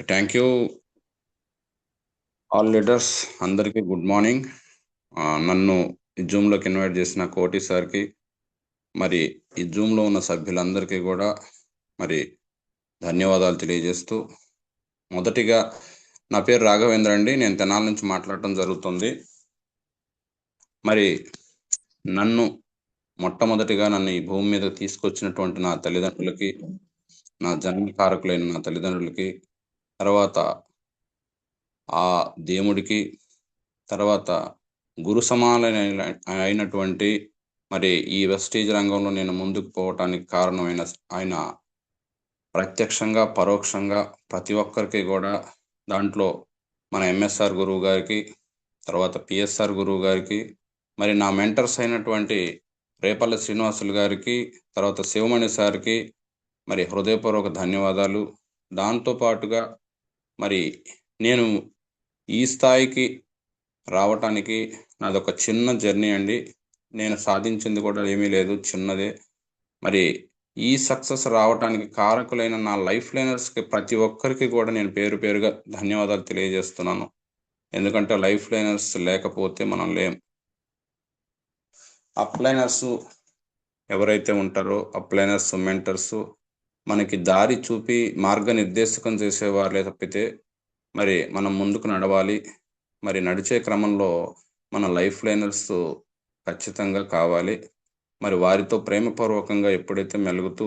Okay. Thank you all leaders. అందరికీ good morning. నన్ను ఈ జూమ్‌లోకి ఇన్వైట్ చేసిన కోటి సార్‌కి, మరి ఈ జూమ్‌లో ఉన్న సభ్యులందరికీ గూడా మరి ధన్యవాదాలు తెలియజేస్తూ, మొదటిగా నా పేరు రాఘవేంద్ర అండి. నేను తెనాలి నుంచి మాట్లాడటం జరుగుతుంది. మరి మొట్టమొదటిగా నన్ను ఈ భూమి మీదకి తీసుకొచ్చినటువంటి నా తల్లిదండ్రులకి, నా జన్మకారకులైన నా తల్లిదండ్రులకి, తర్వాత ఆ దేవుడికి, తర్వాత గురు అయినటువంటి మరి ఈ వెస్టీజ్ రంగంలో నేను ముందుకు పోవటానికి కారణమైన ఆయన ప్రత్యక్షంగా, పరోక్షంగా ప్రతి ఒక్కరికి గూడా దాంట్లో మన ఎంఎస్ఆర్ గురువు గారికి, తర్వాత పిఎస్ఆర్ గురువు గారికి, మరి నా మెంటర్స్ అయినటువంటి రేపల్లి శ్రీనివాసులు గారికి, తర్వాత శివమణి సార్‌కి మరి హృదయపూర్వక ధన్యవాదాలు. దాంతో పాటుగా మరి నేను ఈ స్థాయికి రావటానికి నాదొక చిన్న జర్నీ అండి. నేను సాధించింది కూడా ఏమీ లేదు, చిన్నదే. మరి ఈ సక్సెస్ రావటానికి కారకులైన నా లైఫ్ లైనర్స్‌కి ప్రతి ఒక్కరికి కూడా నేను పేరు పేరుగా ధన్యవాదాలు తెలియజేస్తున్నాను. ఎందుకంటే లైఫ్ లైనర్స్ లేకపోతే మనం లేం. అప్‌లైనర్స్ ఎవరైతే ఉంటారో అప్‌లైనర్స్, మెంటర్స్ మనకి దారి చూపి మార్గనిర్దేశకం చేసేవాళ్ళే తప్పితే మరి మనం ముందుకు నడవాలి. మరి నడిచే క్రమంలో మన లైఫ్ లైనర్స్ ఖచ్చితంగా కావాలి. మరి వారితో ప్రేమపూర్వకంగా ఎప్పుడైతే మెలుగుతూ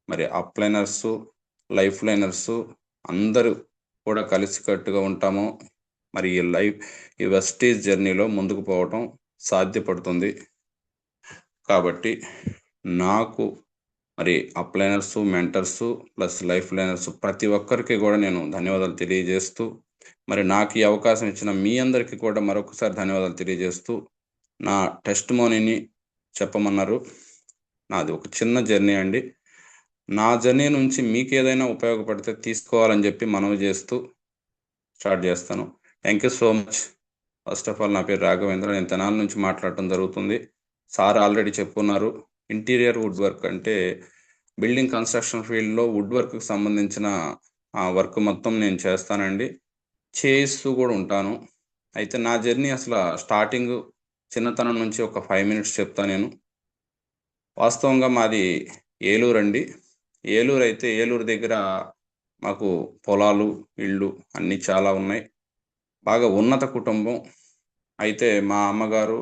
మరి అప్‌లైనర్స్, లైఫ్ లైనర్స్ అందరూ కూడా కలిసికట్టుగా ఉంటామో మరి ఈ వెస్టీజ్ జర్నీలో ముందుకు పోవటం సాధ్యపడుతుంది. కాబట్టి నాకు మరి upliners, mentors plus life liners ప్రతి ఒక్కరికి కూడా నేను ధన్యవాదాలు తెలియజేస్తూ, మరి నాకు ఈ అవకాశం ఇచ్చిన మీ అందరికీ కూడా మరొకసారి ధన్యవాదాలు తెలియజేస్తూ, నా టెస్టిమోనీని చెప్పమన్నారు. నాది ఒక చిన్న జర్నీ అండి. నా జర్నీ నుంచి మీకేదైనా ఉపయోగపడితే తీసుకోవాలని చెప్పి మనవి చేస్తూ స్టార్ట్ చేస్తాను. Thank you so much. First of all నా పేరు రాఘవేంద్ర. నేను తెనాలి నుంచి మాట్లాడటం జరుగుతుంది. సార్ ఆల్రెడీ చెప్పున్నారు. ఇంటీరియర్ వుడ్ వర్క్ అంటే బిల్డింగ్ కన్‌స్ట్రక్షన్ ఫీల్డ్‌లో వుడ్ వర్క్‌కి సంబంధించిన వర్క్ మొత్తం నేను చేస్తానండి. చేయిస్తూ గూడా ఉంటాను. అయితే నా జర్నీ స్టార్టింగు చిన్నతనం నుంచి ఒక 5 మినిట్స్ చెప్తా నేను. వాస్తవంగా మాది ఏలూరండి. ఏలూరు దగ్గర మాకు పొలాలు, ఇళ్ళు అన్నీ చాలా ఉన్నాయి. బాగా ఉన్నత కుటుంబం. అయితే మా అమ్మగారు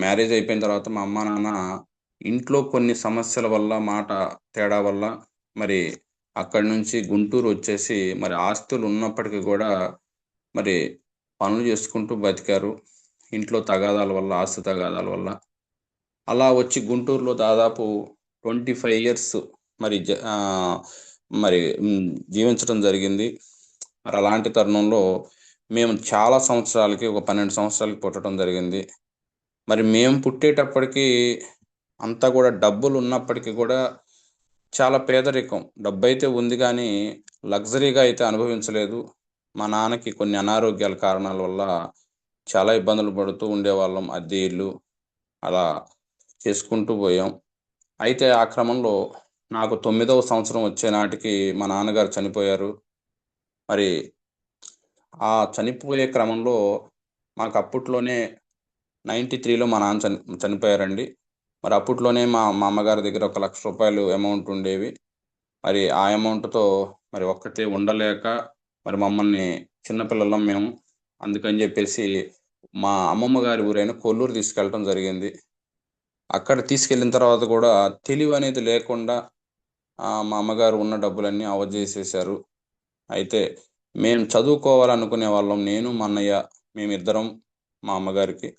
మ్యారేజ్ అయిపోయిన తర్వాత మా అమ్మ, నాన్న ఇంట్లో కొన్ని సమస్యల వల్ల, మాట తేడా వల్ల మరి అక్కడి నుంచి గుంటూరు వచ్చేసి మరి ఆస్తులు ఉన్నప్పటికీ గూడా మరి పనులు చేసుకుంటూ బతికారు. ఇంట్లో తగాదాల వల్ల, ఆస్తి తగాదాల వల్ల. అలా వచ్చి గుంటూరులో దాదాపు 25 ఇయర్స్ మరి జ ఆహ్, మరి హ్మ్. జీవించటం జరిగింది. మరి అలాంటి తరుణంలో మేము చాలా సంవత్సరాలకి ఒక 12 సంవత్సరాలకి పుట్టడం జరిగింది. మరి మేము పుట్టేటప్పటికి అంతా గూడా డబ్బులున్నప్పటికీ గూడా చాలా పేదరికం. డబ్బైతే ఉంది గానీ, లగ్జరీగా అయితే అనుభవించలేదు. మా నాన్నకి కొన్ని అనారోగ్యాల కారణాల వల్ల చాలా ఇబ్బందులు పడుతూ ఉండేవాళ్ళం. అద్దె ఇల్లు అలా చేసుకుంటూ పోయాం. అయితే ఆ క్రమంలో నాకు 9వ సంవత్సరం వచ్చే నాటికి మా నాన్నగారు చనిపోయారు. మరి ఆ చనిపోయే క్రమంలో మాకప్పట్లోనే 93లో మా నాన్న చనిపోయారండి. మరి అప్పట్లోనే మా మా అమ్మగారి దగ్గర ఒక రూ. 1,00,000 అమౌంట్ ఉండేవి. మరి ఆ అమౌంట్‌తో మరి ఒక్కతే ఉండలేక మరి మమ్మల్ని చిన్న పిల్లలం మేము. అందుకని జెప్పేసి మా అమ్మమ్మ గారి ఊరైన కొల్లూరు తీసుకెళ్ళటం జరిగింది. అక్కడ తీసుకెళ్ళిన తర్వాత గూడా తెలివనేది లేకుండా మా అమ్మగారు ఉన్న డబ్బులన్నీ అవజేసేశారు. అయితే మేము చదువుకోవాలనుకునే వాళ్ళం. నేను, మా అన్నయ్య మేమిద్దరం మా అమ్మగారికి.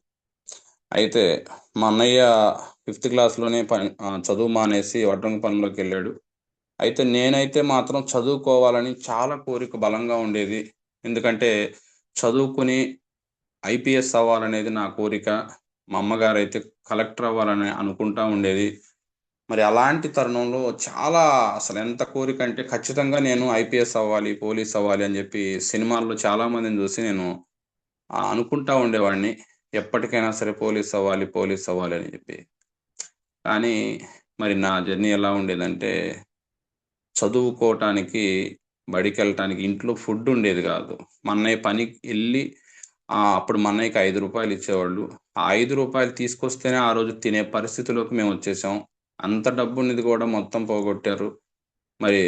అయితే మా అన్నయ్య ఫిఫ్త్ క్లాస్‌లోనే చదువు మానేసి వడ్రంగి పనిలోకెళ్ళాడు. అయితే నేనైతే మాత్రం చదువుకోవాలని చాలా కోరిక బలంగా ఉండేది. ఎందుకంటే చదువుకొని ఐపీఎస్ అవ్వాలనేది నా కోరిక. మా అమ్మగారైతే కలెక్టర్ అవ్వాలని అనుకుంటా ఉండేది. మరి అలాంటి తరుణంలో చాలా అసలెంత కోరికంటే ఖచ్చితంగా నేను ఐపీఎస్ అవ్వాలి, పోలీస్ అవ్వాలి అని జెప్పి సినిమాల్లో చాలా మందిని జూసి నేను అనుకుంటా ఉండేవాడిని. ఎప్పటికైనా సరే పోలీస్ అవ్వాలి అని జెప్పి. కానీ మరి నా జర్నీ ఎలా ఉండేదంటే చదువుకోవటానికి బడికెళ్ళటానికి. ఇంట్లో ఫుడ్ ఉండేది గాదు. మా అన్నయ్య పనికి ఎళ్లి అప్పుడు మా అన్నయ్యకి రూ. 5 ఇచ్చేవాళ్ళు. ఆ రూ. 5 తీసుకొస్తేనే ఆ రోజు తినే పరిస్థితిలోకి మేమొచ్చేసాం. అంత డబ్బున్నది గూడా మొత్తం పోగొట్టారు. మరి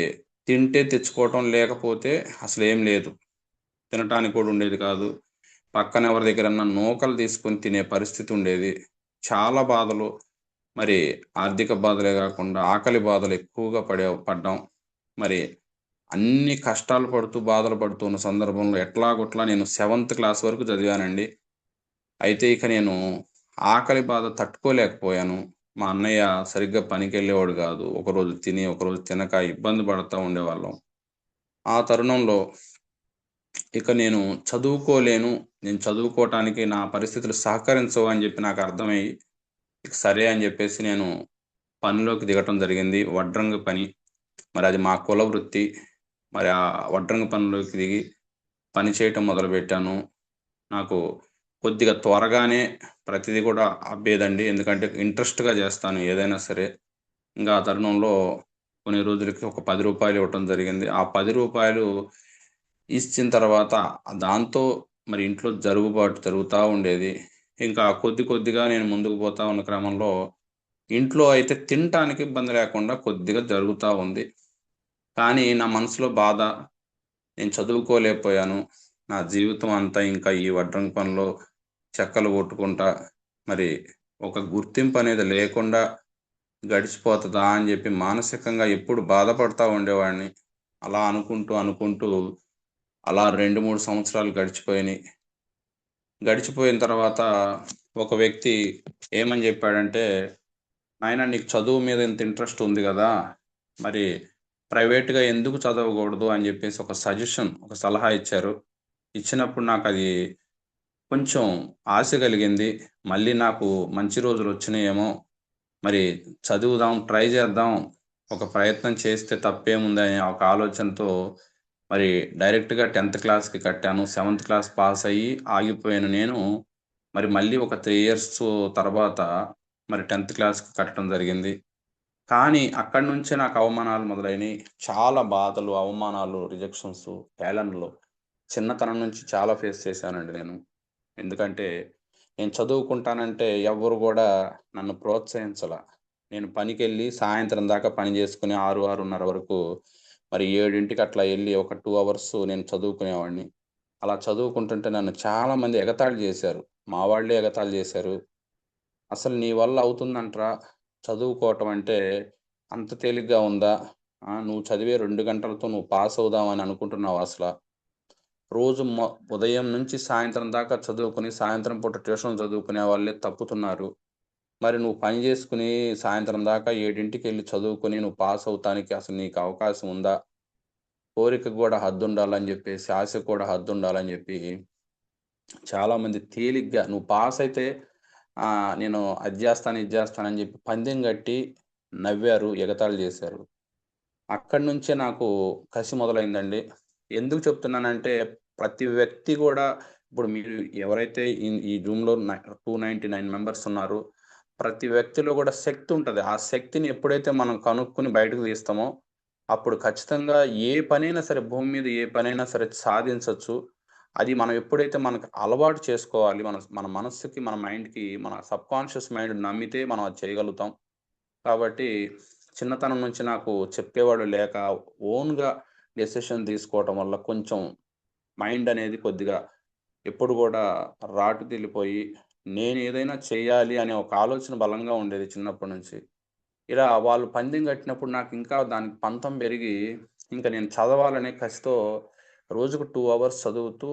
తింటే తెచ్చుకోవటం, లేకపోతే అసలేం లేదు. తినటానికి కూడా ఉండేది కాదు. పక్కన ఎవరి దగ్గరన్నా నూకలు తీసుకొని తినే పరిస్థితి ఉండేది. చాలా బాధలు, మరి ఆర్థిక బాధలే గాకుండా ఆకలి బాధలు ఎక్కువగా పడ్డాం. మరి అన్ని కష్టాలు పడుతూ, బాధలు పడుతూ ఉన్న సందర్భంలో ఎట్లాగొట్లా నేను సెవెంత్ క్లాస్ వరకు చదివానండి. అయితే ఇక నేను ఆకలి బాధ తట్టుకోలేకపోయాను. మా అన్నయ్య సరిగ్గా పనికెళ్ళేవాడు గాదు. ఒకరోజు తిని, ఒకరోజు తినక ఇబ్బంది పడతా ఉండేవాళ్ళం. ఆ తరుణంలో ఇక నేను చదువుకోలేను, నేను చదువుకోవటానికి నా పరిస్థితులు సహకరించవు అని జెప్పి నాకర్థమయ్యి, ఇక సరే అని జెప్పేసి నేను పనిలోకి దిగటం జరిగింది. వడ్రంగి పని. మరది మా కుల వృత్తి. మరి ఆ వడ్రంగి పనిలోకి దిగి పని చేయటం మొదలుపెట్టాను. నాకు కొద్దిగా త్వరగానే ప్రతిది కూడా అబ్బేదండి. ఎందుకంటే ఇంట్రెస్ట్‌గా జేస్తాను ఏదైనా సరే. ఇంగా ఆ తరుణంలో కొన్ని రోజులకి ఒక రూ. 10 ఇవ్వటం జరిగింది. ఆ రూ. 10 ఇచ్చిన తర్వాత దాంతో మరి ఇంట్లో జరుగుబాటు జరుగుతా ఉండేది. ఇంకా కొద్ది కొద్దిగా నేను ముందుకు పోతా ఉన్న క్రమంలో ఇంట్లో అయితే తినటానికి ఇబ్బంది లేకుండా కొద్దిగా జరుగుతా ఉంది. కానీ నా మనసులో బాధ, నేను చదువుకోలేకపోయాను. నా జీవితం అంతా ఇంకా ఈ వడ్రంగి పనిలో చెక్కలు కొట్టుకుంటా, మరి ఒక గుర్తింపనేది లేకుండా గడిచిపోతదా అని జెప్పి మానసికంగా ఎప్పుడు బాధపడతా ఉండేవాడిని. అలా అనుకుంటూ, అనుకుంటూ అలా 2, 3 సంవత్సరాలు గడిచిపోయినియి. గడిచిపోయిన తర్వాత ఒక వ్యక్తి ఏమని జెప్పాడంటే, "నాయనా నీకు చదువు మీద ఇంత ఇంట్రెస్ట్ ఉంది గదా! మరి ప్రైవేట్‌గా ఎందుకు చదవగూడదు?" అని జెప్పేసి ఒక సజెషన్, ఒక సలహా ఇచ్చారు. ఇచ్చినప్పుడు నాకది కొంచెం ఆశ కలిగింది. మళ్ళీ నాకు మంచి రోజులొచ్చినాయేమో! మరి చదువుదాం, ట్రై జేద్దాం. ఒక ప్రయత్నం చేస్తే తప్పేముందనే ఒక ఆలోచనతో మరి డైరెక్ట్‌గా 10థ్ క్లాస్‌కి కట్టాను. సెవెంత్ క్లాస్ పాసయ్యి ఆగిపోయిన నేను మరి మళ్ళీ ఒక 3 ఇయర్స్ తర్వాత మరి 10థ్ క్లాస్‌కి కట్టడం జరిగింది. కానీ అక్కడి నుంచే నాకు అవమానాలు మొదలైనయి. చాలా బాధలు, అవమానాలు, రిజెక్షన్సు, హేళనలు చిన్నతనం నుంచి చాలా ఫేస్ చేశానండి నేను. ఎందుకంటే, నేను చదువుకుంటానంటే ఎవ్వరు గూడా నన్ను ప్రోత్సహించల. నేను పనికెళ్ళి సాయంత్రం దాకా పని జేసుకొని 6, 6:30 వరకు మరి 7కి అట్లా ఎళ్లి ఒక 2 అవర్స్ నేను చదువుకునేవాడిని. అలా చదువుకుంటుంటే నన్ను చాలామంది ఎగతాళి జేశారు. మా వాళ్ళే ఎగతాళి జేశారు. "అసలు నీ వల్ల అవుతుందంట్రా చదువుకోవటం అంటే అంత తేలిగ్గా ఉందా? నువ్వు చదివే 2 గంటలతో నువ్వు పాస్ అవుదామని అనుకుంటున్నావా అసల?" రోజు ఉదయం నుంచి సాయంత్రం దాకా చదువుకొని, సాయంత్రం పూట ట్యూషన్ చదువుకునే వాళ్ళే తప్పుతున్నారు. మరి నువ్వు పని జేసుకొని సాయంత్రం దాకా 7కెళ్ళి చదువుకొని నువ్వు పాస్ అవుతానికి అసలు నీకు అవకాశం ఉందా? కోరికకు గూడా హద్దుండాలని జెప్పేసి, ఆశకు కూడా హద్దుండాలని జెప్పి చాలామంది తేలిగ్గా నువ్వు పాస్ అయితే నేను అది జేస్తాను, ఇది జేస్తానని జెప్పి పందెం గట్టి నవ్వారు, ఎగతాళి జేశారు. అక్కడి నుంచే నాకు కసి మొదలైందండి. ఎందుకు చెప్తున్నానంటే, ప్రతి వ్యక్తి గూడా ఇప్పుడు మీరు ఎవరైతే ఈ రూమ్‌లో 299 మెంబర్స్ ఉన్నారో, ప్రతి వ్యక్తిలో గూడా శక్తి ఉంటది. ఆ శక్తిని ఎప్పుడైతే మనం కనుక్కొని బయటకు తీస్తామో, అప్పుడు ఖచ్చితంగా ఏ పనైనా సరే, భూమి మీద ఏ పనైనా సరే సాధించొచ్చు. అది మనం ఎప్పుడైతే మనకు అలవాటు చేసుకోవాలి. మన మన మనస్సుకి, మన మైండ్‌కి, మన సబ్‌కాన్షియస్ మైండ్ నమ్మితే మనం అది చేయగలుగుతాం. కాబట్టి చిన్నతనం నుంచి నాకు చెప్పేవాళ్ళు లేక ఓన్‌గా డెసిషన్ తీసుకోవటం వల్ల కొంచెం మైండ్ అనేది కొద్దిగా ఎప్పుడు గూడా రాటుదేలిపోయి, నేనేదైనా చేయాలి అనే ఒక ఆలోచన బలంగా ఉండేది చిన్నప్పటి నుంచి. ఇలా వాళ్ళు పందెం కట్టినప్పుడు నాకింకా దానికి పంతం పెరిగి, ఇంక నేను చదవాలనే కసితో రోజుకు 2 అవర్స్ చదువుతూ,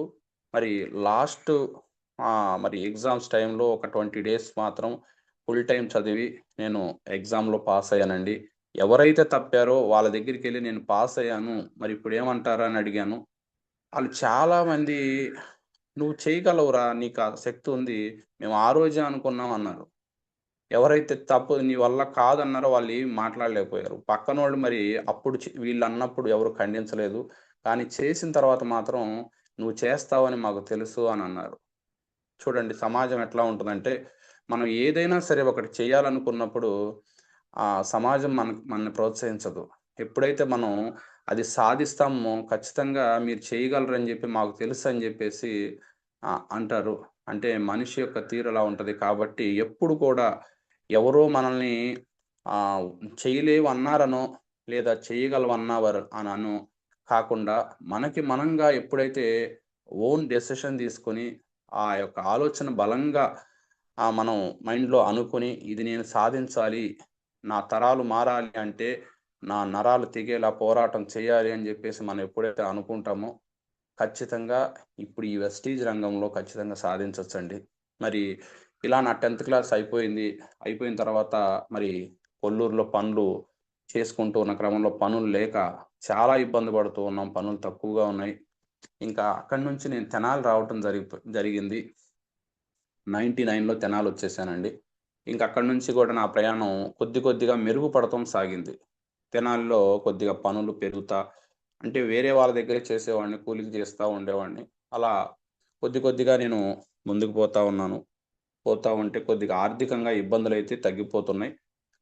మరి లాస్ట్ మరి ఎగ్జామ్స్ టైమ్‌లో ఒక 20 డేస్ మాత్రం ఫుల్ టైమ్ చదివి నేను ఎగ్జామ్‌లో పాసయ్యానండి. ఎవరైతే తప్పారో వాళ్ళ దగ్గరికెళ్ళి నేను పాసయ్యాను. మరి ఇప్పుడేమంటారు అని అడిగాను. ఆళ్ళు చాలామంది "నువ్వు చేయగలవురా! నీకా శక్తుంది. మేము ఆ రోజే అనుకున్నాం" అన్నారు. ఎవరైతే తప్పు నీ వల్ల కాదన్నారో వాళ్ళేమి మాట్లాడలేకపోయారు. పక్కనోళ్ళు మరి అప్పుడు వీళ్ళన్నప్పుడు ఎవరు ఖండించలేదు. కానీ చేసిన తర్వాత మాత్రం "నువ్వు చేస్తావని మాకు తెలుసు" అనన్నారు. చూడండి సమాజం ఎట్లా ఉంటదంటే, మనం ఏదైనా సరే ఒకటి చేయాలనుకున్నప్పుడు సమాజం మనల్ని ప్రోత్సహించదు. ఎప్పుడైతే మనం అది సాధిస్తాము. ఖచ్చితంగా మీరు చేయగలరని జెప్పి మాకు తెలుసని జెప్పేసి అంటారు. అంటే మనిషి యొక్క తీరు అలా ఉంటది. కాబట్టి ఎప్పుడు కూడా ఎవరో మనల్ని ఆహ్, చేయలేవు అన్నారనో, లేదా చేయగలవన్నవర్ అననో కాకుండా మనకి మనంగా ఎప్పుడైతే ఓన్ డెసిషన్ తీసుకొని, ఆ యొక్క ఆలోచన బలంగా మనం మైండ్‌లో అనుకుని, ఇది నేను సాధించాలి, నా తరాలు మారాలి అంటే, నా నరాలు తెగేలా పోరాటం చేయాలి అని జెప్పేసి మనం ఎప్పుడైతే అనుకుంటామో, ఖచ్చితంగా ఇప్పుడు ఈ వెస్టీజ్ రంగంలో ఖచ్చితంగా సాధించొచ్చండి. మరి ఇలా నా 10థ్ క్లాస్ అయిపోయింది. అయిపోయిన తర్వాత మరి కొల్లూరులో పనులు చేసుకుంటూ ఉన్న క్రమంలో పనులు లేక చాలా ఇబ్బంది పడుతూ ఉన్నాం. పనులు తక్కువగా ఉన్నాయి. ఇంకా అక్కడి నుంచి నేను తెనాలి రావటం జరిగింది. 99లో తెనాలొచ్చేసానండి. ఇంక అక్కడి నుంచి గూడా నా ప్రయాణం కొద్దిగా మెరుగుపడటం సాగింది. తెనాలిలో కొద్దిగా పనులు పెరుగుతా అంటే వేరే వాళ్ళ దగ్గరే చేసేవాడిని. కూలికి చేస్తా ఉండేవాడిని. అలా కొద్దిగా నేను ముందుకు పోతా ఉన్నాను. పోతా ఉంటే కొద్దిగా ఆర్థికంగా ఇబ్బందులైతే తగ్గిపోతున్నాయి.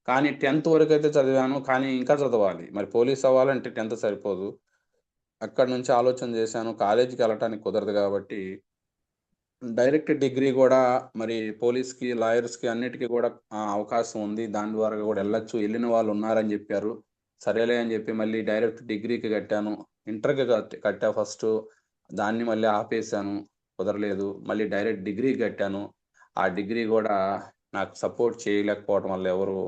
కానీ 10థ్ వరకైతే చదివాను. కానీ ఇంకా చదవాలి. మరి పోలీస్ అవ్వాలంటే 10థ్ సరిపోదు. అక్కడి నుంచి ఆలోచన చేశాను. కాలేజీకెళ్ళటానికి కుదరదు గాబట్టి డైరెక్ట్ డిగ్రీ గూడా మరి పోలీస్‌కి, లాయర్స్‌కి అన్నిటికి గూడా అవకాశం ఉంది. దాని ద్వారా గూడా ఎళ్ళొచ్చు. ఎళ్ళిన వాళ్ళున్నారని జెప్పారు. సరేలే అని జెప్పి మళ్ళీ డైరెక్ట్ డిగ్రీకి కట్టాను. ఇంటర్‌కి కట్టా ఫస్టు. దాన్ని మళ్ళీ ఆపేసాను. కుదరలేదు. మళ్ళీ డైరెక్ట్ డిగ్రీకి కట్టాను. ఆ డిగ్రీ గూడా నాకు సపోర్ట్ చేయలేకపోవడం వల్ల ఎవరు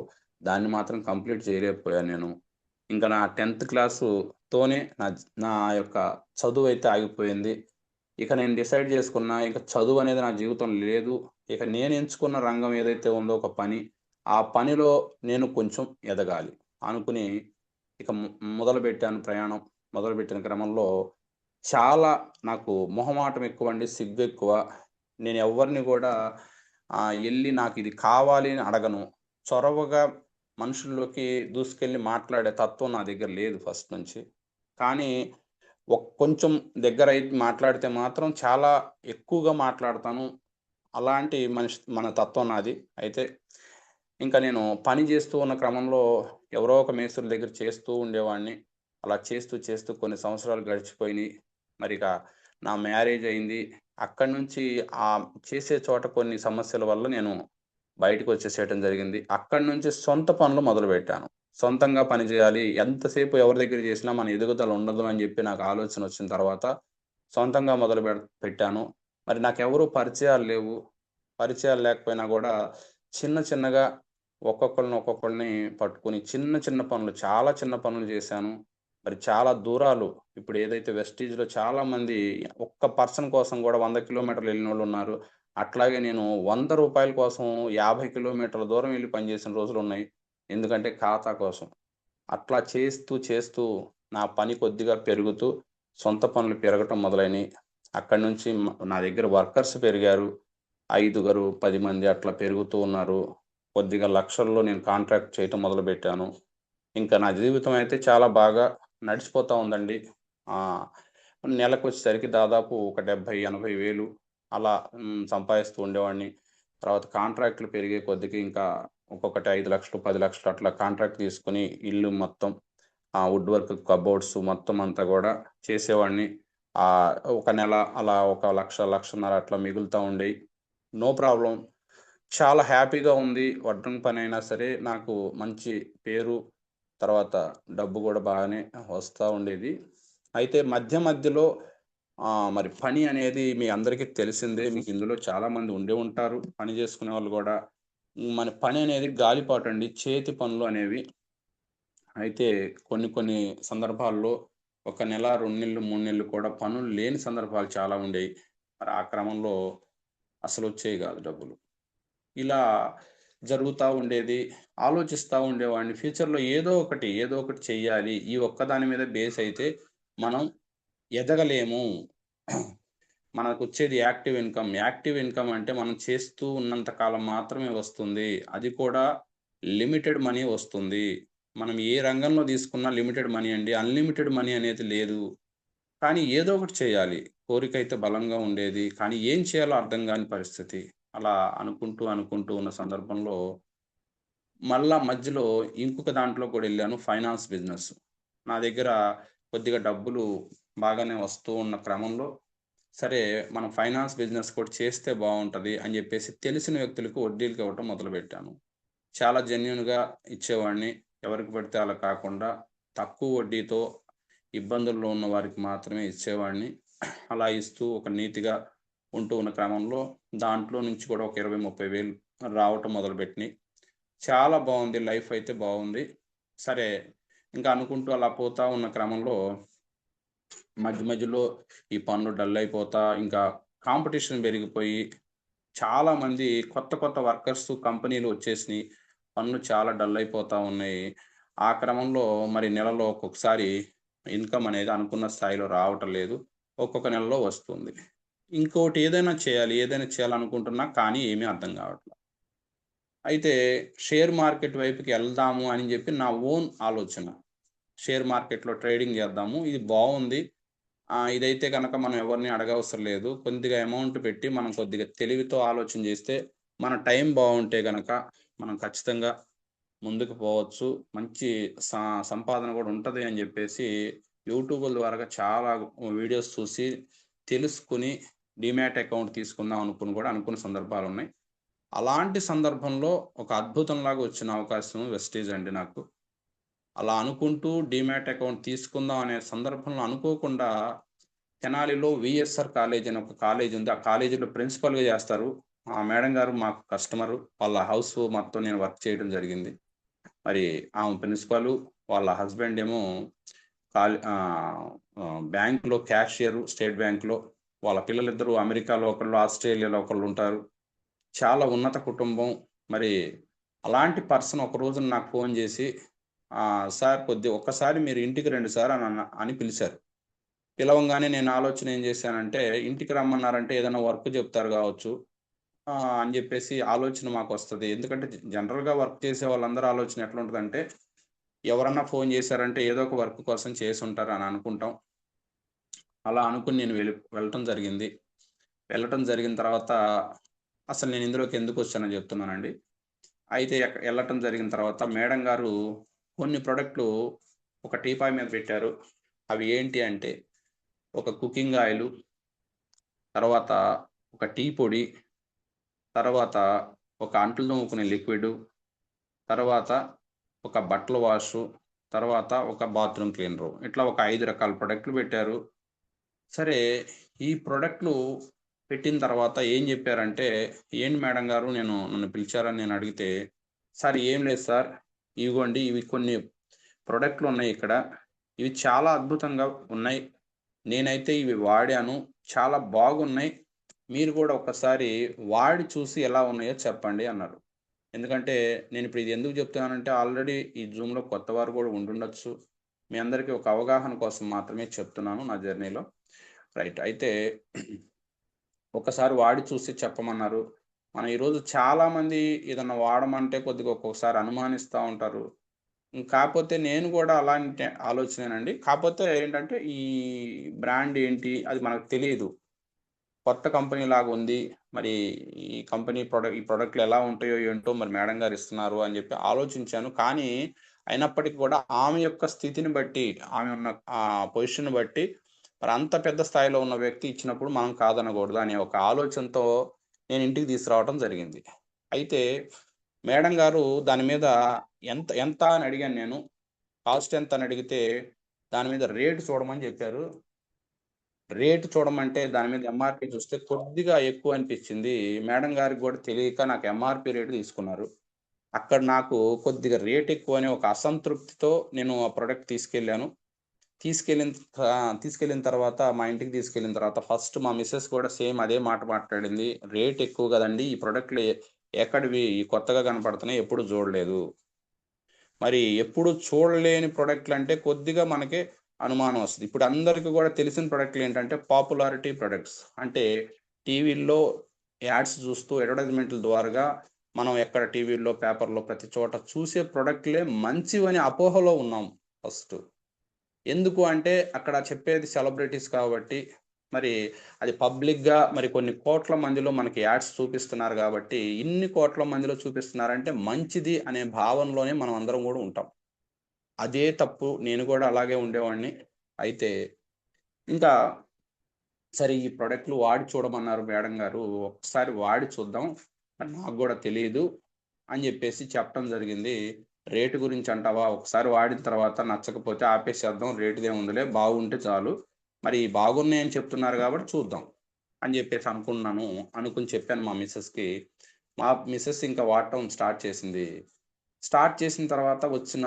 దాన్ని మాత్రం కంప్లీట్ చేయలేకపోయాను నేను. ఇంకా నా 10థ్ క్లాసుతోనే నా యొక్క చదువయితే ఆగిపోయింది. ఇక నేను డిసైడ్ చేసుకున్నా, ఇక చదువనేది నా జీవితంలో లేదు. ఇక నేను ఎంచుకున్న రంగం ఏదైతే ఉందో ఒక పని, ఆ పనిలో నేను కొంచెం ఎదగాలి అనుకుని ఇక మొదలుపెట్టాను ప్రయాణం. మొదలుపెట్టిన క్రమంలో చాలా నాకు మొహమాటం ఎక్కువండి, సిగ్గెక్కువ. నేను ఎవ్వరిని గూడా ఎళ్లి నాకిది కావాలి అని అడగను. చొరవగా మనుషుల్లోకి దూసుకెళ్ళి మాట్లాడే తత్వం నా దగ్గర లేదు ఫస్ట్ నుంచి. కానీ కొంచెం దగ్గరై మాట్లాడితే మాత్రం చాలా ఎక్కువగా మాట్లాడతాను. అలాంటి మన తత్వం నాది. అయితే ఇంక నేను పని జేస్తూ ఉన్న క్రమంలో ఎవరో ఒక మేస్త్రి దగ్గర చేస్తూ ఉండేవాడిని. అలా చేస్తూ కొన్ని సంవత్సరాలు గడిచిపోయినియి. మరిక నా మ్యారేజ్ అయింది. అక్కడి నుంచి చేసే చోట కొన్ని సమస్యల వల్ల నేను బయటకొచ్చేసేయటం జరిగింది. అక్కడి నుంచి సొంత పనులు మొదలుపెట్టాను. సొంతంగా పని జేయాలి. ఎంతసేపు ఎవరి దగ్గర జేసినా మన ఎదుగుదల ఉండదు అని జెప్పి నాకు ఆలోచనొచ్చిన తర్వాత సొంతంగా పెట్టాను. మరి నాకెవరు పరిచయాలు లేవు. పరిచయాలు లేకపోయినా గూడా చిన్నగా ఒక్కొక్కళ్ళని పట్టుకొని చిన్న పనులు, చాలా చిన్న పనులు జేశాను. మరి చాలా దూరాలు ఇప్పుడు ఏదైతే వెస్టీజ్‌లో చాలామంది ఒక్క పర్సన్ కోసం గూడా 100 కిలోమీటర్లు ఎళ్ళినోళ్ళున్నారు. అట్లాగే నేను రూ. 100 కోసం 50 కిలోమీటర్ల దూరం ఎళ్లి పనిచేసిన రోజులున్నాయి. ఎందుకంటే ఖాతా కోసం. అట్లా చేస్తూ నా పని కొద్దిగా పెరుగుతూ, సొంత పనులు పెరగటం మొదలైనయి. అక్కడి నుంచి నా దగ్గర వర్కర్స్ పెరిగారు. ఐదుగురు, 10 మంది అట్లా పెరుగుతూ ఉన్నారు. కొద్దిగా లక్షల్లో నేను కాంట్రాక్ట్ చేయటం మొదలుపెట్టాను. ఇంకా నా జీవితం అయితే చాలా బాగా నడిచిపోతా ఉందండి. ఆహ్, నెలకొచ్చేసరికి దాదాపు ఒక 70, 80 వేలు అలా సంపాదిస్తూ ఉండేవాడిని. తర్వాత కాంట్రాక్ట్‌లు పెరిగే కొద్దికి ఇంకా ఒక్కొక్కటి 5,00,000, 10,00,000 అట్లా కాంట్రాక్ట్ తీసుకొని ఇల్లు మొత్తం వుడ్ వర్క్ కబోర్డ్స్ మొత్తం అంతా గూడా చేసేవాడిని. ఒక నెల అలా ఒక 1,00,000, 1,50,000 అట్లా మిగులుతా ఉండేయి. No problem. చాలా హ్యాపీగా ఉంది. వడ్రంగి పనైనా సరే నాకు మంచి పేరు, తర్వాత డబ్బు గూడా బాగానే వస్తా ఉండేది. అయితే మధ్యలో మరి పని అనేది మీ అందరికీ తెలిసిందే. మీకు ఇందులో చాలామంది ఉండే ఉంటారు. పని జేసుకునేవాళ్ళు గూడా. మన పని అనేది గాలిపాటండి. చేతి పనులు అనేవి. అయితే కొన్ని సందర్భాల్లో ఒక నెల, 2 నెలలు, 3 నెలలు కూడా పనులు లేని సందర్భాలు చాలా ఉండేయి. మరి ఆ క్రమంలో అసలొచ్చేయి గాదు డబ్బులు. ఇలా జరుగుతా ఉండేది. ఆలోచిస్తా ఉండేవాడిని. ఫ్యూచర్‌లో ఏదో ఒకటి చెయ్యాలి. ఈ ఒక్కదాని మీద బేస్ అయితే మనం ఎదగలేము. మనకొచ్చేది యాక్టివ్ ఇన్‌కమ్. యాక్టివ్ ఇన్‌కమ్ అంటే మనం చేస్తూ ఉన్నంత కాలం మాత్రమే వస్తుంది. అది కూడా లిమిటెడ్ మనీ వస్తుంది. మనం ఏ రంగంలో తీసుకున్నా లిమిటెడ్ మనీ అండి. అన్‌లిమిటెడ్ మనీ అనేది లేదు. కానీ ఏదో ఒకటి చేయాలి. కోరికైతే బలంగా ఉండేది. కానీ ఏం చేయాలో అర్థం గాని పరిస్థితి. అలా అనుకుంటూ ఉన్న సందర్భంలో మళ్ళా మధ్యలో ఇంకొక దాంట్లో కూడా ఎళ్ళాను ఫైనాన్స్ బిజినెస్. నా దగ్గర కొద్దిగా డబ్బులు బాగానే వస్తూ ఉన్న క్రమంలో, సరే మనం ఫైనాన్స్ బిజినెస్ కూడా చేస్తే బావుంటది అని జెప్పేసి తెలిసిన వ్యక్తులకు వడ్డీలకి ఇవ్వటం మొదలుపెట్టాను. చాలా జెన్యూన్‌గా ఇచ్చేవాడిని. ఎవరికి పడితే అలా కాకుండా తక్కువ వడ్డీతో ఇబ్బందుల్లో ఉన్న వారికి మాత్రమే ఇచ్చేవాడిని. అలా ఇస్తూ ఒక నీతిగా ఉంటూ ఉన్న క్రమంలో దాంట్లో నుంచి కూడా ఒక 20, 30 వేలు రావటం మొదలుపెట్టినియి. చాలా బావుంది. లైఫ్ అయితే బావుంది. సరే, ఇంకా అనుకుంటూ అలా పోతా ఉన్న క్రమంలో మధ్య మధ్యలో ఈ పనులు డల్ అయిపోతా ఇంకా కాంపిటీషన్ పెరిగిపోయి చాలామంది కొత్త కొత్త వర్కర్స్ కంపెనీలు వచ్చేసినియి. పనులు చాలా డల్ అయిపోతా ఉన్నాయి. ఆ క్రమంలో మరి నెలలో ఒక్కొక్కసారి ఇన్‌కమ్ అనేది అనుకున్న స్థాయిలో రావటం లేదు. ఒక్కొక్క నెలలో వస్తుంది. ఇంకోటి ఏదైనా చేయాలనుకుంటున్నా కానీ ఏమీ అర్థం కావట్ల. అయితే షేర్ మార్కెట్ వైపుకి ఎళ్దాము అని చెప్పి నా ఓన్ ఆలోచన. షేర్ మార్కెట్‌లో ట్రేడింగ్ చేద్దాము. ఇది బావుంది. ఇదైతే గనక మనం ఎవరిని అడగవసరం లేదు. కొద్దిగా అమౌంట్ పెట్టి మనం కొద్దిగా తెలివితో ఆలోచన చేస్తే, మన టైం బావుంటే గనక మనం ఖచ్చితంగా ముందుకు పోవచ్చు. మంచి సా సంపాదన కూడా ఉంటది అని జెప్పేసి యూట్యూబుల ద్వారాగా చాలా వీడియోస్ చూసి తెలుసుకొని డీమ్యాట్ అకౌంట్ తీసుకుందాం అనుకున్న సందర్భాలున్నాయి. అలాంటి సందర్భంలో ఒక అద్భుతంలాగా వచ్చిన అవకాశం వెస్టీజ్ అండి నాకు. అలా అనుకుంటూ డీమ్యాట్ అకౌంట్ తీసుకుందాం అనే సందర్భంలో అనుకోకుండా తెనాలిలో వీఎస్ఆర్ కాలేజ్ అని ఒక కాలేజ్ ఉంది. ఆ కాలేజీలో ప్రిన్సిపల్‌గా చేస్తారు. ఆ మేడం గారు మాకు కస్టమరు. వాళ్ళ హౌస్ మొత్తం నేను వర్క్ చేయడం జరిగింది. మరి ఆమె ప్రిన్సిపలు, వాళ్ళ హస్బెండ్ ఏమో బ్యాంక్‌లో క్యాషియరు స్టేట్ బ్యాంక్‌లో. వాళ్ళ పిల్లలిద్దరూ అమెరికాలో ఒకళ్ళు, ఆస్ట్రేలియాలో ఒకళ్ళుంటారు. చాలా ఉన్నత కుటుంబం. మరి అలాంటి పర్సన్ ఒకరోజు నాకు ఫోను జేసి, "సార్ ఒక్కసారి మీరు ఇంటికి రండి సార్" అని పిలిచారు. పిలవంగానే నేను ఆలోచన ఏం జేశానంటే, ఇంటికి రమ్మన్నారంటే ఏదైనా వర్క్ జెప్తారు గావచ్చు. అని జెప్పేసి ఆలోచన మాకొస్తది. ఎందుకంటే జనరల్‌గా వర్క్ చేసే వాళ్ళందరి ఆలోచన ఎట్లుంటదంటే, ఎవరన్నా ఫోను జేశారంటే ఏదో ఒక వర్క్ కోసం చేసుంటారు అని అనుకుంటాం. అలా అనుకుని నేను వెళ్ళటం జరిగింది. వెళ్ళటం జరిగిన తర్వాత అసలు నేను ఇందులోకి ఎందుకొచ్చానో జెప్తున్నానండి. అయితే ఎళ్ళటం జరిగిన తర్వాత మేడం గారు కొన్ని ప్రొడక్ట్‌లు ఒక టీపాయ్ మీద పెట్టారు. అవి ఏంటి అంటే, ఒక కుకింగ్ ఆయిలు, తర్వాత ఒక టీ పొడి, తర్వాత ఒక అంట్లు తోముకునే లిక్విడు, తర్వాత ఒక బట్టల వాషు, తర్వాత ఒక బాత్రూమ్ క్లీనరు. ఇట్లా ఒక 5 రకాల ప్రొడక్ట్‌లు పెట్టారు. సరే, ఈ ప్రొడక్ట్‌లు పెట్టిన తర్వాత ఏం జెప్పారంటే, "ఏంటి మేడం గారు నన్ను పిలిచారని" నేను అడిగితే, "సార్ ఏం లేదు సార్. ఇవిగోండి ఇవి కొన్ని ప్రొడక్ట్‌లున్నాయి ఇక్కడ. ఇవి చాలా అద్భుతంగా ఉన్నాయి. నేనైతే ఇవి వాడాను. చాలా బాగున్నాయి. మీరు గూడా ఒక్కసారి వాడి చూసి ఎలా ఉన్నాయో చెప్పండి" అన్నారు. ఎందుకంటే నేనిప్పుడు ఇది ఎందుకు జెప్తున్నానంటే ఆల్రెడీ ఈ జూమ్‌లో కొత్తవారు గూడా ఉండుండొచ్చు. మీ అందరికీ ఒక అవగాహన కోసం మాత్రమే చెప్తున్నాను నా జర్నీలో. రైట్. అయితే ఒక్కసారి వాడి చూసి చెప్పమన్నారు. మనం ఈరోజు చాలామంది ఏదన్నా వాడమంటే కొద్దిగా ఒక్కొక్కసారి అనుమానిస్తా ఉంటారు. కాపోతే నేను గూడా అలాంటి ఆలోచనేనండి. కాపోతే ఏంటంటే ఈ బ్రాండ్ ఏంటి అది మనకు తెలీదు. కొత్త కంపెనీలాగుంది. మరి ఈ ప్రొడక్ట్‌లు ఎలా ఉంటాయో ఏంటో మరి మేడం గారు ఇస్తున్నారు అని జెప్పి ఆలోచించాను. కానీ అయినప్పటికి కూడా ఆమె యొక్క స్థితిని బట్టి, ఆమె ఉన్న పొజిషన్‌ని బట్టి మరి అంత పెద్ద స్థాయిలో ఉన్న వ్యక్తి ఇచ్చినప్పుడు మనం కాదనగూడదు అనే ఒక ఆలోచనతో నేను ఇంటికి తీసుకురావటం జరిగింది. అయితే మేడం గారు దాని మీద ఎంత ఎంత అని అడిగాను నేను. కాస్ట్ ఎంత అని అడిగితే దాని మీద రేట్ చూడమని జెప్పారు. రేట్ చూడమంటే దాని మీద ఎంఆర్‌పీ చూస్తే కొద్దిగా ఎక్కువ అనిపిచ్చింది. మేడం గారికి గూడా తెలియక నాకు ఎంఆర్‌పీ రేట్ తీసుకున్నారు. అక్కడ నాకు కొద్దిగా రేట్ ఎక్కువని ఒక అసంతృప్తితో నేను ఆ ప్రొడక్ట్ తీసుకెళ్ళాను. తీసుకెళ్ళిన తీసుకెళ్ళిన తర్వాత మా ఇంటికి తీసుకెళ్ళిన తర్వాత ఫస్ట్ మా మిసెస్ కూడా సేమ్ అదే మాట మాట్లాడింది. "రేట్ ఎక్కువ గదండీ! ఈ ప్రొడక్ట్‌లు ఎక్కడివి? కొత్తగా కనపడుతున్నాయి. ఎప్పుడు జూడలేదు." మరి ఎప్పుడు చూడలేని ప్రొడక్ట్‌లంటే కొద్దిగా మనకి అనుమానం వస్తది. ఇప్పుడు అందరికి గూడా తెలిసిన ప్రొడక్ట్‌లేంటంటే పాపులారిటీ ప్రొడక్ట్స్. అంటే టీవీల్లో యాడ్స్ చూస్తూ అడ్వర్టైజ్‌మెంట్‌ల ద్వారాగా మనం ఎక్కడ టీవీల్లో, పేపర్‌లో ప్రతి చోట చూసే ప్రొడక్ట్‌లే మంచివని అపోహలో ఉన్నాం ఫస్టు. ఎందుకు అంటే అక్కడ చెప్పేది సెలబ్రిటీస్ కాబట్టి, మరి అది పబ్లిక్‌గా మరి కొన్ని కోట్ల మందిలో మనకి యాడ్స్ చూపిస్తున్నారు గాబట్టి, ఇన్ని కోట్ల మందిలో చూపిస్తున్నారంటే మంచిది అనే భావనలోనే మనం అందరం గూడా ఉంటాం. అదే తప్పు. నేను గూడా అలాగే ఉండేవాడిని. అయితే ఇంకా సరే ఈ ప్రొడక్ట్‌లు వాడి చూడమన్నారు మేడం గారు. ఒక్కసారి వాడి చూద్దాం. నాకు గూడా తెలీదు అని జెప్పేసి చెప్పడం జరిగింది. రేటు గురించి అంటావా? ఒకసారి వాడిన తర్వాత నచ్చకపోతే ఆపేసేద్దాం. రేటుదేముందిలే బాగుంటే చాలు. మరి బాగున్నాయని చెప్తున్నారు గాబట్టి చూద్దాం అని జెప్పేసి అనుకున్నాను. అనుకుని చెప్పాను మా మిసెస్‌కి. మా మిసెస్ ఇంకా వాడటం స్టార్ట్ చేసింది. స్టార్ట్ చేసిన తర్వాత వచ్చిన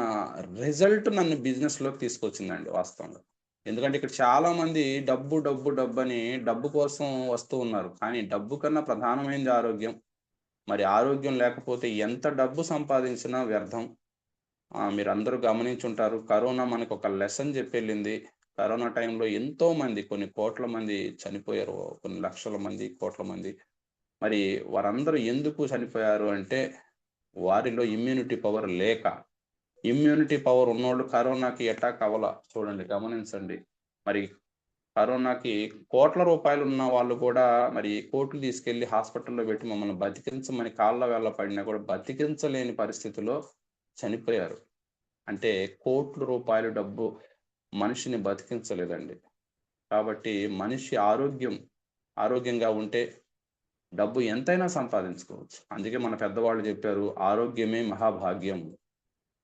రిజల్ట్ నన్ను బిజినెస్‌లోకి తీసుకొచ్చిందండి వాస్తవంగా. ఎందుకంటే ఇక్కడ చాలామంది డబ్బు, డబ్బు, డబ్బని డబ్బు కోసం వస్తూ ఉన్నారు. కానీ డబ్బు కన్నా ప్రధానమైనది ఆరోగ్యం. మరి ఆరోగ్యం లేకపోతే ఎంత డబ్బు సంపాదించినా వ్యర్థం. మీరందరూ గమనించుంటారు. కరోనా మనకొక లెసన్ జెప్పెళ్ళింది. కరోనా టైంలో ఎంతోమంది కొన్ని కోట్ల మంది చనిపోయారు. కొన్ని లక్షల మంది, కోట్ల మంది. మరి వారందరూ ఎందుకు చనిపోయారు అంటే వారిలో ఇమ్యూనిటీ పవర్ లేక. ఇమ్యూనిటీ పవర్ ఉన్నోళ్ళు కరోనాకి అటాక్ అవ్వల. చూడండి గమనించండి. మరి కరోనాకి కోట్ల రూపాయలున్న వాళ్ళు కూడా మరి కోట్లు తీసుకెళ్ళి హాస్పిటల్‌లో పెట్టి మమ్మల్ని బతికించమని కాళ్ళ వేళ్ళ పడినా కూడా బతికించలేని పరిస్థితిలో చనిపోయారు. అంటే కోట్ల రూపాయల డబ్బు మనిషిని బతికించలేదండి. కాబట్టి మనిషి ఆరోగ్యంగా ఉంటే డబ్బు ఎంతైనా సంపాదించుకోవచ్చు. అందుకే మన పెద్దవాళ్ళు చెప్పారు, "ఆరోగ్యమే మహాభాగ్యం."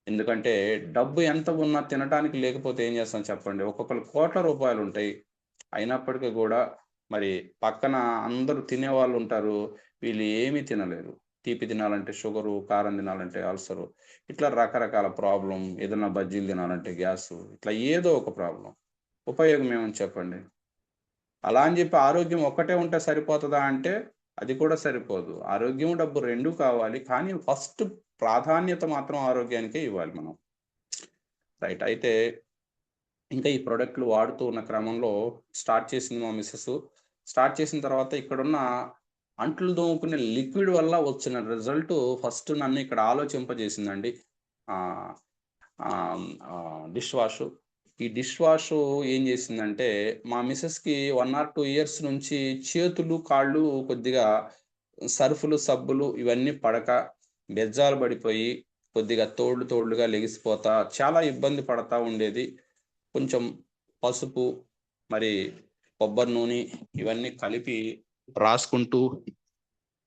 ఎందుకంటే డబ్బు ఎంత ఉన్నా తినటానికి లేకపోతే ఏం చేస్తాం చెప్పండి? ఒక్కొక్కళ్ళకి కోట్ల రూపాయలుంటాయి. అయినప్పటికీ గూడా మరి పక్కన అందరూ తినేవాళ్ళుంటారు. వీళ్ళు ఏమీ తినలేరు. తీపి తినాలంటే షుగరు, కారం తినాలంటే అల్సరు. ఇట్లా రకరకాల ప్రాబ్లమ్. ఏదన్నా బజ్జీలు తినాలంటే గ్యాసు. ఇట్లా ఏదో ఒక ప్రాబ్లమ్. ఉపయోగం ఏముంది చెప్పండి? అలా అని జెప్పి ఆరోగ్యం ఒక్కటే ఉంటే సరిపోతదా అంటే, అది కూడా సరిపోదు. ఆరోగ్యం, డబ్బు 2 కావాలి. కానీ ఫస్ట్ ప్రాధాన్యత మాత్రం ఆరోగ్యానికే ఇవ్వాలి మనం. రైట్. అయితే ఇంకా ఈ ప్రొడక్ట్‌లు వాడుతూ ఉన్న క్రమంలో స్టార్ట్ చేసింది మా మిసెస్. స్టార్ట్ చేసిన తర్వాత ఇక్కడున్న అంట్లు తోముకునే లిక్విడ్ వల్ల వచ్చిన రిజల్ట్ ఫస్ట్ నన్ను ఇక్కడ ఆలోచింపజేసిందండి. ఆహ్, డిష్ వాషు. ఈ డిష్ వాషు ఏం చేసిందంటే మా మిసెస్‌కి 1 ఆర్ 2 ఇయర్స్ నుంచి చేతులు, కాళ్ళు కొద్దిగా సర్ఫులు, సబ్బులు ఇవన్నీ పడక బెజ్జాలు పడిపోయి కొద్దిగా తోడుగా లెగిసిపోతా చాలా ఇబ్బంది పడతా ఉండేది. కొంచెం పసుపు, మరి కొబ్బరి నూనె ఇవన్నీ కలిపి రాసుకుంటూ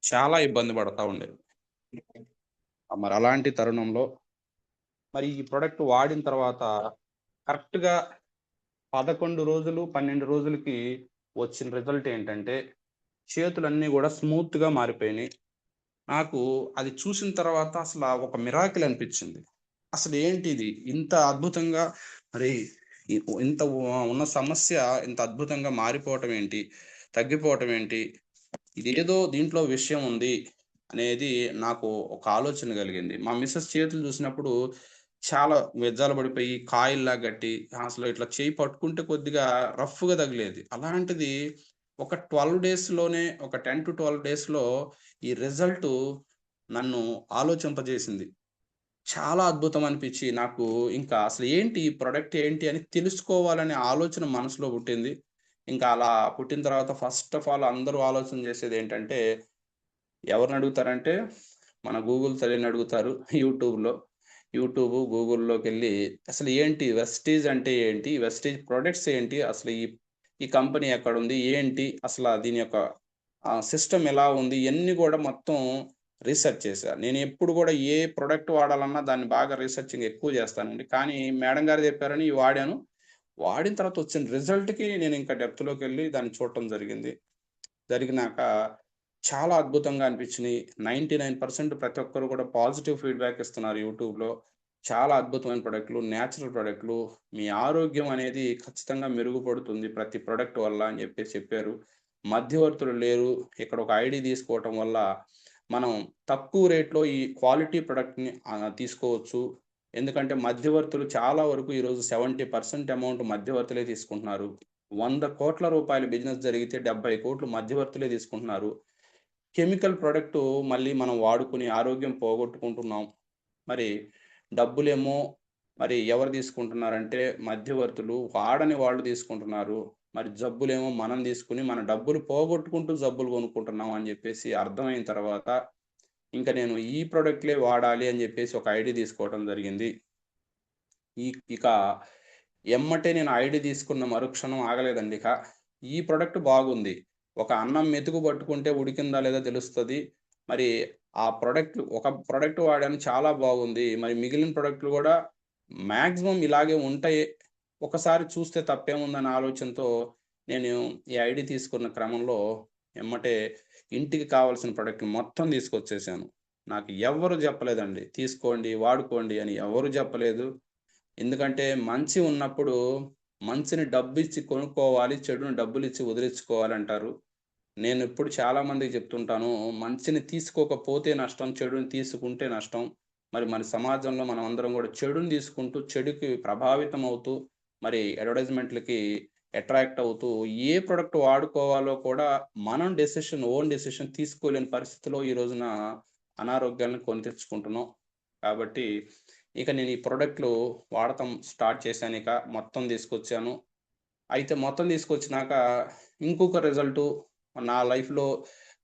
చాలా ఇబ్బంది పడతా ఉండేది. మరి అలాంటి తరుణంలో మరి ఈ ప్రొడక్ట్ వాడిన తర్వాత కరెక్ట్‌గా 11 రోజులు, 12 రోజులకి వచ్చిన రిజల్ట్ ఏంటంటే చేతులన్నీ గూడా స్మూత్‌గా మారిపోయినాయి. నాకు అది చూసిన తర్వాత ఒక మిరాకిల్ అనిపిచ్చింది. అసలేంటిది? ఇంత అద్భుతంగా మరి ఇ ఇంత ఉన్న సమస్య ఇంత అద్భుతంగా మారిపోవటం ఏంటి? తగ్గిపోవటం ఏంటి? ఇదేదో దీంట్లో విషయం ఉంది అనేది నాకు ఒక ఆలోచన కలిగింది. మా మిసెస్ చేతులు చూసినప్పుడు చాలా వెజ్జాలు పడిపోయి కాయల్లాగా గట్టి అసలు ఇట్లా చెయ్యి పట్టుకుంటే కొద్దిగా రఫ్‌గా తగిలేది. అలాంటిది ఒక 12 డేస్‌లోనే ఒక 10-12 డేస్‌లో ఈ రిజల్టు నన్ను ఆలోచింపజేసింది. చాలా అద్భుతం అనిపిచ్చి నాకు ఇంకా అసలు ఏంటి ఈ ప్రొడక్ట్ ఏంటి అని తెలుసుకోవాలనే ఆలోచన మనసులో పుట్టింది. ఇంకా అలా పుట్టిన తర్వాత ఫస్ట్ ఆఫ్ ఆల్ అందరూ ఆలోచన చేసేదేంటంటే ఎవరిని అడుగుతారంటే మన గూగుల్ తల్లిని అడుగుతారు యూట్యూబ్‌లో. గూగుల్‌లోకెళ్ళి అసలు ఏంటి వెస్టీజ్ అంటే ఏంటి? వెస్టీజ్ ప్రొడక్ట్స్ ఏంటి? అసలు ఈ కంపెనీ ఎక్కడుంది? ఏంటి? దీని యొక్క సిస్టమ్ ఎలా ఉంది? ఇయన్నీ గూడా మొత్తం రీసెర్చ్ చేశా. నేనెప్పుడు గూడా ఏ ప్రొడక్ట్ వాడాలన్నా దాన్ని బాగా రీసెర్చింగ్ ఎక్కువ చేస్తానండి. కానీ మేడం గారు చెప్పారని ఇవి వాడాను. వాడిన తర్వాత వచ్చిన రిజల్ట్‌కి నేనింకా డెప్త్‌లోకెళ్ళి దాన్ని చూడటం జరిగింది. జరిగినాక చాలా అద్భుతంగా అనిపించినియి. 99% ప్రతి ఒక్కరు కూడా పాజిటివ్ ఫీడ్‌బ్యాక్ ఇస్తున్నారు యూట్యూబ్‌లో. చాలా అద్భుతమైన ప్రొడక్ట్‌లు, నేచురల్ ప్రొడక్ట్‌లు. మీ ఆరోగ్యం అనేది ఖచ్చితంగా మెరుగుపడుతుంది ప్రతి ప్రొడక్ట్ వల్ల అని చెప్పేసి చెప్పారు. మధ్యవర్తులు లేరు. ఇక్కడ ఒక ఐడీ తీసుకోవటం వల్ల మనం తక్కువ రేట్‌లో ఈ క్వాలిటీ ప్రొడక్ట్‌ని తీసుకోవచ్చు. ఎందుకంటే మధ్యవర్తులు చాలా వరకు ఈరోజు 70% అమౌంట్ మధ్యవర్తులే తీసుకుంటున్నారు. 100,00,00,000 బిజినెస్ జరిగితే 70,00,00,000 మధ్యవర్తులే తీసుకుంటున్నారు. కెమికల్ ప్రొడక్టు మళ్ళీ మనం వాడుకొని ఆరోగ్యం పోగొట్టుకుంటున్నాం. మరి డబ్బులేమో మరి ఎవరు తీసుకుంటున్నారంటే మధ్యవర్తులు, వాడని వాళ్ళు తీసుకుంటున్నారు. మరి జబ్బులేమో మనం తీసుకొని మన డబ్బులు పోగొట్టుకుంటూ జబ్బులు కొనుక్కుంటున్నాం అని జెప్పేసి అర్థమైన తర్వాత ఇంక నేను ఈ ప్రొడక్ట్‌లే వాడాలి అని జెప్పేసి ఒక ఐడీ తీసుకోవటం జరిగింది. ఇక ఎమ్మటే నేను ఐడీ తీసుకున్న మరుక్షణం ఆగలేదండి ఇక. ఈ ప్రొడక్ట్ బాగుంది. ఒక అన్నం మెతుకు పట్టుకుంటే ఉడికిందా లేదా తెలుస్తది. మరి ఒక ప్రొడక్ట్ వాడాను చాలా బాగుంది. మరి మిగిలిన ప్రొడక్ట్‌లు గూడా మాక్సిమం ఇలాగే ఉంటాయి. ఒకసారి చూస్తే తప్పేముందన్న ఆలోచనతో నేను ఈ ఐడీ తీసుకున్న క్రమంలో ఎమ్మటే ఇంటికి కావాల్సిన ప్రొడక్ట్‌లు మొత్తం తీసుకొచ్చేసాను. నాకు ఎవ్వరు జెప్పలేదండి. తీసుకోండి, వాడుకోండి అని ఎవరు జెప్పలేదు. ఎందుకంటే మంచి ఉన్నప్పుడు మంచిని డబ్బిచ్చి కొనుక్కోవాలి. చెడుని డబ్బులిచ్చి వదిలించుకోవాలంటారు. నేనెప్పుడు చాలా మందికి చెప్తుంటాను. మంచిని తీసుకోకపోతే నష్టం, చెడుని తీసుకుంటే నష్టం. మరి మన సమాజంలో మనం అందరం గూడా చెడుని తీసుకుంటూ, చెడుకి ప్రభావితం అవుతూ, మరి అడ్వర్టైజ్‌మెంట్‌లకి అట్రాక్ట్ అవుతూ, ఏ ప్రొడక్ట్ వాడుకోవాలో కూడా మనం ఓన్ డెసిషన్ తీసుకోలేని పరిస్థితిలో ఈ రోజున అనారోగ్యాలను కొని తెచ్చుకుంటున్నాం. కాబట్టి ఇక నేను ఈ ప్రొడక్ట్‌లు వాడటం స్టార్ట్ చేశానిక. మొత్తం తీసుకొచ్చాను. అయితే మొత్తం తీసుకొచ్చినాక ఇంకొక రిజల్టు నా లైఫ్‌లో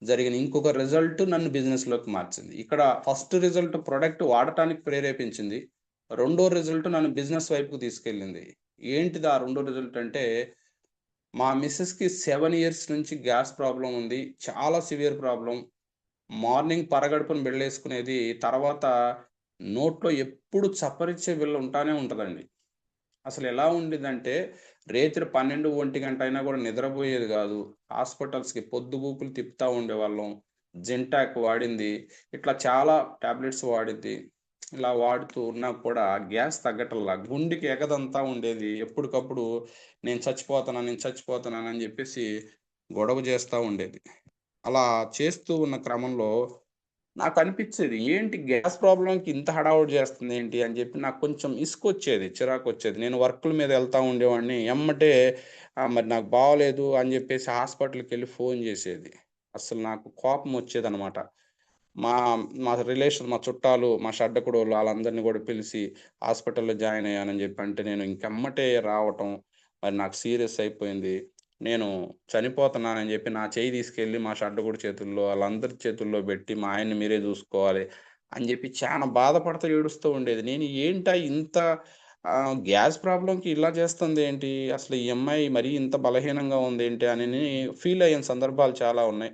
జరిగిన ఇంకొక రిజల్ట్ నన్ను బిజినెస్‌లోకి మార్చింది. ఇక్కడ ఫస్ట్ రిజల్ట్ ప్రొడక్ట్ వాడటానికి ప్రేరేపించింది. రెండో రిజల్ట్ నన్ను బిజినెస్ వైపుకు తీసుకెళ్ళింది. ఏంటిది ఆ రెండో రిజల్ట్ అంటే, మా మిసెస్‌కి 7 ఇయర్స్ నుంచి గ్యాస్ ప్రాబ్లమ్ ఉంది. చాలా సివియర్ ప్రాబ్లమ్. మార్నింగ్ పరగడుపున బిళ్ళేసుకునేది. తర్వాత నోట్లో ఎప్పుడు చప్పరిచ్చే బిళ్ళ ఉంటానే ఉంటదండి. అసలెలా ఉండిద్దంటే, రేత్రి 12, 1 అయినా గూడా నిద్రబోయేది గాదు. హాస్పిటల్స్‌కి పొద్దుగూకులు తిప్పుతా ఉండేవాళ్ళం. జెంటాక్ వాడింది. ఇట్లా చాలా టాబ్లెట్స్ వాడిద్ది. ఇలా వాడుతూ ఉన్నా కూడా గ్యాస్ తగ్గటంలా. గుండెకి ఎగదంతా ఉండేది. ఎప్పటికప్పుడు నేను చచ్చిపోతున్నానని జెప్పేసి గొడవ జేస్తా ఉండేది. అలా చేస్తూ ఉన్న క్రమంలో నాకనిపిచ్చేది. ఏంటి గ్యాస్ ప్రాబ్లమ్‌కి ఇంత హడావుడి జేస్తుందేంటి అని జెప్పి నాకు కొంచెం ఇసుకొచ్చేది, చిరాకొచ్చేది. నేను వర్కుల మీద ఎళ్తా ఉండేవాడిని. ఎమ్మటే మరి నాకు బాగోలేదు అని జెప్పేసి హాస్పిటల్‌కెళ్ళి ఫోను జేసేది. అసలు నాకు కోపమొచ్చేదనమాట. మా మా చుట్టాలు, మా షడ్డకుడోళ్ళు ఆళ్ళందరిని గూడా పిలిసి హాస్పిటల్‌లో జాయిన్ అయ్యానని జెప్పి అంటే నేను ఇంకెమ్మటే రావటం. మరి నాకు సీరియస్ అయిపోయింది. నేను చనిపోతున్నానని జెప్పి నా చెయ్యి తీసుకెళ్ళి మా షడ్డకుడి చేతుల్లో, ఆళ్ళందరి చేతుల్లో బెట్టి, మా ఆయన్ని మీరే జూసుకోవాలి అని జెప్పి చానా బాధపడుతూ, ఏడుస్తూ ఉండేది. నేను ఇంత గ్యాస్ ప్రాబ్లమ్‌కి ఇలా చేస్తుందేంటి? అసలు ఈ అమ్మాయి మరీ ఇంత బలహీనంగా ఉందేంటి అనని ఫీల్ అయిన సందర్భాలు చాలా ఉన్నాయి.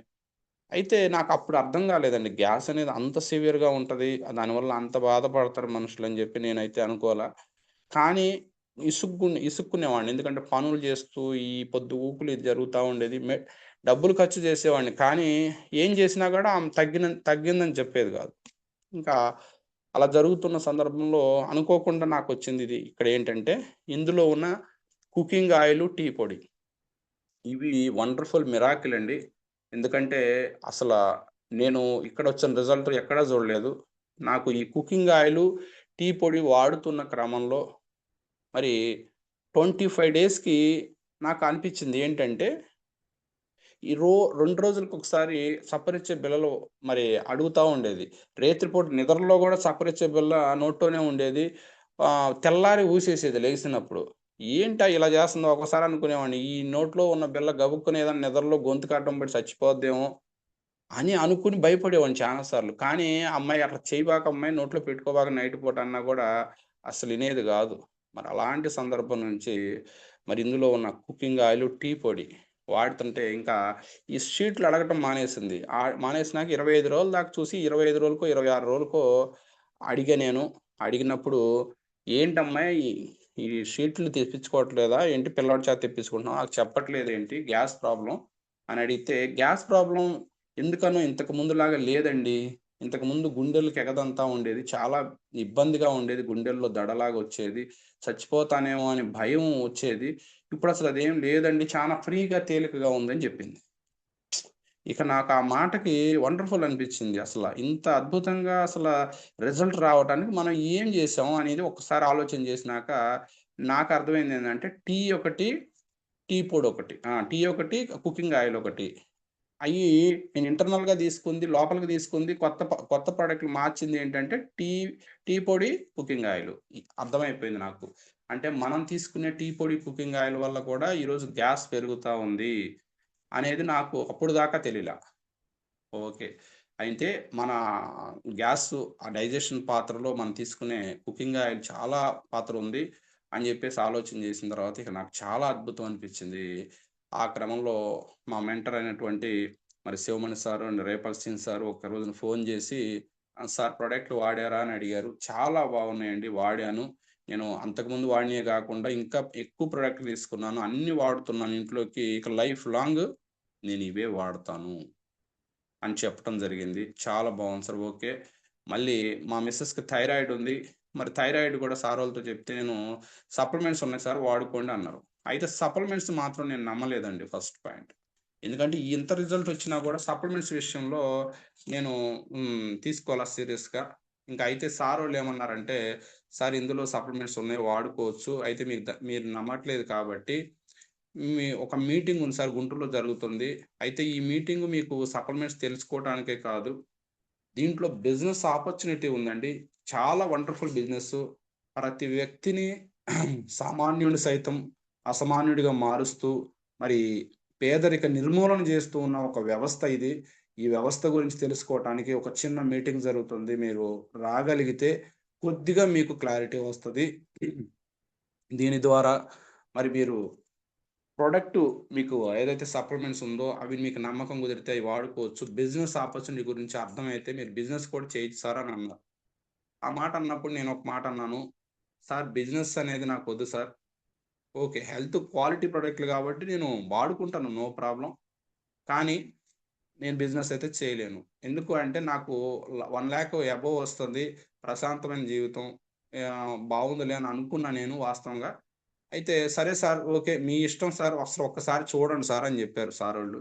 అయితే నాకప్పుడు అర్థం గాలేదండి. గ్యాస్ అనేది అంత సివియర్‌గా ఉంటది. దానివల్ల అంత బాధపడతారు మనుషులని జెప్పి నేనైతే అనుకోలా. కానీ ఇసుక్కునేవాడిని. ఎందుకంటే పనులు జేస్తూ ఈ పొద్దుగూకులు ఇది జరుగుతా ఉండేది. డబ్బులు ఖర్చు చేసేవాడిని. కానీ ఏం జేసినా గూడా ఆమె తగ్గిందని చెప్పేది గాదు. ఇంకా అలా జరుగుతున్న సందర్భంలో అనుకోకుండా నాకొచ్చిందిది. ఇక్కడేంటంటే ఇందులో ఉన్న కుకింగ్ ఆయిలు, టీ పొడి. ఇవి వండర్‌ఫుల్ మిరాకిల్ అండి. ఎందుకంటే అసల నేను ఇక్కడొచ్చిన రిజల్ట్ ఎక్కడా జూడలేదు. నాకు ఈ కుకింగ్ ఆయిలు, టీ పొడి వాడుతున్న క్రమంలో మరి 25 డేస్‌కి నాకు అనిపిచ్చింది ఏంటంటే, ఈ 2 రోజులకొకసారి సప్పరిచ్చే బిళ్ళలు మరి అడుగుతా ఉండేది. రేత్రిపూట నిద్రలో గూడా సప్పరిచ్చే బిళ్ళ నోట్లోనే ఉండేది. తెల్లారి ఊసేసేది లెగిసినప్పుడు. ఏంటా ఇలా జేస్తుందో ఒక్కోసారి అనుకునేవాడిని. ఈ నోట్లో ఉన్న బిళ్ళ గబుక్కున ఏదన్నా నిద్రలో గొంతుకు అడ్డం పడి చచ్చిపోద్దేమో అని అనుకుని భయపడేవాడిని చానా సార్లు. కానీ ఆ అమ్మాయి అట్లా చేయబాకమ్మాయి నోట్లో పెట్టుకోబాక నైట్ పూట అన్నా గూడా అస్సలినేది గాదు. మరి అలాంటి సందర్భం నుంచి మరి ఇందులో ఉన్న కుకింగ్ ఆయిలు, టీ పొడి వాడుతుంటే ఇంకా ఈ షీట్లు అడగటం మానేసింది. మానేసినాక 25 రోజుల దాకా చూసి 25 రోజులకో, 26 రోజులకో అడిగా నేను. అడిగినప్పుడు "ఏంటమ్మాయి ఈ షీట్లు తెప్పించుకోవట్లేదా? ఏంటి పిల్లోడి చేత తెప్పించుకుంటున్నావా? నాకు చెప్పట్లేదేంటి? గ్యాస్ ప్రాబ్లమ్" అని అడిగితే, "గ్యాస్ ప్రాబ్లమ్ ఎందుకనో ఇంతకు ముందులాగా లేదండి. ఇంతకుముందు గుండెలకి ఎగదంతా ఉండేది. చాలా ఇబ్బందిగా ఉండేది. గుండెల్లో దడలాగొచ్చేది. చచ్చిపోతానేమో అని భయం వచ్చేది. ఇప్పుడసలు అదేం లేదండి. చానా ఫ్రీగా, తేలికగా ఉందని" జెప్పింది. ఇక నాకు ఆ మాటకి వండర్‌ఫుల్ అనిపిచ్చింది. ఇంత అద్భుతంగా రిజల్ట్ రావటానికి మనం ఏం జేసాం అనేది ఒక్కసారి ఆలోచన జేసినాక నాకర్థమైందేందంటే టీ పొడొకటి. టీ ఒకటి, కుకింగ్ ఆయిల్ ఒకటి. అయ్యి నేను ఇంటర్నల్‌గా తీసుకుంది, లోపలికి తీసుకుంది కొత్త ప్రొడక్ట్‌లు మార్చిందేంటంటే టీ పొడి, కుకింగ్ ఆయిలు. అర్థమైపోయింది నాకు. అంటే మనం తీసుకునే టీ పొడి, కుకింగ్ ఆయిల్ వల్ల కూడా ఈరోజు గ్యాస్ పెరుగుతా ఉంది అనేది నాకు అప్పటిదాకా తెలీలా. ఓకే. అయితే మన గ్యాసు డైజెషన్ పాత్రలో మనం తీసుకునే కుకింగ్ ఆయిల్ చాలా పాత్ర ఉంది. అని చెప్పేసి ఆలోచన చేసిన తర్వాత ఇక నాకు చాలా అద్భుతం అనిపించింది. ఆ క్రమంలో మా మెంటర్ అయినటువంటి మరి Shivamani sir and Repal Singh sir ఒక రోజున ఫోన్ చేసి, "సార్ ప్రొడక్ట్‌లు వాడారా?" అని అడిగారు. "చాలా బాగున్నాయండి. వాడాను. నేను అంతకుముందు వాడినయే గాకుండా ఇంకా ఎక్కువ ప్రొడక్ట్ తీసుకున్నాను. అన్నీ వాడుతున్నాను ఇంట్లోకి. ఇక లైఫ్ లాంగ్ నేను ఇవే వాడతాను" అని చెప్పటం జరిగింది. చాలా బాగుంది సార్. ఓకే. మళ్ళీ మా మిసెస్‌కి థైరాయిడ్ ఉంది. మరి థైరాయిడ్ గూడా సారోళ్ళతో చెప్తే నేను సప్లిమెంట్స్ ఉన్నాయి సార్ వాడుకోండి అన్నారు. అయితే సప్లిమెంట్స్ మాత్రం నేను నమ్మలేదండి ఫస్ట్ పాయింట్. ఎందుకంటే ఇంత రిజల్ట్ వచ్చినా గూడా సప్లిమెంట్స్ విషయంలో నేను తీసుకోలా సీరియస్‌గా. ఇంక అయితే సారోళ్ళు ఏమన్నారంటే, "సార్ ఇందులో సప్లిమెంట్స్ ఉన్నాయి వాడుకోవచ్చు. అయితే మీరు నమ్మట్లేదు కాబట్టి ఒక మీటింగ్ ఉంది సార్ గుంటూరులో జరుగుతుంది. అయితే ఈ మీటింగ్ మీకు సప్లిమెంట్స్ తెలుసుకోవటానికే కాదు. దీంట్లో బిజినెస్ ఆపర్చునిటీ ఉందండి. చాలా వండర్‌ఫుల్ బిజినెస్సు. ప్రతి వ్యక్తిని సామాన్యుడిని సైతం అసామాన్యుడిగా మారుస్తూ, మరి పేదరిక నిర్మూలన చేస్తూ ఉన్న ఒక వ్యవస్థ ఇది. ఈ వ్యవస్థ గురించి తెలుసుకోవటానికి ఒక చిన్న మీటింగ్ జరుగుతుంది. మీరు రాగలిగితే కొద్దిగా మీకు క్లారిటీ వస్తది. దీని ద్వారా మరి మీరు ప్రొడక్టు మీకు ఏదైతే సప్లిమెంట్స్ ఉందో అవి మీకు నమ్మకం కుదిరితే అవి వాడుకోవచ్చు. బిజినెస్ ఆపర్చునిటీ గురించి అర్థమైతే మీరు బిజినెస్ కూడా చేయొచ్చు సార్ అని అన్నారు. ఆ మాట అన్నప్పుడు నేను ఒక మాట అన్నాను. సార్ బిజినెస్ అనేది నాకొద్దు సార్. ఓకే. హెల్త్ క్వాలిటీ ప్రొడక్ట్‌లు కాబట్టి నేను వాడుకుంటాను నో ప్రాబ్లమ్. కానీ నేను బిజినెస్ అయితే చేయలేను. ఎందుకు అంటే నాకు 1,00,000 అబోవ్ వస్తుంది. ప్రశాంతమైన జీవితం. బావుందిలే అని అనుకున్నా నేను వాస్తవంగా. అయితే సరే సార్. ఓకే. మీ ఇష్టం సార్. అసలు ఒక్కసారి చూడండి సార్ అని జెప్పారు సారోళ్ళు.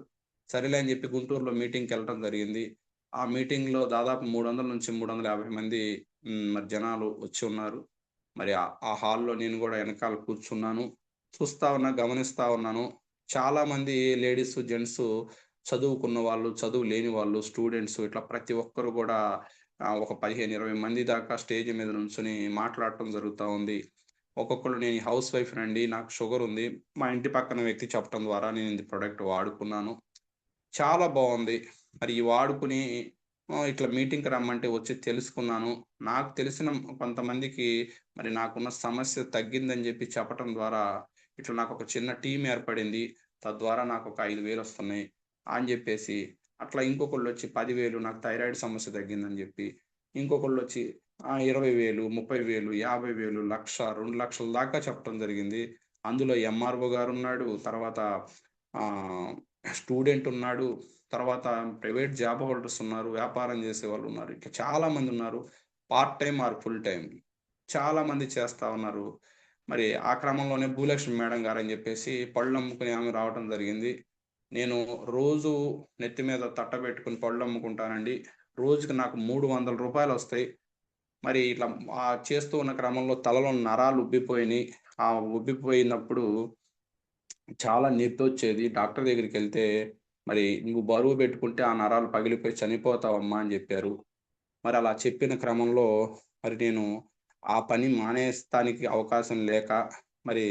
సరేలే అని జెప్పి గుంటూరులో మీటింగ్‌కెళ్ళటం జరిగింది. ఆ మీటింగ్‌లో దాదాపు 300-350 మంది మరి జనాలు వచ్చి ఉన్నారు. మరి ఆ హాల్‌లో నేను గూడా ఎనకాల కూర్చున్నాను. చూస్తా ఉన్నా, గమనిస్తా ఉన్నాను. చాలామంది లేడీసు, జెంట్సు చదువుకున్న వాళ్ళు, చదువు లేని వాళ్ళు, స్టూడెంట్సు ఇట్లా ప్రతి ఒక్కరు గూడా ఒక 15, 20 మంది దాకా స్టేజ్ మీద నుంచొని మాట్లాడటం జరుగుతా ఉంది. ఒక్కొక్కళ్ళు నేను హౌస్ వైఫ్‌నండి. నాకు షుగరుంది. మా ఇంటి పక్కన వ్యక్తి చెప్పటం ద్వారా నేను ఇది ప్రొడక్ట్ వాడుకున్నాను. చాలా బావుంది. మరి ఈ వాడుకొని ఇట్లా మీటింగ్‌కి రమ్మంటే వచ్చి తెలుసుకున్నాను. నాకు తెలిసిన కొంతమందికి మరి నాకున్న సమస్య తగ్గిందని జెప్పి చెప్పటం ద్వారా ఇట్లా నాకొక చిన్న టీమ్ ఏర్పడింది. తద్వారా నాకొక 5,000 వస్తున్నాయి అని జెప్పేసి, అట్లా ఇంకొకళ్ళొచ్చి 10,000 నాకు థైరాయిడ్ సమస్య తగ్గిందని జెప్పి, ఇంకొకళ్ళొచ్చి 20,000, 30,000, 50,000, 1,00,000, 2,00,000 దాకా చెప్పటం జరిగింది. అందులో ఎంఆర్‌ఓ గారున్నాడు. తర్వాత ఆహ్, స్టూడెంట్ ఉన్నాడు. తర్వాత ప్రైవేట్ జాబ్ హోల్డర్స్ ఉన్నారు. వ్యాపారం చేసేవాళ్ళున్నారు. ఇక చాలా మందున్నారు. Part time or full time. చాలా మంది చేస్తా ఉన్నారు. మరి ఆ క్రమంలోనే భూలక్ష్మి మేడం గారని జెప్పేసి పళ్ళమ్ముకునే ఆమె రావటం జరిగింది. నేను రోజు నెత్తి మీద తట్ట బెట్టుకొని పళ్ళమ్ముకుంటానండి. రోజుకి నాకు రూ. 300 మరి ఇట్లా చేస్తూ ఉన్న క్రమంలో తలలో నరాలు ఉబ్బిపోయినియి. ఆ ఉబ్బిపోయినప్పుడు చాలా నొప్పొచ్చేది. డాక్టర్ దగ్గరికెళ్తే, మరి "నువ్వు బరువు బెట్టుకుంటే ఆ నరాలు పగిలిపోయి చనిపోతావమ్మా" అని జెప్పారు. మరి అలా చెప్పిన క్రమంలో మరి నేను ఆ పని మానేస్తానికి అవకాశం లేక, మరి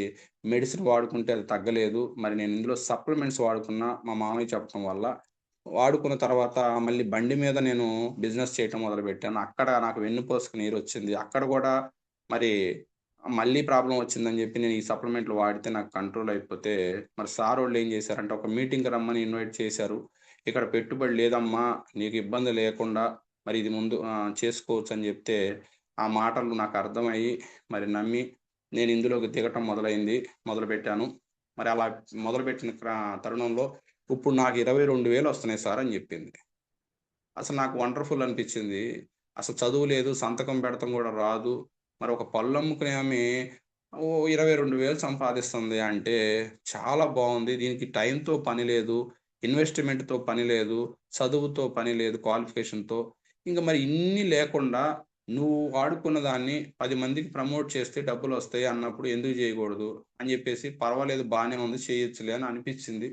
మెడిసిన్ వాడుకుంటే అది తగ్గలేదు. మరి నేను ఇందులో సప్లిమెంట్స్ వాడుకున్నా మా మామయ్య చెప్పడం వల్ల. వాడుకున్న తర్వాత మళ్ళీ బండి మీద నేను బిజినెస్ చేయటం మొదలుపెట్టాను. అక్కడ నాకు వెన్నుపూసకు నీరొచ్చింది. అక్కడ గూడా మరి మళ్ళీ ప్రాబ్లమ్ వచ్చిందని జెప్పి నేను ఈ సప్లిమెంట్లు వాడితే నాకు కంట్రోల్ అయిపోతే, మరి సారోళ్ళు ఏం జేశారంటే ఒక మీటింగ్‌కి రమ్మని ఇన్వైట్ చేశారు. "ఇక్కడ పెట్టుబడి లేదమ్మా! నీకు ఇబ్బంది లేకుండా మరి ఇది ముందు చేసుకోవచ్చని" జెప్తే, ఆ మాటలు నాకర్థమయ్యి, మరి నమ్మి నేను ఇందులోకి దిగటం మొదలుపెట్టాను. మరి అలా మొదలుపెట్టిన తరుణంలో ఇప్పుడు నాకు 22,000 వస్తున్నాయి సార్ అని జెప్పింది. అసలు నాకు వండర్‌ఫుల్ అనిపిచ్చింది. అసలు చదువు లేదు, సంతకం పెడతం గూడా రాదు. మరి ఒక పళ్ళమ్ముకునే ఆమె ఓహ్! 22,000 సంపాదిస్తుంది అంటే చాలా బావుంది. దీనికి టైమ్‌తో పని లేదు. ఇన్వెస్ట్‌మెంట్‌తో పని లేదు. చదువుతో పని లేదు క్వాలిఫికేషన్‌తో. ఇంక మరి ఇన్ని లేకుండా నువ్వు వాడుకున్న దాన్ని 10 మందికి ప్రమోట్ చేస్తే డబ్బులొస్తాయి అన్నప్పుడు ఎందుకు జేయగూడదు? అని జెప్పేసి పర్వాలేదు బానే ఉంది చేయొచ్చులే అని అనిపిచ్చింది.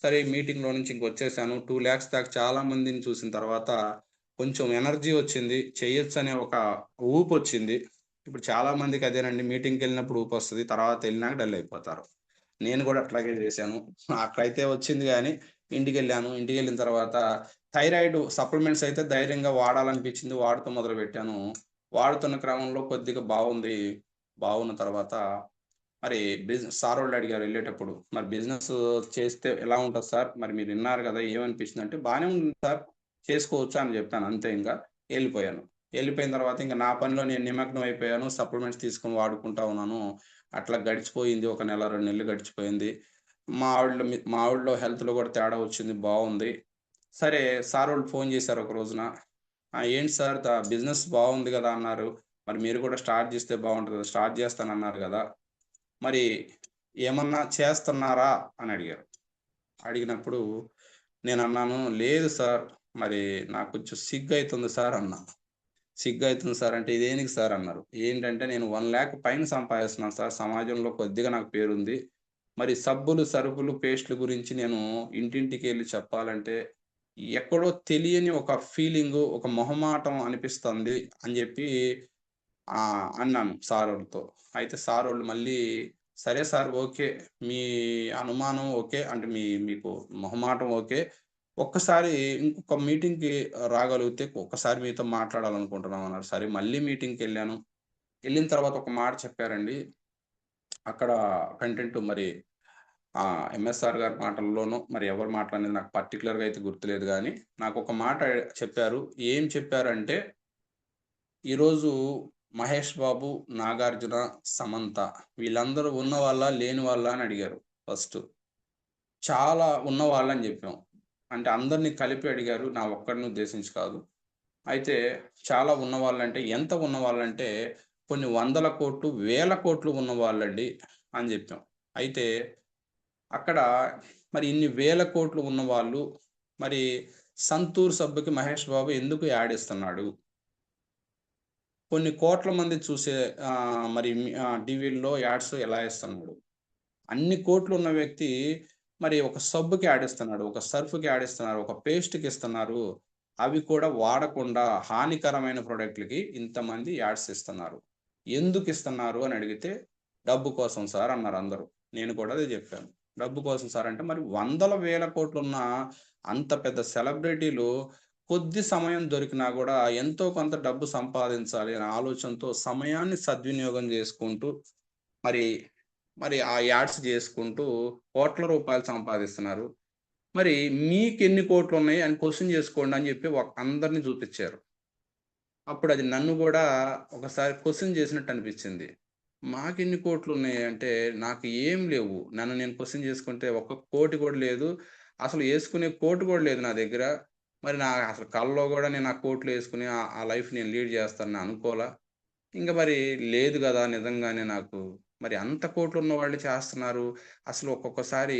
సరే ఈ మీటింగ్‌లో నుంచి ఇంకొచ్చేసాను. 2,00,000 దాకా చాలా మందిని చూసిన తర్వాత కొంచెం ఎనర్జీ వచ్చింది. చేయొచ్చనే ఒక ఊపొచ్చింది. ఇప్పుడు చాలా మందికి అదేనండి మీటింగ్‌కెళ్ళినప్పుడు ఊపొస్తది. తర్వాత ఎళ్ళినాక డల్ అయిపోతారు. నేను గూడా అట్లాగే జేశాను. అట్లయితే వచ్చింది గానీ ఇంటికెళ్ళాను. ఇంటికెళ్ళిన తర్వాత థైరాయిడ్ సప్లిమెంట్స్ అయితే ధైర్యంగా వాడాలనిపించింది. వాడటం మొదలుపెట్టాను. వాడుతున్న క్రమంలో కొద్దిగా బావుంది. బాగున్న తర్వాత మరి సార్ వాళ్ళు అడిగారు వెళ్ళేటప్పుడు, మరి బిజినెస్ చేస్తే ఎలా ఉంటుంది సార్? మరి మీరు విన్నారు కదా, ఏమనిపించింది అంటే, బాగానే ఉంది సార్, చేసుకోవచ్చు అని చెప్పాను. అంతే, ఇంకా వెళ్ళిపోయాను. వెళ్ళిపోయిన తర్వాత ఇంకా నా పనిలో నేను నిమగ్నం అయిపోయాను. సప్లిమెంట్స్ తీసుకొని వాడుకుంటా ఉన్నాను. అట్లా గడిచిపోయింది. ఒక నెల 2 నెలలు గడిచిపోయింది. మా ఆవిడలో హెల్త్లో కూడా తేడా వచ్చింది, బాగుంది. సరే, సార్ వాళ్ళు ఫోన్ చేశారు ఒక రోజున. ఏంటి సార్, బిజినెస్ బాగుంది కదా అన్నారు, మరి మీరు కూడా స్టార్ట్ చేస్తే బాగుంటుంది కదా, స్టార్ట్ చేస్తానన్నారు కదా, మరి ఏమన్నా చేస్తున్నారా అని అడిగారు. అడిగినప్పుడు నేను అన్నాను, లేదు సార్, మరి నాకు కొంచెం సిగ్గు అవుతుంది సార్ అన్నా. సిగ్గు అవుతుంది సార్ అంటే, ఇదేనికి సార్ అన్నారు. ఏంటంటే, నేను 1,00,000 పైన సంపాదిస్తున్నాను సార్, సమాజంలో కొద్దిగా నాకు పేరుంది. మరి సబ్బులు, సరుకులు, పేస్ట్‌ల గురించి నేను ఇంటింటికి వెళ్లి చెప్పాలంటే, ఎక్కడో తెలియని ఒక ఫీలింగు, ఒక మొహమాటం అనిపిస్తుంది అని చెప్పి అన్నాను సారోళ్ళతో. అయితే సారోళ్ళు మళ్ళీ, "సరే సార్, ఓకే. మీ అనుమానం ఓకే. అంటే మీకు మొహమాటం ఓకే. ఒక్కసారి ఇంకొక మీటింగ్‌కి రాగలిగితే ఒక్కసారి మీతో మాట్లాడాలనుకుంటున్నాం" అన్నారు. సరే, మళ్ళీ మీటింగ్‌కెళ్ళాను. ఎళ్ళిన తర్వాత ఒక మాట చెప్పారండి. అక్కడ కంటెంట్ మరి ఎంఎస్ఆర్ గారి మాటల్లోనో, మరి ఎవరి మాటలు అనేది నాకు పర్టిక్యులర్‌గా అయితే గుర్తులేదు గానీ, నాకొక మాట చెప్పారు. ఏం చెప్పారంటే, ఈరోజు మహేష్ బాబు, నాగార్జున, సమంత వీళ్ళందరూ ఉన్నవాళ్ళా? లేని వాళ్ళా? అని అడిగారు ఫస్టు. చాలా ఉన్నవాళ్ళని జెప్పాం. అంటే అందరిని కలిపి అడిగారు. నా ఒక్కడిని ఉద్దేశించి కాదు. అయితే చాలా ఉన్నవాళ్ళంటే ఎంత ఉన్నవాళ్ళంటే, కొన్ని వందల కోట్లు, వేల కోట్లు ఉన్నవాళ్ళండి అని జెప్పాం. అయితే అక్కడ మరి ఇన్ని వేల కోట్లు ఉన్నవాళ్ళు, మరి 'సంతూర్ సబ్బుకి' మహేష్ బాబు ఎందుకు యాడ్ ఇస్తున్నాడు? కొన్ని కోట్ల మంది చూసే టీవీల్లో యాడ్స్ ఎలా ఇస్తున్నాడు? అన్ని కోట్లు ఉన్న వ్యక్తి మరి ఒక సబ్బుకి యాడ్ ఇస్తున్నాడు, ఒక సర్ఫ్‌కి యాడ్ ఇస్తున్నారు, ఒక పేస్ట్‌కి ఇస్తున్నారు. అవి కూడా వాడకుండా హానికరమైన ప్రొడక్ట్‌లకి ఇంతమంది యాడ్స్ ఇస్తున్నారు. ఎందుకు ఇస్తున్నారు అని అడిగితే, "డబ్బు కోసం సార్" అన్నారు అందరూ. నేను కూడా అదే జెప్పాను. డబ్బు కోసం సార్ అంటే, మరి వందల వేల కోట్లున్న అంత పెద్ద సెలబ్రిటీలు కొద్ది సమయం దొరికినా గూడా ఎంతో కొంత డబ్బు సంపాదించాలి అనే ఆలోచనతో సమయాన్ని సద్వినియోగం జేసుకుంటూ మరి, ఆ యాడ్స్ జేసుకుంటూ కోట్ల రూపాయలు సంపాదిస్తున్నారు. మరి మీకెన్ని కోట్లున్నాయి అని క్వెషన్ జేసుకోండి అని జెప్పి అందరిని జూపిచ్చారు. అప్పుడది నన్ను గూడా ఒకసారి క్వెషన్ జేసినట్టు అనిపిచ్చింది. మాకెన్ని కోట్లున్నాయి అంటే, నాకు ఏం లేవు. నన్ను నేను క్వెషన్ జేసుకుంటే ఒక్క కోటి గూడా లేదు. అసలు యేసుకునే కోటి గూడా లేదు నా దగ్గర. మరి అసలు కల్లో గూడా నేను ఆ కోట్లేసుకొని ఆ లైఫ్ నేను లీడ్ జేస్తానని అనుకోలా. మరి లేదు గదా, నిజంగానే నాకు. మరి అంత కోట్లున్న వాళ్ళు చేస్తున్నారు. అసలు ఒక్కొక్కసారి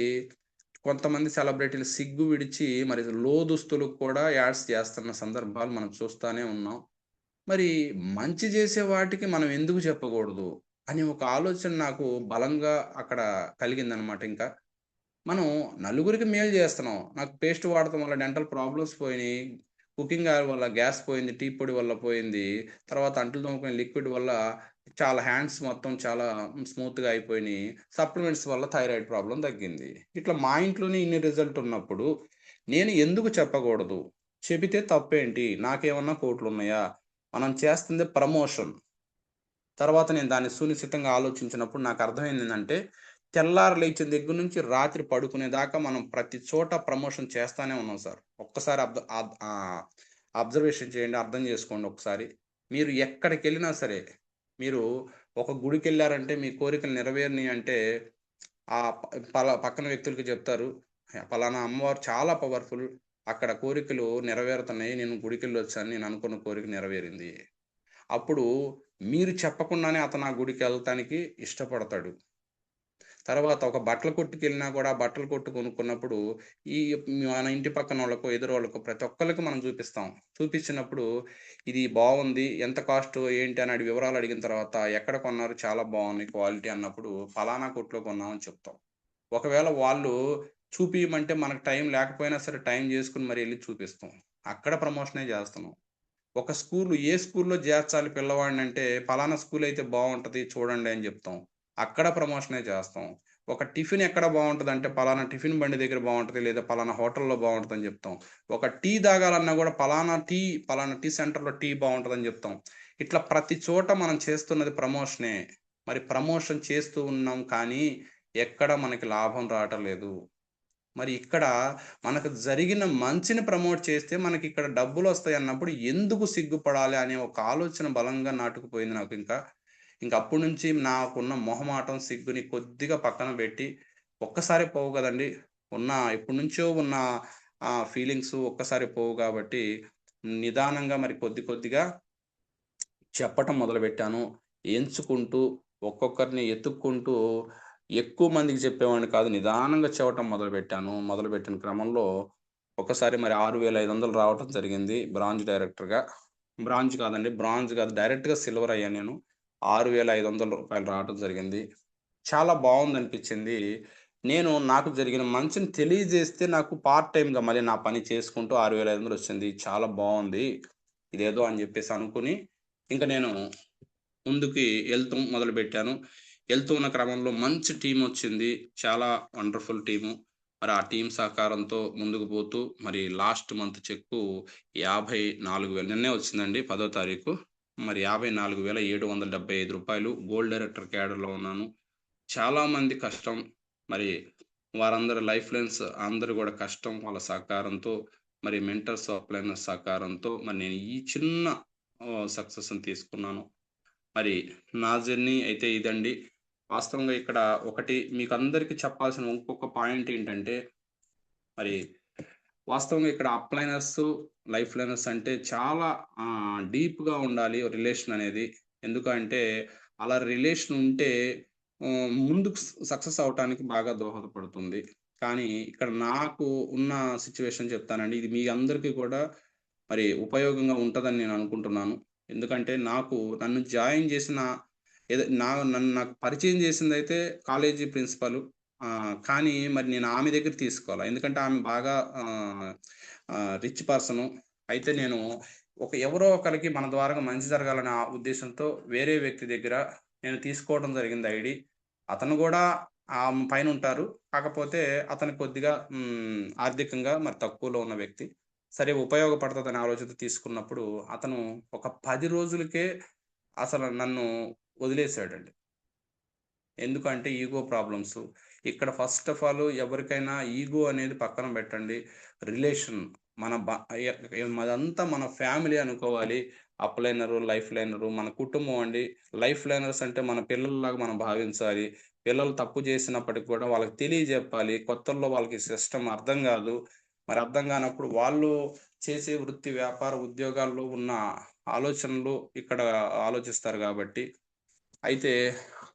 కొంతమంది సెలబ్రిటీలు సిగ్గు విడిచి మరి లోదుస్తులకు కూడా యాడ్స్ చేస్తున్న సందర్భాలు మనం చూస్తానే ఉన్నాం. మరి మంచి జేసే వాటికి మనం ఎందుకు చెప్పకూడదు అని ఒక ఆలోచన నాకు బలంగా అక్కడ కలిగిందనమాట ఇంకా. మనం నలుగురికి మేలు జేస్తున్నాం. నాకు పేస్ట్ వాడటం వల్ల డెంటల్ ప్రాబ్లమ్స్ పోయినియి. కుకింగ్ ఆయిల్ వల్ల గ్యాస్ పోయింది. టీ పొడి వల్ల పోయింది. తర్వాత అంట్లు తోముకునే లిక్విడ్ వల్ల చాలా హ్యాండ్స్ మొత్తం చాలా స్మూత్‌గా అయిపోయినియి. సప్లిమెంట్స్ వల్ల థైరాయిడ్ ప్రాబ్లమ్ తగ్గింది. ఇట్లా మా ఇంట్లోనే ఇన్ని రిజల్ట్ ఉన్నప్పుడు నేను ఎందుకు చెప్పకూడదు? చెబితే తప్పేంటి? నాకేమన్నా కోట్లున్నయా? మనం చేస్తుంది ప్రమోషన్. తర్వాత నేను దాన్ని సునిశితంగా ఆలోచించినప్పుడు నాకర్థమైందేందంటే, తెల్లారి లేచిన దగ్గర నుంచి రాత్రి పడుకునేదాకా మనం ప్రతి చోట ప్రమోషన్ చేస్తానే ఉన్నాం సార్. ఒక్కసారి అబ్జర్వేషన్ చేయండి. అర్థం చేసుకోండి ఒకసారి. మీరు ఎక్కడికెళ్ళినా సరే, మీరు ఒక గుడికెళ్లారంటే మీ కోరికలు నెరవేరినియి అంటే, పక్కన వ్యక్తులకి చెప్తారు. పలానా అమ్మవారు చాలా పవర్‌ఫుల్. అక్కడ కోరికలు నెరవేరుతున్నాయి. నేను గుడికెళ్ళొచ్చాను. నేను అనుకున్న కోరిక నెరవేరింది. అప్పుడు మీరు చెప్పకుండానే అతను ఆ గుడికెళ్ళటానికి ఇష్టపడతాడు. తర్వాత ఒక బట్టల కొట్టుకెళ్ళినా కూడా బట్టల కొట్టు కొనుక్కున్నప్పుడు ఈ మన ఇంటి పక్కనోళ్ళకో, ఎదురోళ్ళకో ప్రతి ఒక్కళ్ళకి మనం చూపిస్తాం. చూపించినప్పుడు ఇది బావుంది. ఎంత కాస్టు ఏంటి అని వివరాలు అడిగిన తర్వాత ఎక్కడ కొన్నారు? చాలా బావున్నాయి క్వాలిటీ అన్నప్పుడు పలానా కొట్లో కొన్నాం అని చెప్తాం. ఒకవేళ వాళ్ళు చూపియమంటే మనకు టైం లేకపోయినా సరే టైం చేసుకొని మరి ఎళ్లి చూపిస్తాం. అక్కడ ప్రమోషనే చేస్తున్నాం. ఒక ఏ స్కూల్‌లో చేర్చాలి పిల్లవాడినంటే, పలానా స్కూల్ అయితే బావుంటది చూడండి అని జెప్తాం. అక్కడ ప్రమోషనే చేస్తాం. ఒక టిఫిన్ ఎక్కడ బావుంటదంటే, పలానా టిఫిన్ బండి దగ్గర బావుంటది. లేదా పలానా హోటల్‌లో బావుంటదని జెప్తాం. ఒక టీ తాగాలన్నా గూడా పలానా టీ సెంటర్‌లో టీ బావుంటదని జెప్తాం. ఇట్లా ప్రతి చోట మనం చేస్తున్నది ప్రమోషనే. మరి ప్రమోషన్ చేస్తూ ఉన్నాం కానీ ఎక్కడ మనకి లాభం రావటం లేదు. మరి ఇక్కడ మనకు జరిగిన మంచిని ప్రమోట్ చేస్తే మనకిక్కడ డబ్బులొస్తాయన్నప్పుడు ఎందుకు సిగ్గుపడాలి అనే ఒక ఆలోచన బలంగా నాటుకుపోయింది నాకు ఇంకా. ఇంక అప్పటి నుంచి నాకున్న మొహమాటం, సిగ్గుని కొద్దిగా పక్కన బెట్టి, ఒక్కసారే పోవు గదండీ! ఎప్పటినుంచో ఉన్న ఫీలింగ్సు ఒక్కసారి పోవు గాబట్టి, నిదానంగా మరి కొద్ది కొద్దిగా చెప్పటం మొదలుపెట్టాను. ఎంచుకుంటూ, ఒక్కొక్కరిని ఎతుక్కుంటూ, ఎక్కువ మందికి చెప్పేవాడిని కాదు. నిదానంగా చెప్పటం మొదలుపెట్టాను. మొదలుపెట్టిన క్రమంలో ఒకసారి మరి 6,500 రావటం జరిగింది బ్రాంజ్ డైరెక్టర్‌గా. బ్రాంజ్ కాదు. డైరెక్ట్‌గా సిల్వర్ అయ్యాను నేను. రూ. 6,500 రావటం జరిగింది. చాలా బావుందనిపించింది. నాకు జరిగిన మంచిని తెలియజేస్తే నాకు పార్ట్ టైమ్‌గా మళ్ళీ నా పని చేసుకుంటూ 6,500 వచ్చింది. చాలా బావుంది. ఇదేదో అని జెప్పేసి అనుకుని, ఇంక నేను ముందుకి ఎళ్తాం మొదలుపెట్టాను. ఎళ్తూ ఉన్న క్రమంలో మంచి టీమొచ్చింది. చాలా వండర్‌ఫుల్ టీము. మరి ఆ టీమ్ సహకారంతో ముందుకు పోతూ మరి లాస్ట్ మంత్ చెక్కు 54,000 నిన్నే వచ్చిందండి 10వ తారీఖు. మరి రూ. 54,775 గోల్డ్ డైరెక్టర్ క్యాడర్‌లో ఉన్నాను. చాలా మంది కష్టం. మరి వారందరి లైఫ్ లైన్స్ అందరూ గూడా కష్టం వాళ్ళ సహకారంతో, మరి మెంటర్స్, అప్లైనర్స్ సహకారంతో మరి నేను ఈ చిన్న సక్సెస్‌ని తీసుకున్నాను. మరి నా జర్నీ అయితే ఇదండి. వాస్తవంగా ఇక్కడ ఒకటి మీకందరికీ చెప్పాల్సిన ఇంకొక పాయింట్ ఏంటంటే, మరి వాస్తవంగా ఇక్కడ అప్లైనర్స్, లైఫ్ లైనర్స్ అంటే చాలా డీప్‌గా ఉండాలి రిలేషన్ అనేది. ఎందుకంటే అలా రిలేషన్ ఉంటే ముందుకు సక్సెస్ అవ్వటానికి బాగా దోహదపడుతుంది. కానీ ఇక్కడ నాకు ఉన్న సిట్యుయేషన్ చెప్తానండి. ఇది మీ అందరికీ కూడా మరి ఉపయోగంగా ఉంటదని నేను అనుకుంటున్నాను. ఎందుకంటే నన్ను జాయిన్ చేసిన నన్ను నాకు పరిచయం చేసిందైతే కాలేజీ ప్రిన్సిపలు. కానీ మరి నేను ఆమె దగ్గర తీసుకోలా. ఎందుకంటే ఆమె బాగా రిచ్ పర్సను. అయితే నేను ఎవరో ఒకరికి మన ద్వారాగా మంచి జరగాలనే ఉద్దేశ్యంతో వేరే వ్యక్తి దగ్గర నేను తీసుకోవడం జరిగింది ఐడీ. అతను గూడా పైనుంటారు. కాకపోతే అతను కొద్దిగా ఆర్థికంగా మరి తక్కువలో ఉన్న వ్యక్తి. సరే ఉపయోగపడతదనే ఆలోచనతో తీసుకున్నప్పుడు, అతను ఒక 10 రోజులకే అసలు నన్ను వదిలేసాడండి. ఎందుకంటే ఈగో ప్రాబ్లమ్స్. ఇక్కడ ఫస్ట్ ఆఫ్ ఆల్ ఎవరికైనా ఈగో అనేది పక్కన పెట్టండి. రిలేషన్ మన బ ఎ ఎ మదంతా మన ఫ్యామిలీ అనుకోవాలి. అప్ లైనరు, లైఫ్ లైనరు మన కుటుంబం అండి. లైఫ్ లైనర్స్ అంటే మన పిల్లల్లాగా మనం భావించాలి. పిల్లలు తప్పు చేసినప్పటికి కూడా వాళ్ళకి తెలియజెప్పాలి. కొత్తల్లో వాళ్ళకి సిస్టమ్ అర్థం గాదు. మరి అర్థం గానప్పుడు వాళ్ళు చేసే వృత్తి, వ్యాపార, ఉద్యోగాల్లో ఉన్న ఆలోచనలు ఇక్కడ ఆలోచిస్తారు గాబట్టి అయితే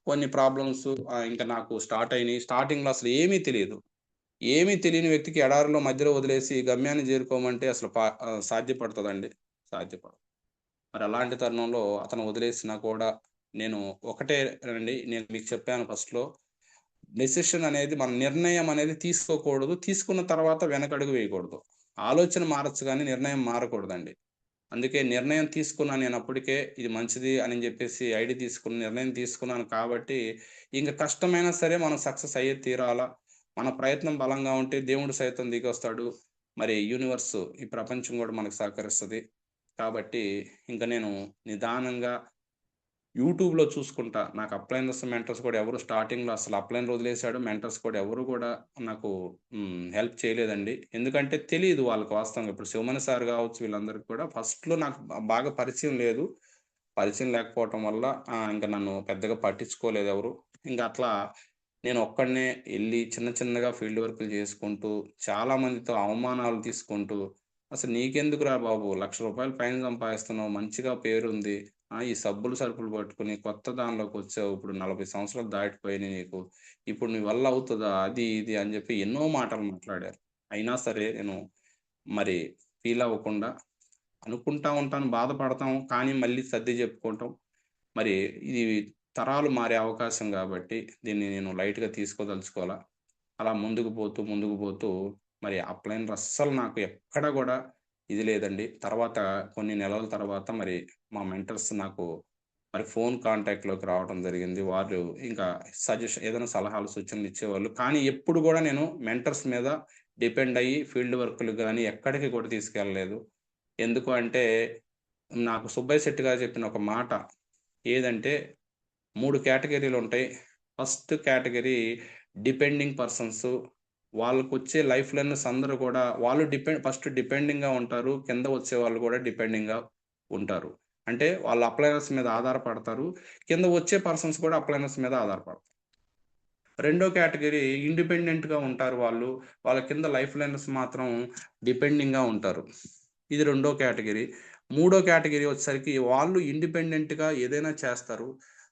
కొన్ని ప్రాబ్లమ్స్ ఇంక నాకు స్టార్ట్ అయినియి. స్టార్టింగ్‌లో అసలు ఏమీ తెలీదు. ఏమీ తెలియని వ్యక్తికి ఎడారిలో మధ్యలో వదిలేసి గమ్యాన్ని చేరుకోమంటే సాధ్యపడతదండి? సాధ్యపడదు. మరి అలాంటి తరుణంలో అతను వదిలేసినా కూడా నేను ఒకటే అండి నేను మీకు చెప్పాను ఫస్ట్‌లో మన నిర్ణయం అనేది తీసుకోకూడదు. తీసుకున్న తర్వాత వెనకడుగు వేయకూడదు. ఆలోచన మారొచ్చు గానీ నిర్ణయం మారకూడదండి. అందుకే నిర్ణయం తీసుకున్నాను నేనప్పటికే. ఇది మంచిది అని జెప్పేసి నిర్ణయం తీసుకున్నాను కాబట్టి, ఇంక కష్టమైనా సరే మనం సక్సెస్ అయ్యే తీరాలా. మన ప్రయత్నం బలంగా ఉంటే దేవుడు సైతం దిగొస్తాడు. మరి ఈ ప్రపంచం గూడా మనకు సహకరిస్తది. కాబట్టి ఇంక నేను నిదానంగా యూట్యూబ్‌లో చూసుకుంటా. నాకు అప్లైనర్స్, మెంటర్స్ కూడా ఎవరు స్టార్టింగ్‌లో అసలు అప్లైనర్ వదిలేసాడు. మెంటర్స్ కూడా ఎవరు కూడా నాకు హెల్ప్ చేయలేదండి. ఎందుకంటే తెలీదు వాళ్ళకి వాస్తవంగా. ఇప్పుడు శివమణి సార్ గావచ్చు వీళ్ళందరికి కూడా ఫస్ట్‌లో నాకు బాగా పరిచయం లేదు. పరిచయం లేకపోవటం వల్ల ఇంక నన్ను పెద్దగా పట్టించుకోలేదెవరు. ఇంక అట్లా నేను ఒక్కడినే ఎళ్లి చిన్న చిన్నగా ఫీల్డ్ వర్కులు చేసుకుంటూ, చాలా మందితో అవమానాలు తీసుకుంటూ, "అసలు నీకెందుకురా బాబు! రూ. 1,00,000 పైన సంపాదిస్తున్నావు. మంచిగా పేరుంది. ఈ సబ్బులు, సరుకులు పట్టుకొని కొత్త దానిలోకొచ్చావు. ఇప్పుడు 40 సంవత్సరాలు దాటిపోయినియి నీకు. ఇప్పుడు నీ వల్ల అవుతదా?" అది, ఇది అని జెప్పి ఎన్నో మాటలు మాట్లాడారు. అయినా సరే నేను మరి ఫీల్ అవ్వకుండా అనుకుంటా ఉంటాను, బాధపడతాం. కానీ మళ్ళీ సర్ది జెప్పుకుంటాం. మరి ఇది తరాలు మారే అవకాశం గాబట్టి, దీన్ని నేను లైట్‌గా తీసుకోదలుచుకోలా. అలా ముందుకు పోతూ మరి అప్లైనర్ అస్సలు నాకు ఎక్కడ గూడా ఇది లేదండి. తర్వాత కొన్ని నెలల తర్వాత మరి మా మెంటర్స్ నాకు మరి ఫోను కాంటాక్ట్‌లోకి రావడం జరిగింది. వారు ఇంకా ఏదైనా సలహాలు, సూచనలు ఇచ్చేవాళ్ళు. కానీ ఎప్పుడు గూడా నేను మెంటర్స్ మీద డిపెండ్ అయ్యి ఫీల్డ్ వర్కులు గాని ఎక్కడికి కూడా తీసుకెళ్ళలేదు. ఎందుకు అంటే నాకు సుబ్బయ్య శెట్టి గారు చెప్పిన ఒక మాట ఏదంటే 3 కేటగిరీలు ఉంటాయి. First category depending persons. వాళ్ళకొచ్చే లైఫ్ లెర్నర్స్ అందరూ కూడా వాళ్ళు ఫస్ట్ డిపెండింగ్‌గా ఉంటారు. కింద వచ్చేవాళ్ళు కూడా డిపెండింగ్‌గా ఉంటారు. అంటే వాళ్ళు అప్లయర్స్ మీద ఆధారపడతారు. కింద వచ్చే పర్సన్స్ కూడా అప్లయర్స్ మీద ఆధారపడతారు. రెండో కేటగిరీ ఇండిపెండెంట్‌గా ఉంటారు వాళ్ళు. వాళ్ళ కింద లైఫ్ లెర్నర్స్ మాత్రం డిపెండింగ్‌గా ఉంటారు. ఇది రెండో కేటగిరీ. మూడో కేటగిరీ వచ్చేసరికి వాళ్ళు ఇండిపెండెంట్‌గా ఏదైనా చేస్తారు.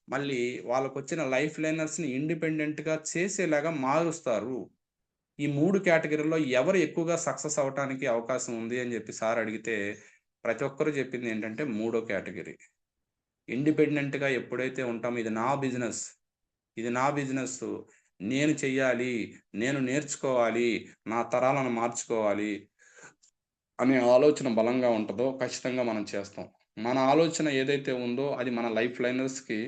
మళ్ళీ వాళ్ళకొచ్చిన లైఫ్ లెర్నర్స్‌ని ఇండిపెండెంట్‌గా చేసేలాగా మారుస్తారు. ఈ 3 కేటగిరీల్లో ఎవరు ఎక్కువగా సక్సెస్ అవ్వటానికి అవకాశం ఉంది అని జెప్పి సార్ అడిగితే, ప్రతి ఒక్కరు జెప్పిందేంటంటే మూడో కేటగిరీ. ఇండిపెండెంట్‌గా ఎప్పుడైతే ఉంటామో ఇది నా బిజినెస్. ఇది నా బిజినెస్సు. నేను చెయ్యాలి. నేను నేర్చుకోవాలి. నా తరాలను మార్చుకోవాలి. అనే ఆలోచన బలంగా ఉంటదో ఖచ్చితంగా మనం చేస్తాం. మన ఆలోచన ఏదైతే ఉందో అది మన లైఫ్ లైనర్స్‌కి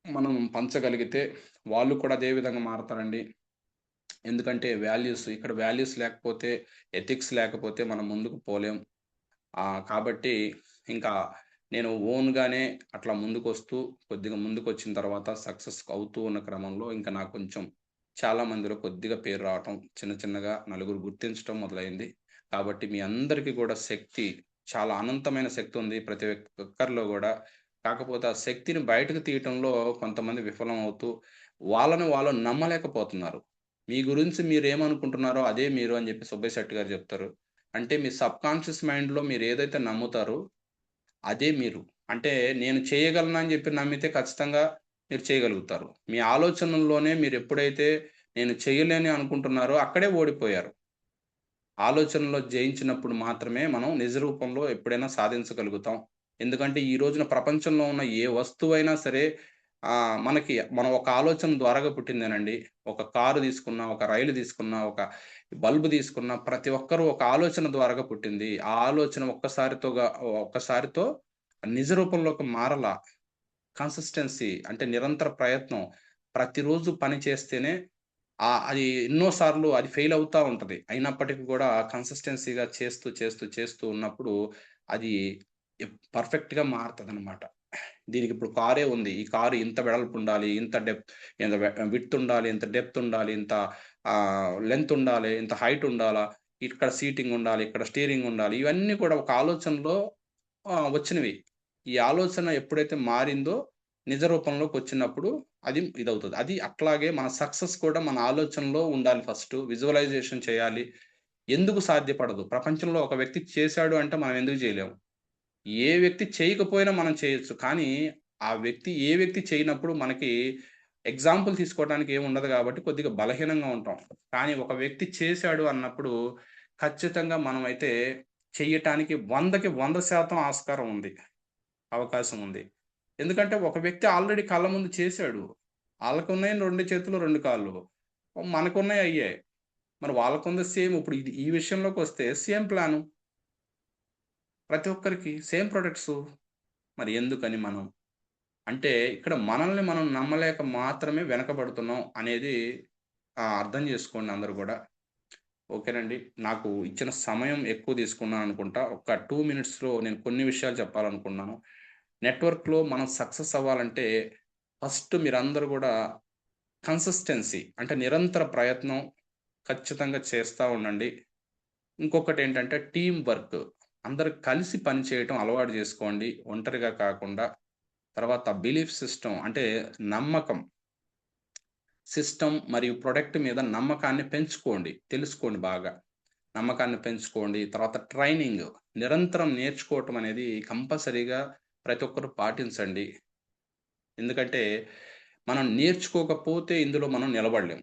మనం పంచగలిగితే వాళ్ళు కూడా అదే విధంగా మారతారండి. ఎందుకంటే ఇక్కడ వాల్యూస్ లేకపోతే, ఎథిక్స్ లేకపోతే మనం ముందుకు పోలేం. కాబట్టి ఇంకా నేను ఓన్‌గానే అట్లా ముందుకొస్తూ, కొద్దిగా ముందుకొచ్చిన తర్వాత సక్సెస్ అవుతూ ఉన్న క్రమంలో ఇంకా నాకు కొంచెం చాలా మందిలో కొద్దిగా పేరు రావటం, చిన్న చిన్నగా నలుగురు గుర్తించటం మొదలైంది. కాబట్టి మీ అందరికీ కూడా శక్తి, చాలా అనంతమైన శక్తి ఉంది ప్రతి ఒక్కరిలో గూడా. కాకపోతే ఆ శక్తిని బయటకు తీయటంలో కొంతమంది విఫలం అవుతూ, వాళ్ళని వాళ్ళు నమ్మలేకపోతున్నారు. మీ గురించి మీరేమనుకుంటున్నారో అదే మీరు అని జెప్పి సుబ్బయ్య శెట్టి గారు జెప్తారు. అంటే మీ సబ్‌కాన్షియస్ మైండ్‌లో మీరేదైతే నమ్ముతారో, అదే మీరు. అంటే నేను చేయగలనని జెప్పి నమ్మితే ఖచ్చితంగా మీరు చేయగలుగుతారు. మీ ఆలోచనల్లోనే మీరెప్పుడైతే నేను చేయలేని అనుకుంటున్నారో అక్కడే ఓడిపోయారు. ఆలోచనలో జయించినప్పుడు మాత్రమే మనం నిజ రూపంలో ఎప్పుడైనా సాధించగలుగుతాం. ఎందుకంటే ఈ రోజున ప్రపంచంలో ఉన్న ఏ వస్తువైనా సరే మనం ఒక ఆలోచన ద్వారాగా పుట్టిందేనండి. ఒక కారు తీసుకున్నా, ఒక రైలు తీసుకున్నా, ఒక బల్బ్ తీసుకున్నా ప్రతి ఒక్కరు ఒక ఆలోచన ద్వారాగా పుట్టింది. ఆ ఆలోచన ఒక్కసారితో నిజ రూపంలోకి మారలా. కన్సిస్టెన్సీ అంటే నిరంతర ప్రయత్నం. ప్రతిరోజు పని చేస్తేనే అది ఎన్నో సార్లు అది ఫెయిల్ అవుతా ఉంటది. అయినప్పటికి గూడా కన్సిస్టెన్సీ‌గా చేస్తూ ఉన్నప్పుడు అది పర్ఫెక్ట్‌గా మారతదనమాట. దీనికిప్పుడు కారే ఉంది. ఈ కారు ఇంత వెడల్పుండాలి, ఇంత విడ్త్ ఉండాలి, ఇంత డెప్త్ ఉండాలి, ఇంత లెంత్ ఉండాలి, ఇంత హైట్ ఉండాలా, ఇక్కడ సీటింగ్ ఉండాలి, ఇక్కడ స్టీరింగ్ ఉండాలి. ఇవన్నీ కూడా ఒక ఆలోచనలో వచ్చినవి. ఈ ఆలోచన ఎప్పుడైతే మారిందో నిజ రూపంలోకొచ్చినప్పుడు అది ఇదవుతది. అది అట్లాగే మన సక్సెస్ కూడా మన ఆలోచనలో ఉండాలి ఫస్టు. విజువలైజేషన్ చేయాలి. ఎందుకు సాధ్యపడదు? ప్రపంచంలో ఒక వ్యక్తి చేశాడు అంటే మనం ఎందుకు చేయలేము? ఏ వ్యక్తి చేయకపోయినా మనం చేయొచ్చు. కానీ ఏ వ్యక్తి చేయనప్పుడు మనకి ఎగ్జాంపుల్ తీసుకోవడానికి ఏముండదు గాబట్టి కొద్దిగా బలహీనంగా ఉంటాం. కానీ ఒక వ్యక్తి చేశాడు అన్నప్పుడు ఖచ్చితంగా మనమైతే చెయ్యటానికి 100కి 100% ఆస్కారం ఉంది. అవకాశం ఉంది. ఎందుకంటే ఒక వ్యక్తి ఆల్రెడీ కళ్ళ ముందు చేశాడు. ఆళ్ళకున్నయి 2 చేతులు, 2 కాళ్ళు. మనకున్నయి అయ్యే. మరి వాళ్ళకుంది సేమ్ ఇప్పుడు ఈ విషయంలోకొస్తే సేమ్ ప్లాను. ప్రతి ఒక్కరికి సేమ్ ప్రొడక్ట్సు. మరి ఎందుకని మనం? అంటే ఇక్కడ మనల్ని మనం నమ్మలేక మాత్రమే వెనకబడుతున్నాం అనేది అర్థం జేసుకోండి అందరూ గూడా. ఓకేనండి. నాకు ఇచ్చిన సమయం ఎక్కువ తీసుకున్నాననుకుంటా. ఒక 2 మినిట్స్‌లో నేను కొన్ని విషయాలు చెప్పాలనుకున్నాను. నెట్‌వర్క్‌లో మనం సక్సెస్ అవ్వాలంటే ఫస్ట్ మీరందరూ గూడా కన్సిస్టెన్సీ అంటే నిరంతర ప్రయత్నం ఖచ్చితంగా చేస్తా ఉండండి. ఇంకొకటేంటంటే టీమ్ వర్క్. అందరూ కలిసి పని చేయటం అలవాటు జేసుకోండి. ఒంటరిగా కాకుండా. తర్వాత బిలీఫ్ సిస్టమ్ అంటే నమ్మకం. మరియు ప్రొడక్ట్ మీద నమ్మకాన్ని పెంచుకోండి. తెలుసుకోండి బాగా. నమ్మకాన్ని పెంచుకోండి. తర్వాత ట్రైనింగ్. నిరంతరం నేర్చుకోవటం అనేది కంపల్సరీగా ప్రతి ఒక్కరు పాటించండి. ఎందుకంటే, మనం నేర్చుకోకపోతే ఇందులో మనం నిలబడలేం.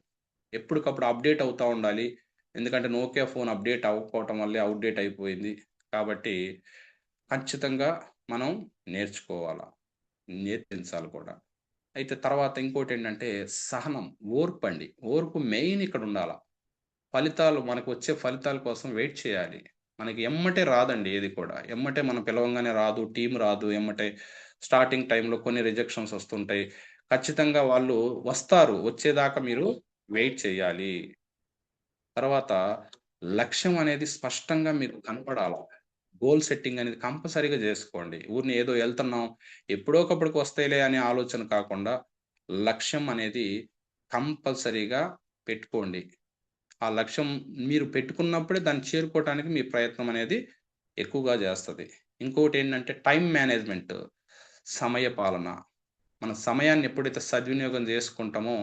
ఎప్పటికప్పుడు అప్‌డేట్ అవుతా ఉండాలి. ఎందుకంటే, నోకియా ఫోన్ అప్‌డేట్ అవ్వకపోవటం వల్లే ఔట్‌డేట్ అయిపోయింది. కాబట్టి, ఖచ్చితంగా మనం నేర్చుకోవాల. నేర్పించాలి కూడా. అయితే తర్వాత ఇంకోటేంటంటే సహనం, ఓర్పండి. ఓర్పు మెయిన్ ఇక్కడుండాల. మనకొచ్చే ఫలితాల కోసం వెయిట్ చేయాలి. మనకి ఎమ్మటే రాదండి ఏది కూడా. ఎమ్మటే మనం పిలవంగానే రాదు. టీమ్ రాదు ఎమ్మటే. స్టార్టింగ్ టైమ్‌లో కొన్ని రిజెక్షన్స్ ఒస్తుంటాయి. ఖచ్చితంగా వాళ్ళు వస్తారు. వచ్చేదాకా మీరు వెయిట్ చేయాలి. తర్వాత లక్ష్యం అనేది స్పష్టంగా మీకు కనపడాల. గోల్ సెట్టింగ్ అనేది కంపల్సరీగా చేసుకోండి. ఊరినే ఏదో ఎళ్తున్నాం, ఎప్పుడో ఒకప్పటికి వస్తాయిలే అనే ఆలోచన కాకుండా, లక్ష్యం అనేది కంపల్సరీగా పెట్టుకోండి. ఆ లక్ష్యం మీరు పెట్టుకున్నప్పుడే దాన్ని చేరుకోవటానికి మీ ప్రయత్నం అనేది ఎక్కువగా చేస్తది. ఇంకోటేంటంటే టైమ్ మేనేజ్‌మెంట్, సమయ పాలన. మన సమయాన్ని ఎప్పుడైతే సద్వినియోగం చేసుకుంటామో,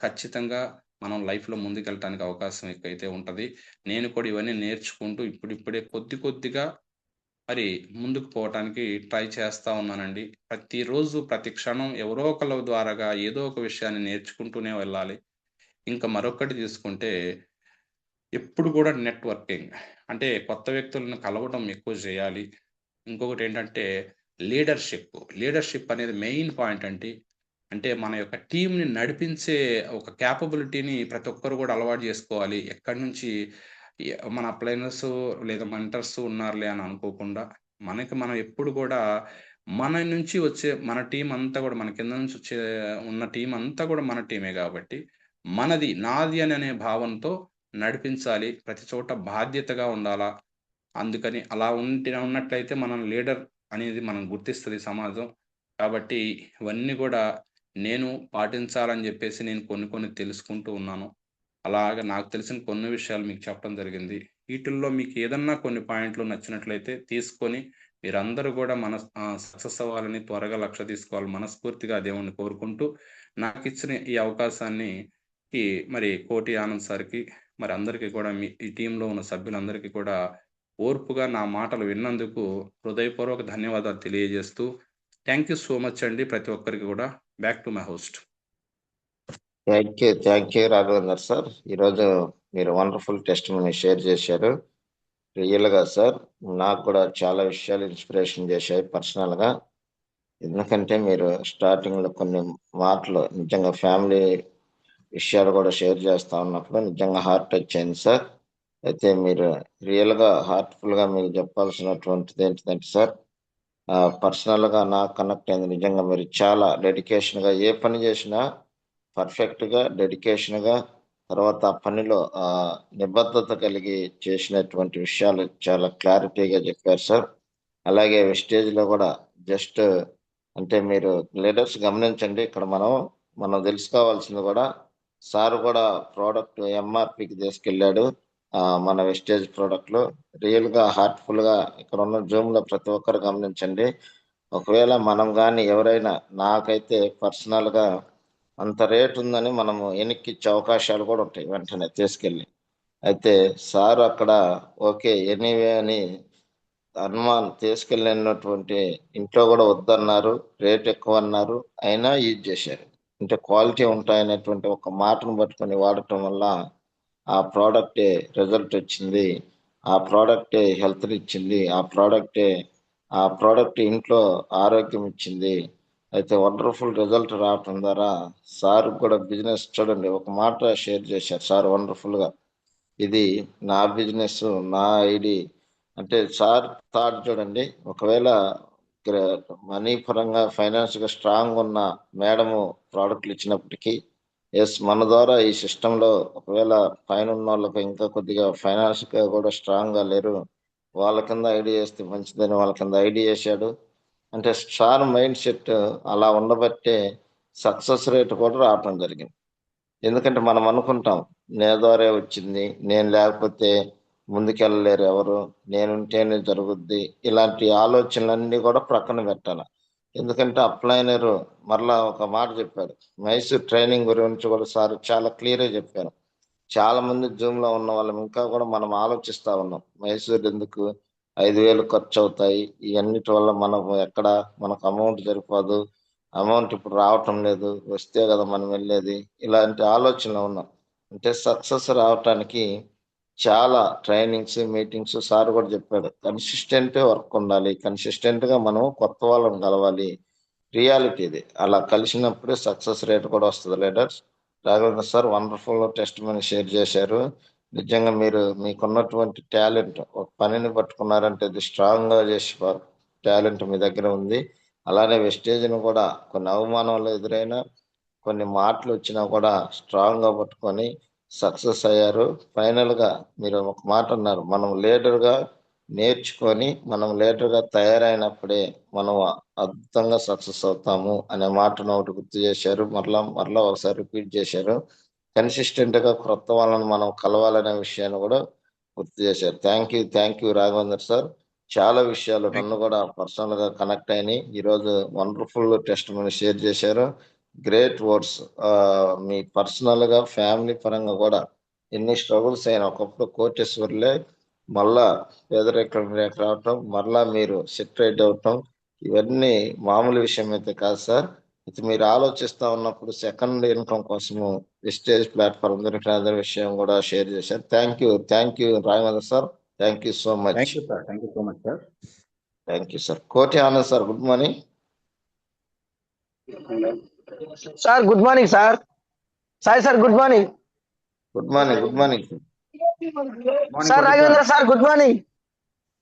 ఖచ్చితంగా మనం లైఫ్‌లో ముందుకెళ్ళటానికి అవకాశం ఎక్కువైతే ఉంటది. నేను కూడా ఇవన్నీ నేర్చుకుంటూ ఇప్పుడిప్పుడే కొద్ది కొద్దిగా మరి ముందుకు పోవటానికి ట్రై చేస్తా ఉన్నానండి. ప్రతిరోజు, ప్రతి క్షణం ఎవరో ఒకళ్ళ ద్వారాగా ఏదో ఒక విషయాన్ని నేర్చుకుంటూనే వెళ్ళాలి. ఇంకా మరొకటి తీసుకుంటే ఎప్పుడు కూడా నెట్వర్కింగ్. అంటే కొత్త వ్యక్తులను కలవడం ఎక్కువ చేయాలి. ఇంకొకటేంటంటే లీడర్‌షిప్. లీడర్‌షిప్ అనేది మెయిన్ పాయింట్ అండి. అంటే మన యొక్క టీమ్‌ని నడిపించే ఒక కేపబిలిటీని ప్రతి ఒక్కరు కూడా అలవాటు చేసుకోవాలి. ఎక్కడి నుంచి మన అప్లైనర్సు లేదా మెంటర్స్ ఉన్నారులే అని అనుకోకుండా, మనకి మనం ఎప్పుడు కూడా మన నుంచి వచ్చే మన టీమ్ అంతా కూడా మన కింద నుంచి వచ్చే ఉన్న టీమ్ అంతా కూడా మన టీమే కాబట్టి, మనది, నాది అనే భావనతో నడిపించాలి. ప్రతి చోట బాధ్యతగా ఉండాలా. అందుకని అలా ఉన్నట్లయితే మనం లీడర్ అనేది మనం గుర్తిస్తది సమాజం. కాబట్టి ఇవన్నీ గూడా నేను పాటించాలని జెప్పేసి నేను కొన్ని కొన్ని తెలుసుకుంటూ ఉన్నాను. అలాగా నాకు తెలిసిన కొన్ని విషయాలు మీకు చెప్పడం జరిగింది. వీటిల్లో మీకేదన్నా కొన్ని పాయింట్లు నచ్చినట్లయితే తీసుకొని మీరందరూ గూడా సక్సెస్ అవ్వాలని త్వరగా లక్ష్య తీసుకోవాలని మనస్ఫూర్తిగా ఆ దేవుడిని కోరుకుంటూ, నాకిచ్చిన ఈ అవకాశాన్ని ఈ మరి కోటి ఆనంద్ సార్‌కి మరి అందరికీ కూడా ఈ టీమ్‌లో ఉన్న సభ్యులందరికీ కూడా ఓర్పుగా నా మాటలు విన్నందుకు హృదయపూర్వక ధన్యవాదాలు తెలియజేస్తూ థ్యాంక్ యూ సో మచ్ అండి ప్రతి ఒక్కరికి కూడా. Back to my host. Thank you Raghavender sir. ఈరోజు మీరు వండర్ఫుల్ టెస్టిమనీ షేర్ చేశారు. రియల్‌గా సార్ నాకు కూడా చాలా విషయాలు ఇన్స్పిరేషన్ చేశాయి పర్సనల్‌గా. ఎందుకంటే మీరు స్టార్టింగ్‌లో కొన్ని మాటలు నిజంగా ఫ్యామిలీ విషయాలు కూడా షేర్ చేస్తా ఉన్నప్పుడు నిజంగా హార్ట్ టచ్ అయింది సార్. అయితే మీరు రియల్‌గా హార్ట్‌ఫుల్‌గా మీకు చెప్పాల్సినటువంటిది ఏంటిదంటే సార్, పర్సనల్‌గా నాకు కనెక్ట్ అయింది. నిజంగా మీరు చాలా డెడికేషన్‌గా ఏ పని చేసినా పర్ఫెక్ట్‌గా, డెడికేషన్‌గా తర్వాత ఆ పనిలో నిబద్ధత కలిగి చేసినటువంటి విషయాలు చాలా క్లారిటీగా చెప్పారు సార్. అలాగే వెస్టేజ్‌లో కూడా జస్ట్ అంటే మీరు లీడర్స్ గమనించండి. ఇక్కడ మనం తెలుసుకోవాల్సింది కూడా సార్ కూడా ప్రోడక్ట్ ఎంఆర్‌పికి తీసుకెళ్ళాడు. మన వెస్టేజ్ ప్రొడక్ట్‌లు. రియల్‌గా హార్ట్‌ఫుల్‌గా ఇక్కడున్న జూమ్‌లో ప్రతి ఒక్కరు గమనించండి. ఒకవేళ మనం గాని ఎవరైనా నాకైతే పర్సనల్‌గా అంత రేట్ ఉందని మనము ఎనిక్కిచ్చే అవకాశాలు కూడా ఉంటాయి వెంటనే తీసుకెళ్ళి. అయితే సార్ అక్కడ ఓకే. ఎనీవే అని తీసుకెళ్ళినటువంటి ఇంట్లో కూడా వద్దన్నారు. రేట్ ఎక్కువన్నారు. అయినా యూజ్ చేశారు. అంటే క్వాలిటీ ఉంటాయనేటువంటి ఒక మాటను పట్టుకొని వాడటం వల్ల ఆ ప్రోడక్టే రిజల్ట్ వచ్చింది. ఆ ప్రోడక్టే హెల్త్‌నిచ్చింది. ఆ ప్రోడక్ట్ ఇంట్లో ఆరోగ్యం ఇచ్చింది. అయితే వండర్‌ఫుల్ రిజల్ట్ రావటం ద్వారా సార్ కూడా బిజినెస్ చూడండి ఒక మాట షేర్ చేశారు సార్ వండర్‌ఫుల్‌గా. ఇది నా బిజినెస్, నా ఐడీ అంటే సార్ థాట్ చూడండి. ఒకవేళ గ్ర మనీ పరంగా ఫైనాన్స్‌గా స్ట్రాంగ్ ఉన్న మేడము ప్రొడక్ట్‌లు ఇచ్చినప్పటికీ, యెస్ మన ద్వారా ఈ సిస్టమ్‌లో ఒకవేళ పైనున్నోళ్ళకి ఇంకా కొద్దిగా ఫైనాన్స్‌గా కూడా స్ట్రాంగ్‌గా లేరు. వాళ్ళ కింద ఐడీ ఏస్తే మంచిదని వాళ్ళ కింద ఐడీ ఏశాడు. అంటే సార్ మైండ్ సెట్ అలా ఉండబట్టే సక్సెస్ రేట్ కూడా రావటం జరిగింది. ఎందుకంటే మనం అనుకుంటాం, నా ద్వారే వచ్చింది. నేను లేకపోతే ముందుకెళ్ళలేరు ఎవరు. నేనుంటేనే జరుగుద్ది. ఇలాంటి ఆలోచనలన్నీ కూడా ప్రక్కన పెట్టాల. ఎందుకంటే అప్లైనరు మరలా ఒక మాట చెప్పాడు. మైసూర్ ట్రైనింగ్ గురించి కూడా సార్ చాలా క్లియర్‌గా చెప్పారు. చాలా మంది జూమ్‌లో ఉన్న వాళ్ళం ఇంకా కూడా మనం ఆలోచిస్తా ఉన్నాం. మైసూర్ ఎందుకు? 5,000 ఖర్చవుతాయి. ఇయన్నిటి వల్ల మనకు అమౌంట్ సరిపోదు. అమౌంట్ ఇప్పుడు రావటం లేదు. వస్తే గదా మనం వెళ్ళేది. ఇలాంటి ఆలోచనలో ఉన్నాం. అంటే సక్సెస్ రావటానికి చాలా ట్రైనింగ్స్, మీటింగ్స్ సార్ కూడా చెప్పాడు. కన్సిస్టెంట్ వర్క్ ఉండాలి. కన్సిస్టెంట్‌గా మనం కొత్త వాళ్ళని కలవాలి. రియాలిటీ ఇది. అలా కలిసినప్పుడే సక్సెస్ రేట్ కూడా వస్తది leaders. Raghavendra sir wonderful testimony share చేశారు. నిజంగా మీకున్నటువంటి టాలెంట్ ఒక పనిని పట్టుకున్నారంటే అది స్ట్రాంగ్‌గా చేసే టాలెంట్ మీ దగ్గర ఉంది. అలానే వెస్టేజ్‌ని కూడా కొన్ని అవమానాలు ఎదురైనా, కొన్ని మాటలొచ్చినా కూడా స్ట్రాంగ్‌గా పట్టుకొని సక్సెస్ అయ్యారు. ఫైనల్‌గా మీరు ఒక మాట అన్నారు. మనం లీడర్‌గా నేర్చుకొని మనం లీడర్గా తయారైనప్పుడే మనం అద్భుతంగా సక్సెస్ అవుతాము అనే మాటను ఒకటి గుర్తు చేశారు. మరలా ఒకసారి రిపీట్ చేశారు. కన్సిస్టెంట్ గా క్రొత్త వాళ్ళని మనం కలవాలనే విషయాన్ని కూడా గుర్తు చేశారు. Thank you Raghavender sir. చాలా విషయాలు నన్ను కూడా పర్సనల్ గా కనెక్ట్ అయినాయి. ఈరోజు వండర్ఫుల్ టెస్ట్ షేర్ చేశారు. Great words. మీ పర్సనల్ గా ఫ్యామిలీ పరంగా కూడా ఎన్ని స్ట్రగుల్స్ అయినా ఒకప్పుడు కోటేశ్వర్లే మళ్ళా పేదరికం రావటం, మరలా మీరు సెటరేట్ అవటం, ఇవన్నీ మామూలు విషయం అయితే కాదు సార్. ఇది మీరు ఆలోచిస్తా ఉన్నప్పుడు సెకండ్ ఇన్కమ్ కోసము విస్టేజ్ ప్లాట్ఫామ్ దొరికిన విషయం కూడా షేర్ చేశారు. Thank you Raghavendra sir. Thank you so much. Thank you sir. Thank you so much sir. Thank you sir. Koti Anand sir, good morning. Sir good morning sir. Sai sir good morning. Good morning. Good morning sir Raghavendra sir good morning.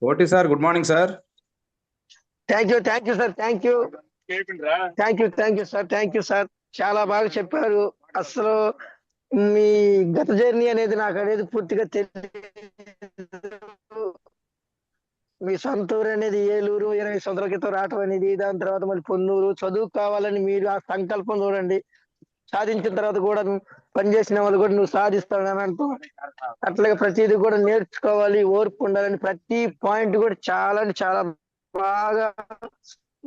Koti sir good morning sir. Thank you sir. Thank you sir. చాలా బాగా చెప్పారు. అసలు మీ గత journey అనేది నాకు అనేది పూర్తిగా తెలియదు. మీ సొంత ఊరు అనేది ఏలూరు 20 సంవత్సరాల క్రితం రావటం అనేది, దాని తర్వాత మళ్ళీ పొన్నూరు, చదువు కావాలని మీరు ఆ సంకల్పం చూడండి. సాధించిన తర్వాత కూడా పనిచేసిన వాళ్ళు కూడా నువ్వు సాధిస్తానని అంటూ అట్లాగే ప్రతిదీ కూడా నేర్చుకోవాలి, ఓర్పు ఉండాలని ప్రతి పాయింట్ కూడా చాలా బాగా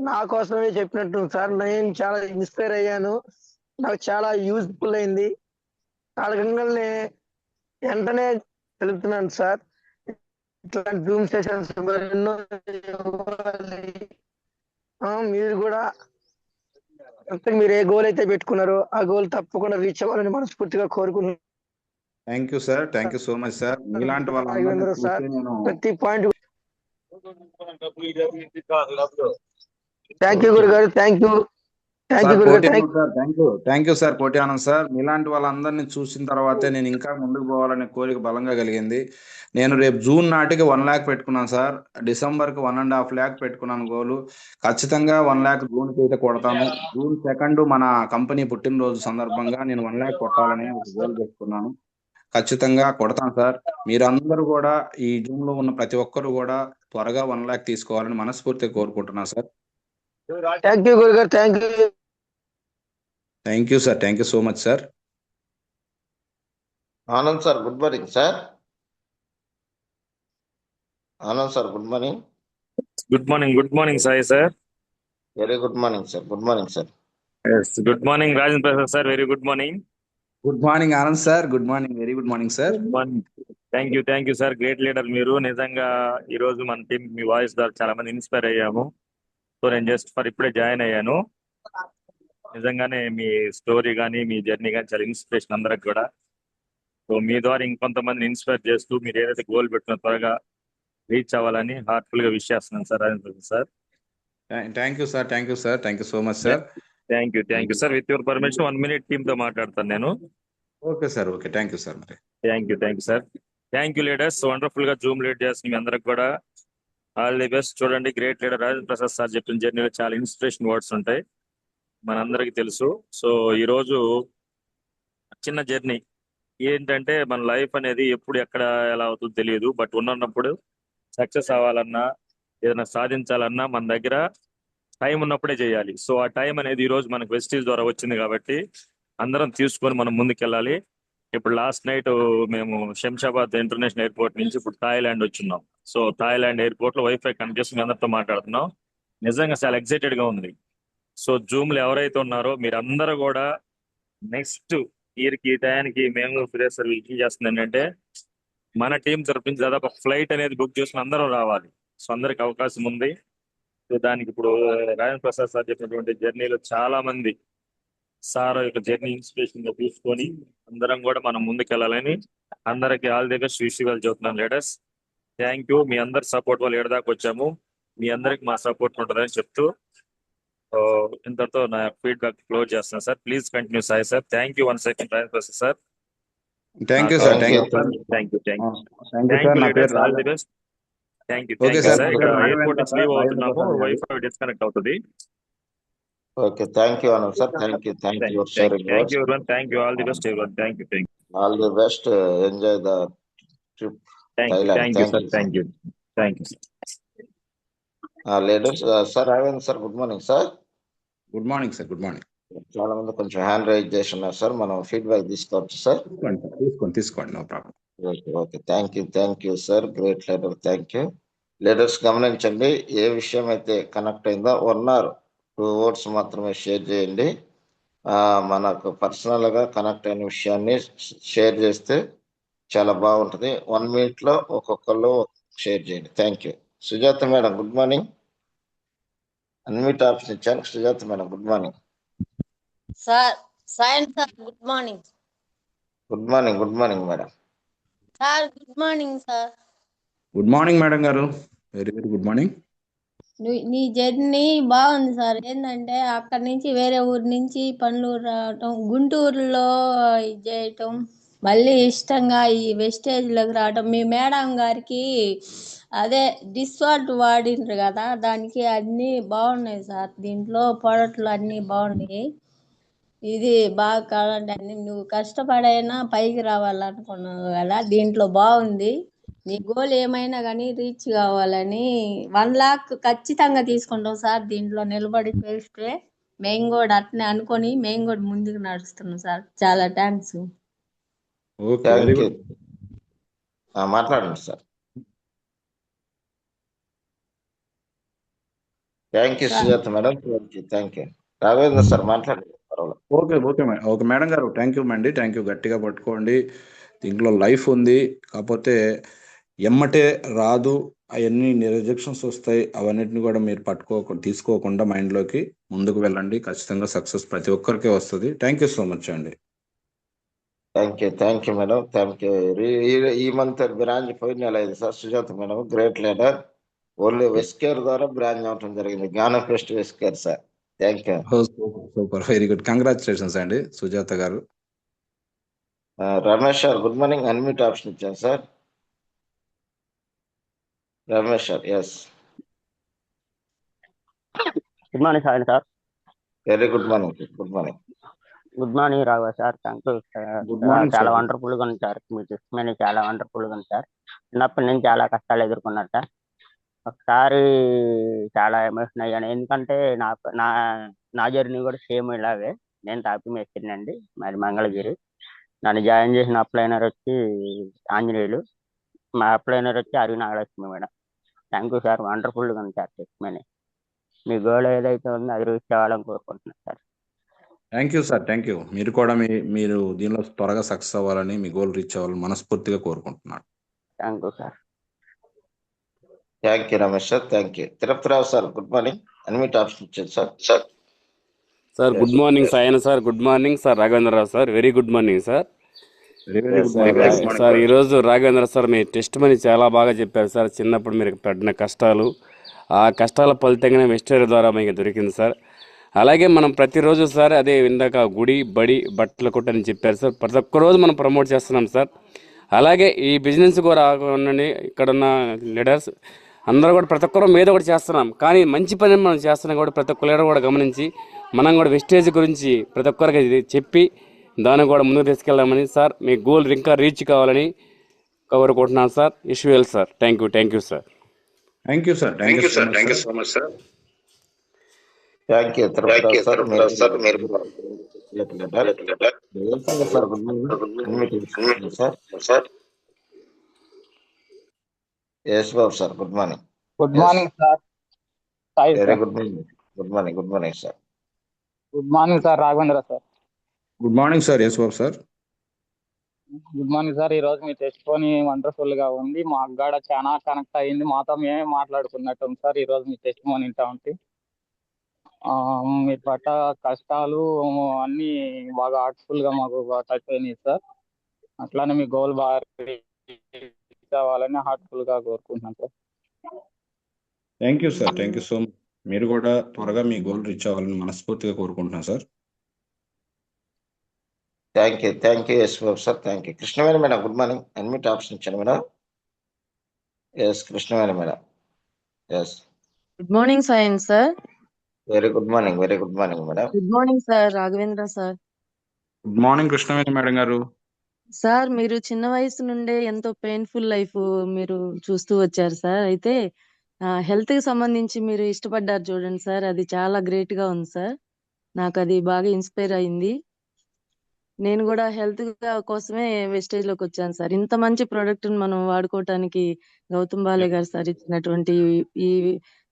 నా కోసమే చెప్పినట్టు సార్. నేను చాలా ఇన్స్పైర్ అయ్యాను. నాకు చాలా యూజ్ఫుల్ అయింది. అడగంగానే వెంటనే తెలుపుతున్నాను సార్. ఇట్లాంటి జూమ్ సెషన్స్ మరెన్నో మీరు కూడా మీరు ఏ గోల్ అయితే పెట్టుకున్నారో ఆ గోల్ తప్పకుండా రీచ్ అవ్వాలని మనస్ఫూర్తిగా కోరుకుంటున్నాను. Thank you sir. Thank you so much sir. మీలాంటి రాఘవేంద్ర సార్ ప్రతి పాయింట్. థ్యాంక్ యూ గురుగారు. Thank you sir. Koti Anand sir, మీలాంటి వాళ్ళందరినీ చూసిన తర్వాతే నేను ఇంకా ముందుకు పోవాలనే కోరిక బలంగా కలిగింది. నేను రేపు జూన్ నాటికి 1 lakh పెట్టుకున్నాను సార్. డిసెంబర్కి 1.5 lakh పెట్టుకున్నాను గోలు. ఖచ్చితంగా 1 lakh జూన్కి అయితే కొడతాను. జూన్ 2 మన కంపెనీ పుట్టినరోజు సందర్భంగా నేను 1 lakh కొట్టాలని ఒక గోల్ పెట్టుకున్నాను. ఖచ్చితంగా కొడతాను సార్. మీరందరూ కూడా ఈ జూన్ లో ఉన్న ప్రతి ఒక్కరు కూడా త్వరగా 1 lakh తీసుకోవాలని మనస్ఫూర్తిగా కోరుకుంటున్నాను సార్. థ్యాంక్ యూ గురుగారు. Thank you sir. Thank you so much sir. Anand sir good morning sir. Anand sir good morning. Good morning Sai sir. Very good morning sir. Good morning sir. Good morning Rajendra Prasad sir. Very good morning. Good morning Anand sir. Good morning. Very good morning sir. Thank you sir. Great leader మీరు. నిజంగా ఈ రోజు మన team మీ voice ద్వారా చాలా మంది inspire అయ్యాము. So నేను జస్ట్ ఇప్పుడే జాయిన్ అయ్యాను. నిజంగానే మీ స్టోరీ కానీ మీ జర్నీ కానీ చాలా ఇన్స్పిరేషన్ అందరికి కూడా. సో మీ ద్వారా ఇంకొంతమందిని ఇన్స్పైర్ చేస్తూ మీరు ఏదైతే గోల్ పెట్టిన త్వరగా రీచ్ అవ్వాలని హార్ట్ఫుల్ గా విష్ చేస్తున్నాను sir. Sir thank you sir. Thank you so much sir. Thank you sir. With your permission 1 minute team తో మాట్లాడతాను నేను. Okay sir. Okay. Thank you sir. మరి thank you sir. Thank you leaders. Wonderful గా zoom lead చేస్తుంది మీ అందరికి కూడా. All the best. చూడండి, great leader Rajendra Prasad sir చెప్పిన జర్నీలో చాలా ఇన్స్పిరేషన్ వర్డ్స్ ఉంటాయి, మనందరికి తెలుసు. సో ఈ రోజు చిన్న జర్నీ ఏంటంటే, మన లైఫ్ అనేది ఎప్పుడు ఎక్కడ ఎలా అవుతుందో తెలియదు. బట్ ఉన్నప్పుడు సక్సెస్ అవ్వాలన్నా ఏదైనా సాధించాలన్నా మన దగ్గర టైం ఉన్నప్పుడే చేయాలి. సో ఆ టైం అనేది ఈ రోజు మనకు వెస్టీజ్ ద్వారా వచ్చింది కాబట్టి అందరం తీసుకొని మనం ముందుకెళ్ళాలి. ఇప్పుడు లాస్ట్ నైట్ మేము శంషాబాద్ ఇంటర్నేషనల్ ఎయిర్పోర్ట్ నుంచి ఇప్పుడు థాయిలాండ్ వచ్చున్నాం. సో థాయిలాండ్ ఎయిర్పోర్ట్ లో వైఫై కనెక్ట్ చేసి మీ అందరితో మాట్లాడుతున్నాం. నిజంగా చాలా ఎక్సైటెడ్ గా ఉంది. సో జూమ్ లో ఎవరైతే ఉన్నారో మీరందరూ కూడా నెక్స్ట్ ఇయర్ కి టయానికి మేము ఫిరేసర్ విజిట్ చేస్తుంది ఏంటంటే, మన టీం తరపు నుంచి దాదాపు ఒక ఫ్లైట్ అనేది బుక్ చేసుకుని అందరం రావాలి. సో అందరికి అవకాశం ఉంది. సో దానికి ఇప్పుడు రాజేంద్ర ప్రసాద్ సార్ చెప్పినటువంటి జర్నీలో చాలా మంది సార్ యొక్క జర్నీ ఇన్స్పిరేషన్ గా తీసుకొని అందరం కూడా మనం ముందుకెళ్ళాలని అందరికి ఆల్ ది బెస్ట్ విషయాలు చెబుతున్నాను లీడర్స్. Thank you. మీ అందరి సపోర్ట్ వల్ల ఏడదాకా వచ్చాము. మీ అందరికి మా సపోర్ట్ ఉంటుందని చెప్తూ ఇంతతో నా ఫీడ్బ్యాక్ క్లోజ్ చేస్తాను sir. Please continue Sai sir. Thank you 1 second Rajendra Prasad sir. Thank you sir. Thank you. All the best. Thank you sir. ఇక్కడ ఎయిర్పోర్ట్ నుంచి లీవ్ అవుతున్నాము, వైఫై డిస్కనెక్ట్ అవుతుంది. Okay. Thank you Anand sir. Thank you everyone. Thank you. All the best everyone. Thank you. All the best. Enjoy the trip. Thank you sir. Thank you. Thank you leaders sir Raghavendra sir good morning sir. Good morning sir. Good morning. చాలా మంది కొంచెం hand raise చేసి ఉన్నారు sir, మనం feedback తీసుకోవచ్చు sir. తీసుకోండి, no problem. Okay thank you sir, great leader, thank you. Leaders గమనించండి, ఏ విషయం అయితే కనెక్ట్ అయిందో 1 or 2 words మాత్రమే షేర్ చేయండి. మనకు పర్సనల్ గా కనెక్ట్ అయిన విషయాన్ని షేర్ చేస్తే చాలా బాగుంటుంది. 1 minute లో ఒక్కొక్కరు షేర్ చేయండి. Thank you. Sujatha madam good morning. Unmute option ఇచ్చాను. Sujatha madam good morning. Sir Sayam sir good morning. Good morning madam. Sir good morning sir. Good morning madam గారు. Very very good morning. నీ journey బాగుంది sir. ఏంటంటే అక్కడి నుంచి వేరే ఊరు నుంచి పనులూరు రావటం, గుంటూరులో ఇది చేయటం, మళ్ళీ ఇష్టంగా ఈ వెస్టేజ్లోకి రావటం. మీ మేడం గారికి అదే డిస్వాల్ట్ వాడిండ్రు కదా, దానికి అన్నీ బాగున్నాయి సార్. దీంట్లో ప్రోడక్ట్లు అన్నీ బాగున్నాయి. ఇది బాగా కావాలంటే అన్ని నువ్వు కష్టపడైనా పైకి రావాలనుకున్నావు కదా, దీంట్లో బాగుంది. నీ గోల్ ఏమైనా కానీ రీచ్ కావాలని 1 lakh ఖచ్చితంగా తీసుకుంటాం సార్. దీంట్లో నిలబడి చేస్తే మేము కూడా అట్నే అనుకొని మేము కూడా ముందుకు నడుస్తున్నాం సార్. చాలా థ్యాంక్స్. Okay, very good. మాట్లాడండి sir. Thank you Sujatha madam. Thank you. Raghavendra sir మాట్లాడండి. ఓకే మేడం గారు, థ్యాంక్ యూ అండి. Thank you. గట్టిగా పట్టుకోండి. దీంట్లో లైఫ్ ఉంది, కాకపోతే ఎమ్మటే రాదు. అవన్నీ రిజెక్షన్స్ వస్తాయి. అవన్నిటిని కూడా మీరు తీసుకోకుండా మైండ్లోకి ముందుకు వెళ్ళండి. ఖచ్చితంగా సక్సెస్ ప్రతి ఒక్కరికి వస్తుంది. థ్యాంక్ యూ సో మచ్ అండి. Thank you madam. Thank you. ఈ మంత్ బ్రాంచ్ పోయిన నెల అయింది sir. Sujatha madam great leader. Only వెస్కేర్ ద్వారా బ్రాంచ్ అవటం జరిగింది. జ్ఞానఫెస్ట్ వెస్కేర్ sir. Thank you. Super, very good. Congratulations అండి సుజాత గారు. Ramesh sir good morning. Unmute option ఇచ్చాను sir. Ramesh sir yes. Good morning sir. Very good morning. Good morning Raghava sir. Thank you sir. చాలా వండర్ఫుల్ గా ఉంది సార్. మీ టెస్ట్‌మనీ చాలా వండర్ఫుల్ గా ఉంది సార్. చిన్నప్పటి నుంచి చాలా కష్టాలు ఎదుర్కొన్నారు సార్. ఒకసారి చాలా ఎమోషన్ అయ్యాను, ఎందుకంటే నా జర్నీ కూడా సేమ్ ఇలాగే. నేను తాపీ మేస్త్రిని అండి, మరి మంగళగిరి. నన్ను జాయిన్ చేసిన అప్లైనర్ వచ్చి ఆంజనేయులు, మా అప్లైనర్ వచ్చి అరుగు Nagalakshmi madam. Thank you sir. వండర్ఫుల్గా ఉంది సార్ టెస్ట్‌మనీ. మీ గోల్ ఏదైతే ఉందో అది రీచ్ అవ్వాలని కోరుకుంటున్నాను sir. Thank you sir. Thank you. మీరు కూడా మీరు దీనిలో త్వరగా సక్సెస్ అవ్వాలని, మీ గోల్ రీచ్ అవ్వాలని మనస్ఫూర్తిగా కోరుకుంటున్నాను. Thank you sir. Thank you Ramesh sir. Thank you. Tirupatirao sir good morning. Unmute option ఇచ్చాను sir. Sir good morning Sayana sir. Good morning sir. Raghavendrarao sir. Very good morning sir. Sir ఈరోజు రాఘవేంద్ర సార్ మీ టెస్ట్‌మనీ చాలా బాగా చెప్పారు sir. చిన్నప్పుడు మీరు పడిన కష్టాలు, ఆ కష్టాల ఫలితంగానే వెస్టేర్ ద్వారా మీకు దొరికింది సార్. అలాగే మనం ప్రతిరోజు సార్ అదే ఇందాక గుడి బడి బట్టల కొట్టు అని చెప్పారు సార్. ప్రతి ఒక్క రోజు మనం ప్రమోట్ చేస్తున్నాం సార్. అలాగే ఈ బిజినెస్ కూడా ఉండండి, ఇక్కడున్న లీడర్స్ అందరూ కూడా ప్రతి ఒక్కరు మీద కూడా చేస్తున్నాం. కానీ మంచి పని మనం చేస్తున్నాం కూడా ప్రతి ఒక్క లీడర్ కూడా గమనించి మనం కూడా వెస్టేజ్ గురించి ప్రతి ఒక్కరికి చెప్పి దాన్ని కూడా ముందుకు తీసుకెళ్దామని సార్, మీ గోల్ ఇంకా రీచ్ కావాలని కోరుకుంటున్నాను సార్. ఇష్యూఎల్ sir. Thank you sir. Thank you sir. Thank you so much sir. Thank you Tirupatirao sir. మీరు sir S Babu sir good morning. Good morning sir. Very good morning sir. Good morning sir. Raghavendra sir. Good morning sir. S Babu sir. Good morning sir. ఈ రోజు మీ టెస్ట్‌మనీ wonderful గా ఉంది. మాకు కూడా చాలా connect అయ్యింది. మాతో మేమే మాట్లాడుకున్నట్టు ఉంది సార్ ఈ రోజు మీ టెస్ట్‌మనీ వింటా ఉంటే. మీ పట్ల కష్టాలు అన్ని బాగా హార్ట్ఫుల్ గా మాకు టచ్ అయినాయి సార్. అట్లానే మీ గోల్ బాగా రీచ్ అవ్వాలని హార్ట్ఫుల్ గా కోరుకుంటున్నాను sir. Thank you sir. Thank you so much. మీరు కూడా త్వరగా మీ గోల్ రీచ్ అవ్వాలని మనస్ఫూర్తిగా కోరుకుంటున్నాను sir. Thank you S Babu sir. Thank you. Krishnaveni madam good morning. Unmute option ఇచ్చాను madam. Yes Krishnaveni madam. Yes. Good morning Sayan sir. Very good morning madam. Good morning sir. Raghavendra sir. Good morning Krishnaveni madam గారు. Sir మీరు చిన్న వయసు నుండే ఎంతో painful life మీరు చూస్తూ వచ్చారు సార్. అయితే హెల్త్ కి సంబంధించి మీరు ఇష్టపడ్డారు చూడండి సార్, అది చాలా గ్రేట్ గా ఉంది సార్. నాకు అది బాగా ఇన్స్పైర్ అయింది. నేను కూడా హెల్త్ కోసమే వెస్టేజ్ లోకి వచ్చాను సార్. ఇంత మంచి ప్రోడక్ట్ మనం వాడుకోవటానికి గౌతమ్ బాలే గారు సార్ ఇచ్చినటువంటి ఈ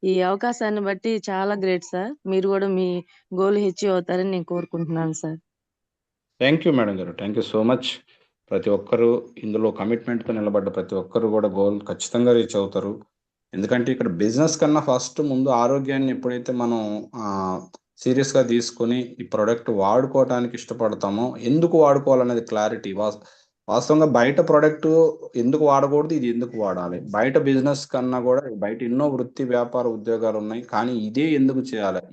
ఈ అవకాశాన్ని బట్టి చాలా గ్రేట్ సార్. మీరు కూడా మీ గోల్ అచీవ్ అవుతారని నేను కోరుకుంటున్నాను సార్. థ్యాంక్ యూ మేడం గారు, థ్యాంక్ యూ సో మచ్. ప్రతి ఒక్కరు ఇందులో కమిట్మెంట్తో నిలబడ్డ ప్రతి ఒక్కరు కూడా గోల్ ఖచ్చితంగా రీచ్ అవుతారు. ఎందుకంటే ఇక్కడ బిజినెస్ కన్నా ఫస్ట్ ముందు ఆరోగ్యాన్ని ఎప్పుడైతే మనం సీరియస్గా తీసుకొని ఈ ప్రోడక్ట్ వాడుకోవడానికి ఇష్టపడతామో, ఎందుకు వాడుకోవాలనేది క్లారిటీ. వాస్తవంగా బయట ప్రోడక్ట్ ఎందుకు వాడకూడదు, ఇది ఎందుకు వాడాలి, బయట బిజినెస్ కన్నా కూడా బయట ఎన్నో వృత్తి వ్యాపార ఉద్యోగాలు ఉన్నాయి, కానీ ఇదే ఎందుకు చేయాలి,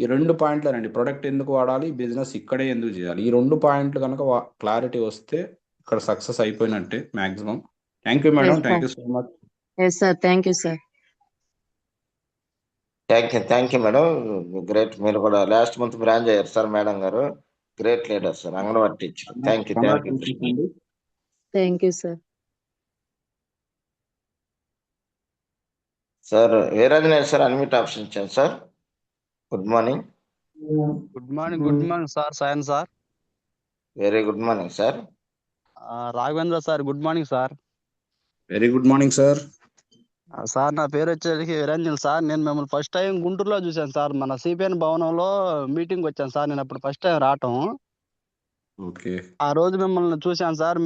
ఈ 2 పాయింట్లేనండి. ప్రొడక్ట్ ఎందుకు వాడాలి, బిజినెస్ ఇక్కడే ఎందుకు చేయాలి, ఈ 2 పాయింట్లు కనుక క్లారిటీ వస్తే ఇక్కడ సక్సెస్ అయిపోయినట్టే maximum. Thank you madam, thank you so much. Yes sir, thank you sir. Thank you madam, great. మీరు కూడా లాస్ట్ మంత్ బ్రాంచ్ అయ్యారు సార్ మేడం గారు. Great leader sir, anganwadi teacher. Thank you thank you sir. Sir. Veeranjaneya sir unmute option ఇచ్చాను sir. Good morning. Good morning sir. Sayan sir. Very good morning sir. Raghavendra sir, good morning sir. Very good morning sir. Sir నా పేరు వచ్చేసరికి Veeranjan sir. నేను మిమ్మల్ని first time గుంటూరులో చూశాను sir. మన CPN భవనంలో మీటింగ్ వచ్చాను సార్. నేను అప్పుడు ఫస్ట్ టైం రావటం. ఓకే. ఆ రోజు మిమ్మల్ని చూశాను సార్.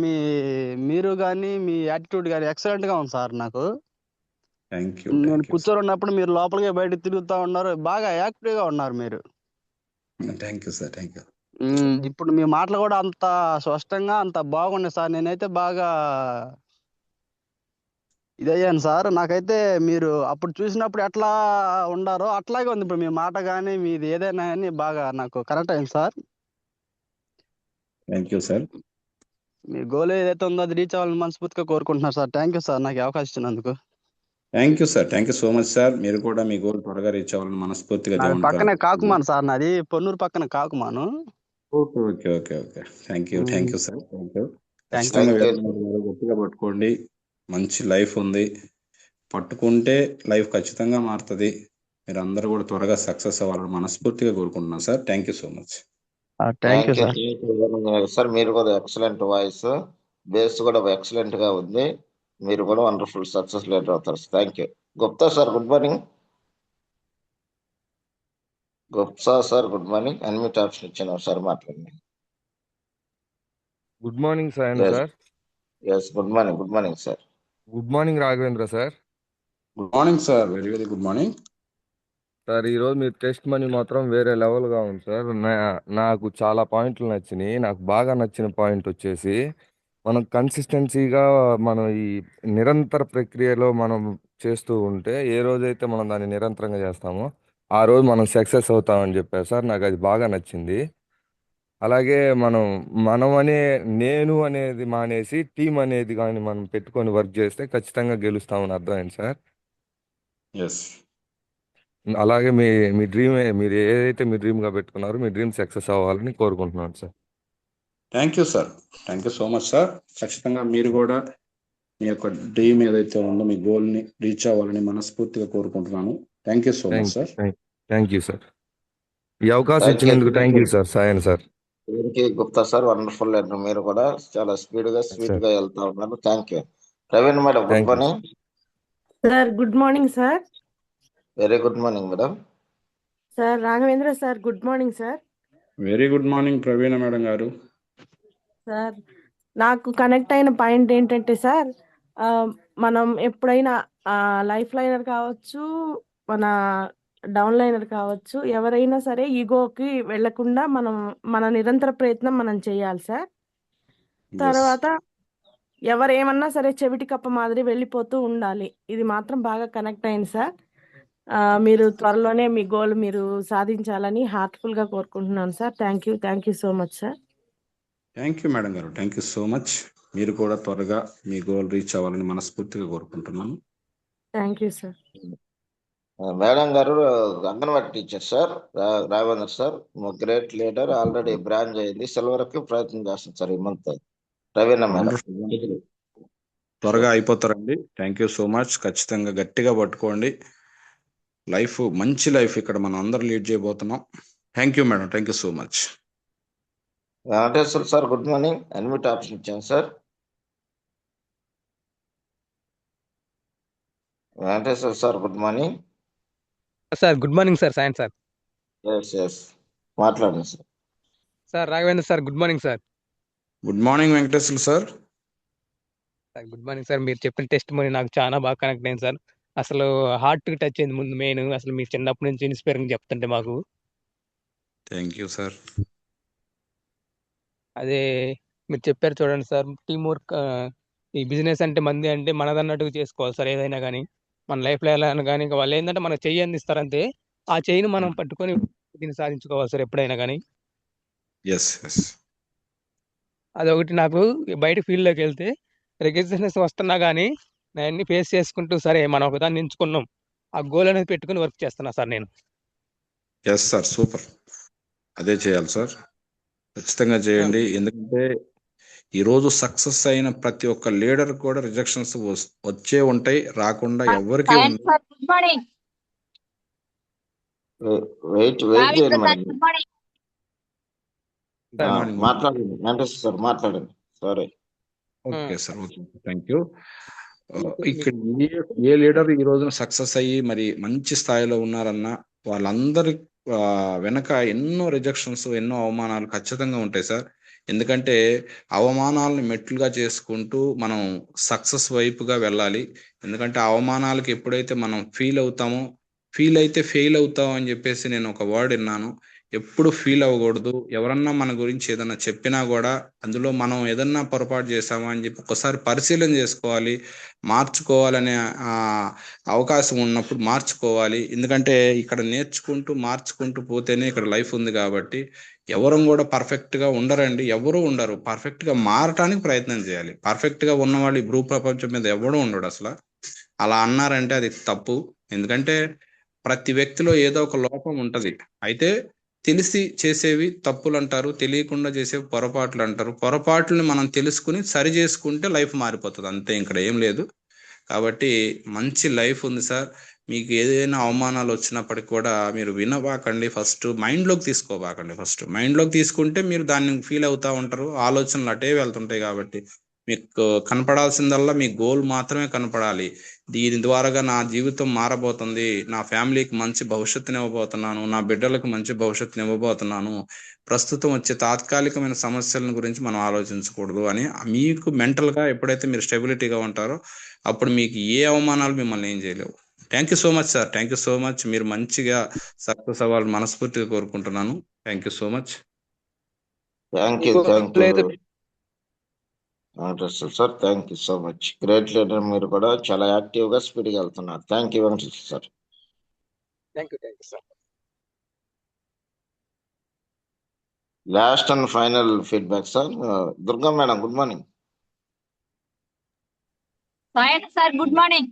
మీరు కానీ మీ యాటిట్యూడ్ కానీ ఎక్సలెంట్ గా ఉంది సార్. నాకు నేను కూర్చొని ఉన్నప్పుడు మీరు లోపలికి బయటకు తిరుగుతూ ఉన్నారు. బాగా యాక్టివ్ గా ఉన్నారు మీరు. Thank you sir, thank you. ఇప్పుడు మీ మాటలు కూడా అంత స్పష్టంగా అంత బాగున్నాయి సార్. నేనైతే బాగా ఇదయ్యాను సార్. నాకైతే మీరు అప్పుడు చూసినప్పుడు ఎట్లా ఉండారో అట్లాగే ఉంది ఇప్పుడు మీ మాట కానీ మీది ఏదైనా కానీ బాగా నాకు కరెక్ట్ అయింది సార్. Thank you sir. మీ గోల్ ఏదైతే ఉందో అది రీచ్ అవ్వాలని మనస్ఫూర్తిగా కోరుకుంటున్నారు సార్. థ్యాంక్ యూ సార్, నాకు అవకాశం ఇచ్చినందుకు. Thank you sir, thank you so much sir. మీరు కూడా మీ గోల్ త్వరగా రీచ్ అవ్వాలని మనస్ఫూర్తిగా పక్కనే కాకుమాను సార్, నాది పొన్నూరు పక్కన Kakumanu. Okay okay okay okay. Thank you sir, thank you. ఖచ్చితంగా గట్టిగా పట్టుకోండి. మంచి లైఫ్ ఉంది, పట్టుకుంటే లైఫ్ ఖచ్చితంగా మారుతుంది. మీరు అందరూ కూడా త్వరగా సక్సెస్ అవ్వాలని మనస్ఫూర్తిగా కోరుకుంటున్నాను sir. Thank you so much. Thank you sir. మీరు కూడా ఎక్సలెంట్ వాయిస్, బేస్ కూడా ఎక్సలెంట్ గా ఉంది. మీరు కూడా వండర్ఫుల్ సక్సెస్ లీడర్ అవుతారు. థ్యాంక్ యూ. Gupta sir, good morning. Gupta sir, good morning. Unmute option ఇచ్చాను సార్, మాట్లాడండి. Good morning sir. Yes, good morning. Good morning sir. Good morning Raghavendra sir. Good morning sir, very very good morning sir. ఈరోజు మీ test money మాత్రం వేరే లెవెల్గా ఉంది sir. నాకు చాలా పాయింట్లు నచ్చినాయి. నాకు బాగా నచ్చిన పాయింట్ వచ్చేసి, మనం కన్సిస్టెన్సీగా మనం ఈ నిరంతర ప్రక్రియలో మనం చేస్తూ ఉంటే ఏ రోజైతే మనం దాన్ని నిరంతరంగా చేస్తామో ఆ రోజు మనం సక్సెస్ అవుతామని చెప్పారు సార్. నాకు అది బాగా నచ్చింది. అలాగే మనం నేను అనేది మానేసి టీం అనేది కానీ మనం పెట్టుకొని వర్క్ చేస్తే ఖచ్చితంగా గెలుస్తామని అర్థమైంది సార్. ఎస్. అలాగే మీ డ్రీమ్, మీరు ఏదైతే మీ డ్రీమ్గా పెట్టుకున్నారో మీ డ్రీమ్ సక్సెస్ అవ్వాలని కోరుకుంటున్నాను sir. Thank you sir, thank you so much sir. ఖచ్చితంగా మీరు కూడా మీ యొక్క డ్రీమ్ ఏదైతే ఉందో మీ గోల్ని రీచ్ అవ్వాలని మనస్ఫూర్తిగా కోరుకుంటున్నాను. Thank you so much sir. Thank you sir. ఈ అవకాశం ఇచ్చినందుకు thank you sir. Sayan sir. Gupta sir, wonderful leader. మీరు కూడా చాలా స్పీడ్ గా వెళ్తా ఉన్నారు. Thank you. Praveen madam, good morning sir. Good morning sir. Very good morning madam. Sir Raghavendra sir, good morning sir. Very good morning Praveena madam గారు. Sir, నాకు connect అయిన point ఏంటంటే సార్, మనం ఎప్పుడైనా లైఫ్ లైనర్ కావచ్చు, మన డౌన్ లైనర్ కావచ్చు, ఎవరైనా సరే ఈగోకి వెళ్లకుండా మన నిరంతర ప్రయత్నం మనం చేయాలి సార్. తర్వాత ఎవరేమన్నా సరే చెవిటి కప్ప మాదిరి వెళ్ళిపోతూ ఉండాలి. ఇది మాత్రం బాగా కనెక్ట్ అయింది సార్. మీరు త్వరలోనే మీ గోల్ మీరు సాధించాలని హార్ట్ఫుల్ గా కోరుకుంటున్నాను sir. Thank you so much sir. Thank you madam గారు, థ్యాంక్ యూ సో మచ్. మీరు కూడా త్వరగా మీ గోల్ రీచ్ అవ్వాలని మనస్ఫూర్తిగా కోరుకుంటున్నాను. Thank you sir. మేడం గారు anganwadi teacher sir, Raghavendra sir, great leader. Already branch అయింది, సిల్వర్ కి ప్రయత్నం చేస్తుంది సార్ ఈ month. Raveena madam. Wonderful wonderful. త్వరగా అయిపోతారండి. Thank you so much. ఖచ్చితంగా గట్టిగా పట్టుకోండి. లైఫ్ మంచి లైఫ్ ఇక్కడ మనం అందరం లీడ్ చేయబోతున్నాం. Thank you madam. Thank you so much. Venkateswara sir good morning. Unmute option ఇచ్చాను sir. Venkateswara sir good morning. Sir good morning sir. Sayam sir. Yes మాట్లాడండి sir. Sir Raghavendra sir good morning sir. Good morning Venkateswara sir. Sir good morning sir. మీరు చెప్పిన test money నాకు చాలా బాగా connect అయింది sir. అసలు heart touch అయింది ముందు మెయిన్. అసలు మీరు చిన్నప్పటి నుంచి ఇన్స్పైరింగ్ చెప్తుంటే మాకు. Thank you sir. అదే మీరు చెప్పారు చూడండి సార్, టీం వర్క్. ఈ బిజినెస్ అంటే మంది అంటే మనదన్నట్టుగా చేసుకోవాలి సార్. ఏదైనా కానీ మన లైఫ్లో ఎలా కానీ వాళ్ళు ఏంటంటే మనకు చెయ్యి అందిస్తారు అంతే. ఆ చెయ్యిని మనం పట్టుకొని దీన్ని సాధించుకోవాలి సార్ ఎప్పుడైనా కానీ. అదొకటి నాకు బయట ఫీల్డ్లోకి వెళ్తే రికగ్నిషన్స్ వస్తున్నా కానీ నేను అన్ని ఫేస్ చేసుకుంటూ సరే మనం ఒకదాన్ని ఎంచుకున్నాం, ఆ గోల్ అనేది పెట్టుకుని వర్క్ చేస్తున్నా సార్ నేను. Yes sir, super. అదే చేయాలి సార్, ఖచ్చితంగా చేయండి. ఎందుకంటే ఈరోజు సక్సెస్ అయిన ప్రతి ఒక్క లీడర్ కూడా రిజెక్షన్స్ వచ్చే ఉంటాయి, రాకుండా ఎవరికి మాట్లాడండి సార్, మాట్లాడండి. Sorry. Okay sir, okay, thank you. ఇక్కడ ఏ లీడర్ ఈ రోజున సక్సెస్ అయ్యి మరి మంచి స్థాయిలో ఉన్నారన్నా వాళ్ళందరి వెనక ఎన్నో రిజెక్షన్స్, ఎన్నో అవమానాలు ఖచ్చితంగా ఉంటాయి సార్. ఎందుకంటే అవమానాలను మెట్లుగా చేసుకుంటూ మనం సక్సెస్ వైపుగా వెళ్ళాలి. ఎందుకంటే అవమానాలకు ఎప్పుడైతే మనం ఫీల్ అవుతామో, ఫీల్ అయితే ఫెయిల్ అవుతాం అని చెప్పేసి నేను ఒక వర్డ్ విన్నాను. ఎప్పుడు ఫీల్ అవ్వకూడదు. ఎవరన్నా మన గురించి ఏదన్నా చెప్పినా కూడా అందులో మనం ఏదన్నా పొరపాటు చేసామా అని చెప్పి ఒకసారి పరిశీలన చేసుకోవాలి, మార్చుకోవాలనే అవకాశం ఉన్నప్పుడు మార్చుకోవాలి. ఎందుకంటే ఇక్కడ నేర్చుకుంటూ మార్చుకుంటూ పోతేనే ఇక్కడ లైఫ్ ఉంది. కాబట్టి ఎవరు కూడా పర్ఫెక్ట్గా ఉండరండి, ఎవరు ఉండరు. పర్ఫెక్ట్గా మారటానికి ప్రయత్నం చేయాలి. పర్ఫెక్ట్గా ఉన్నవాళ్ళు ఈ భూ ప్రపంచం మీద ఎవడూ ఉండడు అసలు. అలా అన్నారంటే అది తప్పు. ఎందుకంటే ప్రతి వ్యక్తిలో ఏదో ఒక లోపం ఉంటది. అయితే తెలిసి చేసేవి తప్పులు అంటారు, తెలియకుండా చేసేవి పొరపాట్లు అంటారు. పొరపాట్లని మనం తెలుసుకుని సరి చేసుకుంటే లైఫ్ మారిపోతుంది, అంతే, ఇక్కడ ఏం లేదు. కాబట్టి మంచి లైఫ్ ఉంది సార్. మీకు ఏదైనా అవమానాలు వచ్చినప్పటికి కూడా మీరు వినబాకండి, ఫస్ట్ మైండ్లోకి తీసుకోబాకండి. ఫస్ట్ మైండ్లోకి తీసుకుంటే మీరు దాన్ని ఫీల్ అవుతూ ఉంటారు, ఆలోచనలు అటే వెళ్తుంటాయి. కాబట్టి మీకు కనపడాల్సిందల్లా మీ గోల్ మాత్రమే కనపడాలి. దీని ద్వారాగా నా జీవితం మారబోతుంది, నా ఫ్యామిలీకి మంచి భవిష్యత్తుని ఇవ్వబోతున్నాను, నా బిడ్డలకు మంచి భవిష్యత్తుని ఇవ్వబోతున్నాను, ప్రస్తుతం వచ్చే తాత్కాలికమైన సమస్యల గురించి మనం ఆలోచించకూడదు అని మీకు మెంటల్గా ఎప్పుడైతే మీరు స్టెబిలిటీగా ఉంటారో అప్పుడు మీకు ఏ అవమానాలు మిమ్మల్ని ఏం చేయలేవు. Thank you so much sir, thank you so much. మీరు మంచిగా సక్సెస్ అవ్వాలని మనస్ఫూర్తిగా కోరుకుంటున్నాను. Thank you so much. Thank you sir, thank you so much. Great leader. మీరు కూడా చాలా యాక్టివ్ గా స్పీడ్గా వెళ్తున్నారు. Thank you Venkateswara sir. Thank you sir. Last and final feedback sir. Durga madam good morning. Sir good morning.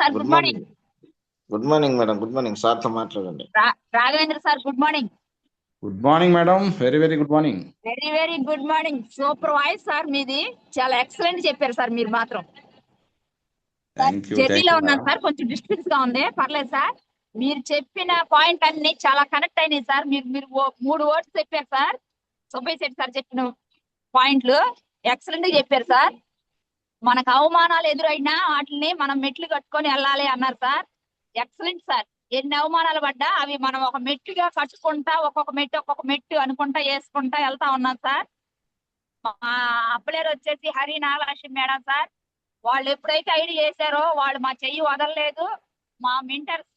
Sir good morning. Good morning madam, good morning. సార్తో మాట్లాడండి. Raghavendra sir good morning. Good morning madam, very very good morning. Very very good morning. Super voice sir మీది, చాలా excellent చెప్పారు sir మీరు మాత్రం. జర్నీలో ఉన్నాను sir, కొంచెం డిస్టెన్స్ గా ఉంది, పర్లేదు సార్. మీరు చెప్పిన పాయింట్ అన్ని చాలా కనెక్ట్ అయినాయి సార్. మీరు 3 వర్డ్స్ చెప్పారు సార్. సుబ్బయ్య శెట్టి సార్ చెప్పిన పాయింట్లు ఎక్సలెంట్ గా చెప్పారు సార్. మనకు అవమానాలు ఎదురైనా వాటిని మనం మెట్లు కట్టుకొని వెళ్ళాలి అన్నారు సార్. Excellent sir. ఎన్ని అవమానాలు పడ్డా అవి మనం ఒక మెట్టుగా కట్టుకుంటా ఒక్కొక్క మెట్టు అనుకుంటా వేసుకుంటా వెళ్తా ఉన్నాం సార్. మా అప్పలేరు వచ్చేసి హరి నాగలక్ష్మి మేడం సార్. వాళ్ళు ఎప్పుడైతే ఐడియా చేశారో వాళ్ళు మా చెయ్యి వదలలేదు. మా మెంటర్స్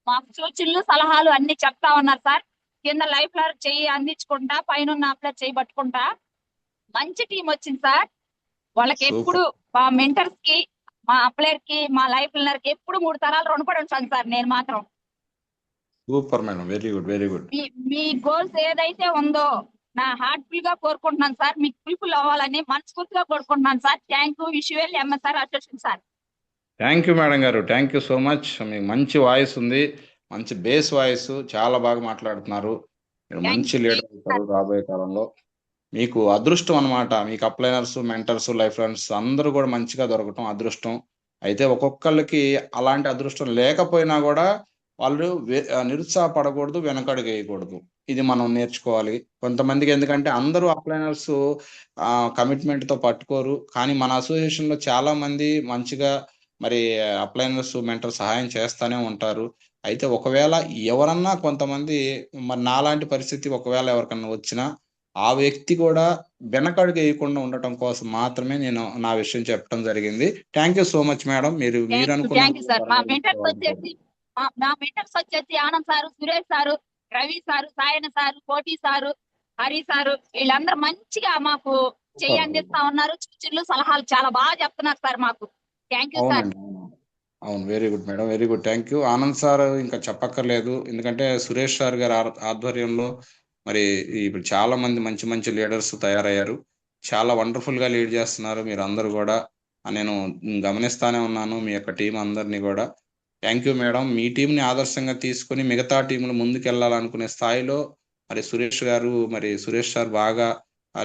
మాకు సూచనలు సలహాలు అన్ని చెప్తా ఉన్నారు సార్. కింద లైఫ్ లైనర్ చెయ్యి అందించుకుంటా, పైన అప్లై చెయ్యి పట్టుకుంటా. మంచి టీం వచ్చింది సార్. వాళ్ళకి ఎప్పుడు మా మెంటర్స్ కి, మా అప్లైర్ కి, మా లైఫ్ లైనర్ కి ఎప్పుడు 3 తరాలు రుణపడి ఉంటాను సార్ నేను మాత్రం. Super madam, very good very good. మీ గోల్స్ ఏదైతే ఉందో నా హార్ట్ఫుల్ గా కోరుకుంటున్నాను సార్. మీకు ఫుల్ఫిల్ అవ్వాలని మనస్ఫూర్తిగా కోరుకుంటున్నాను sir. Thank you. Visual MSR association sir. Thank you madam గారు, థ్యాంక్ యూ సో మచ్. మీకు మంచి వాయిస్ ఉంది, మంచి బేస్ వాయిస్, చాలా బాగా మాట్లాడుతున్నారు. మీరు మంచి లీడర్ అవుతారు రాబోయే కాలంలో. మీకు అదృష్టం అన్నమాట. మీకు అప్లైనర్స్, మెంటర్స్, లైఫ్ లైనర్స్ అందరూ కూడా మంచిగా దొరకటం అదృష్టం. అయితే ఒక్కొక్కళ్ళకి అలాంటి అదృష్టం లేకపోయినా కూడా వాళ్ళు నిరుత్సాహపడకూడదు, వెనకడుగేయకూడదు. ఇది మనం నేర్చుకోవాలి. కొంతమందికి ఎందుకంటే అందరూ అప్లైనర్స్ కమిట్మెంట్‌తో పట్టుకోరు. కానీ మన అసోసియేషన్‌లో చాలా మంది మంచిగా మరి అప్లైనర్స్, మెంటర్ సహాయం చేస్తానే ఉంటారు. అయితే ఒకవేళ ఎవరన్నా కొంతమంది మరి నాలాంటి పరిస్థితి ఒకవేళ ఎవరికన్నా వచ్చినా ఆ వ్యక్తి కూడా వెనకడుగేయకుండా ఉండటం కోసం మాత్రమే నేను నా విషయం చెప్పడం జరిగింది. Thank you so much madam. మీరు థ్యాంక్ యూ సార్. మా అనుకున్న మెంటర్స్ వచ్చేసి Anand sir, Suresh sir, Ravi sir, Sayana sir, Koti sir, Hari sir, వీళ్ళందరూ మంచిగా మాకు చెయ్యి అందిస్తా ఉన్నారు. సూచనలు సలహాలు చాలా బాగా చెప్తున్నారు సార్ మాకు. Thank you sir. అవును, very good madam, very good, thank you. Anand sir ఇంకా చెప్పక్కర్లేదు, ఎందుకంటే సురేష్ సార్ గారి ఆధ్వర్యంలో మరి ఇప్పుడు చాలా మంది మంచి మంచి లీడర్స్ తయారయ్యారు. చాలా వండర్ఫుల్ గా లీడ్ చేస్తున్నారు మీరు అందరూ కూడా. నేను గమనిస్తానే ఉన్నాను మీ యొక్క టీం అందరినీ కూడా. Thank you madam. మీ టీంని ఆదర్శంగా తీసుకుని మిగతా టీంలు ముందుకెళ్లాలనుకునే స్థాయిలో మరి సురేష్ సార్ బాగా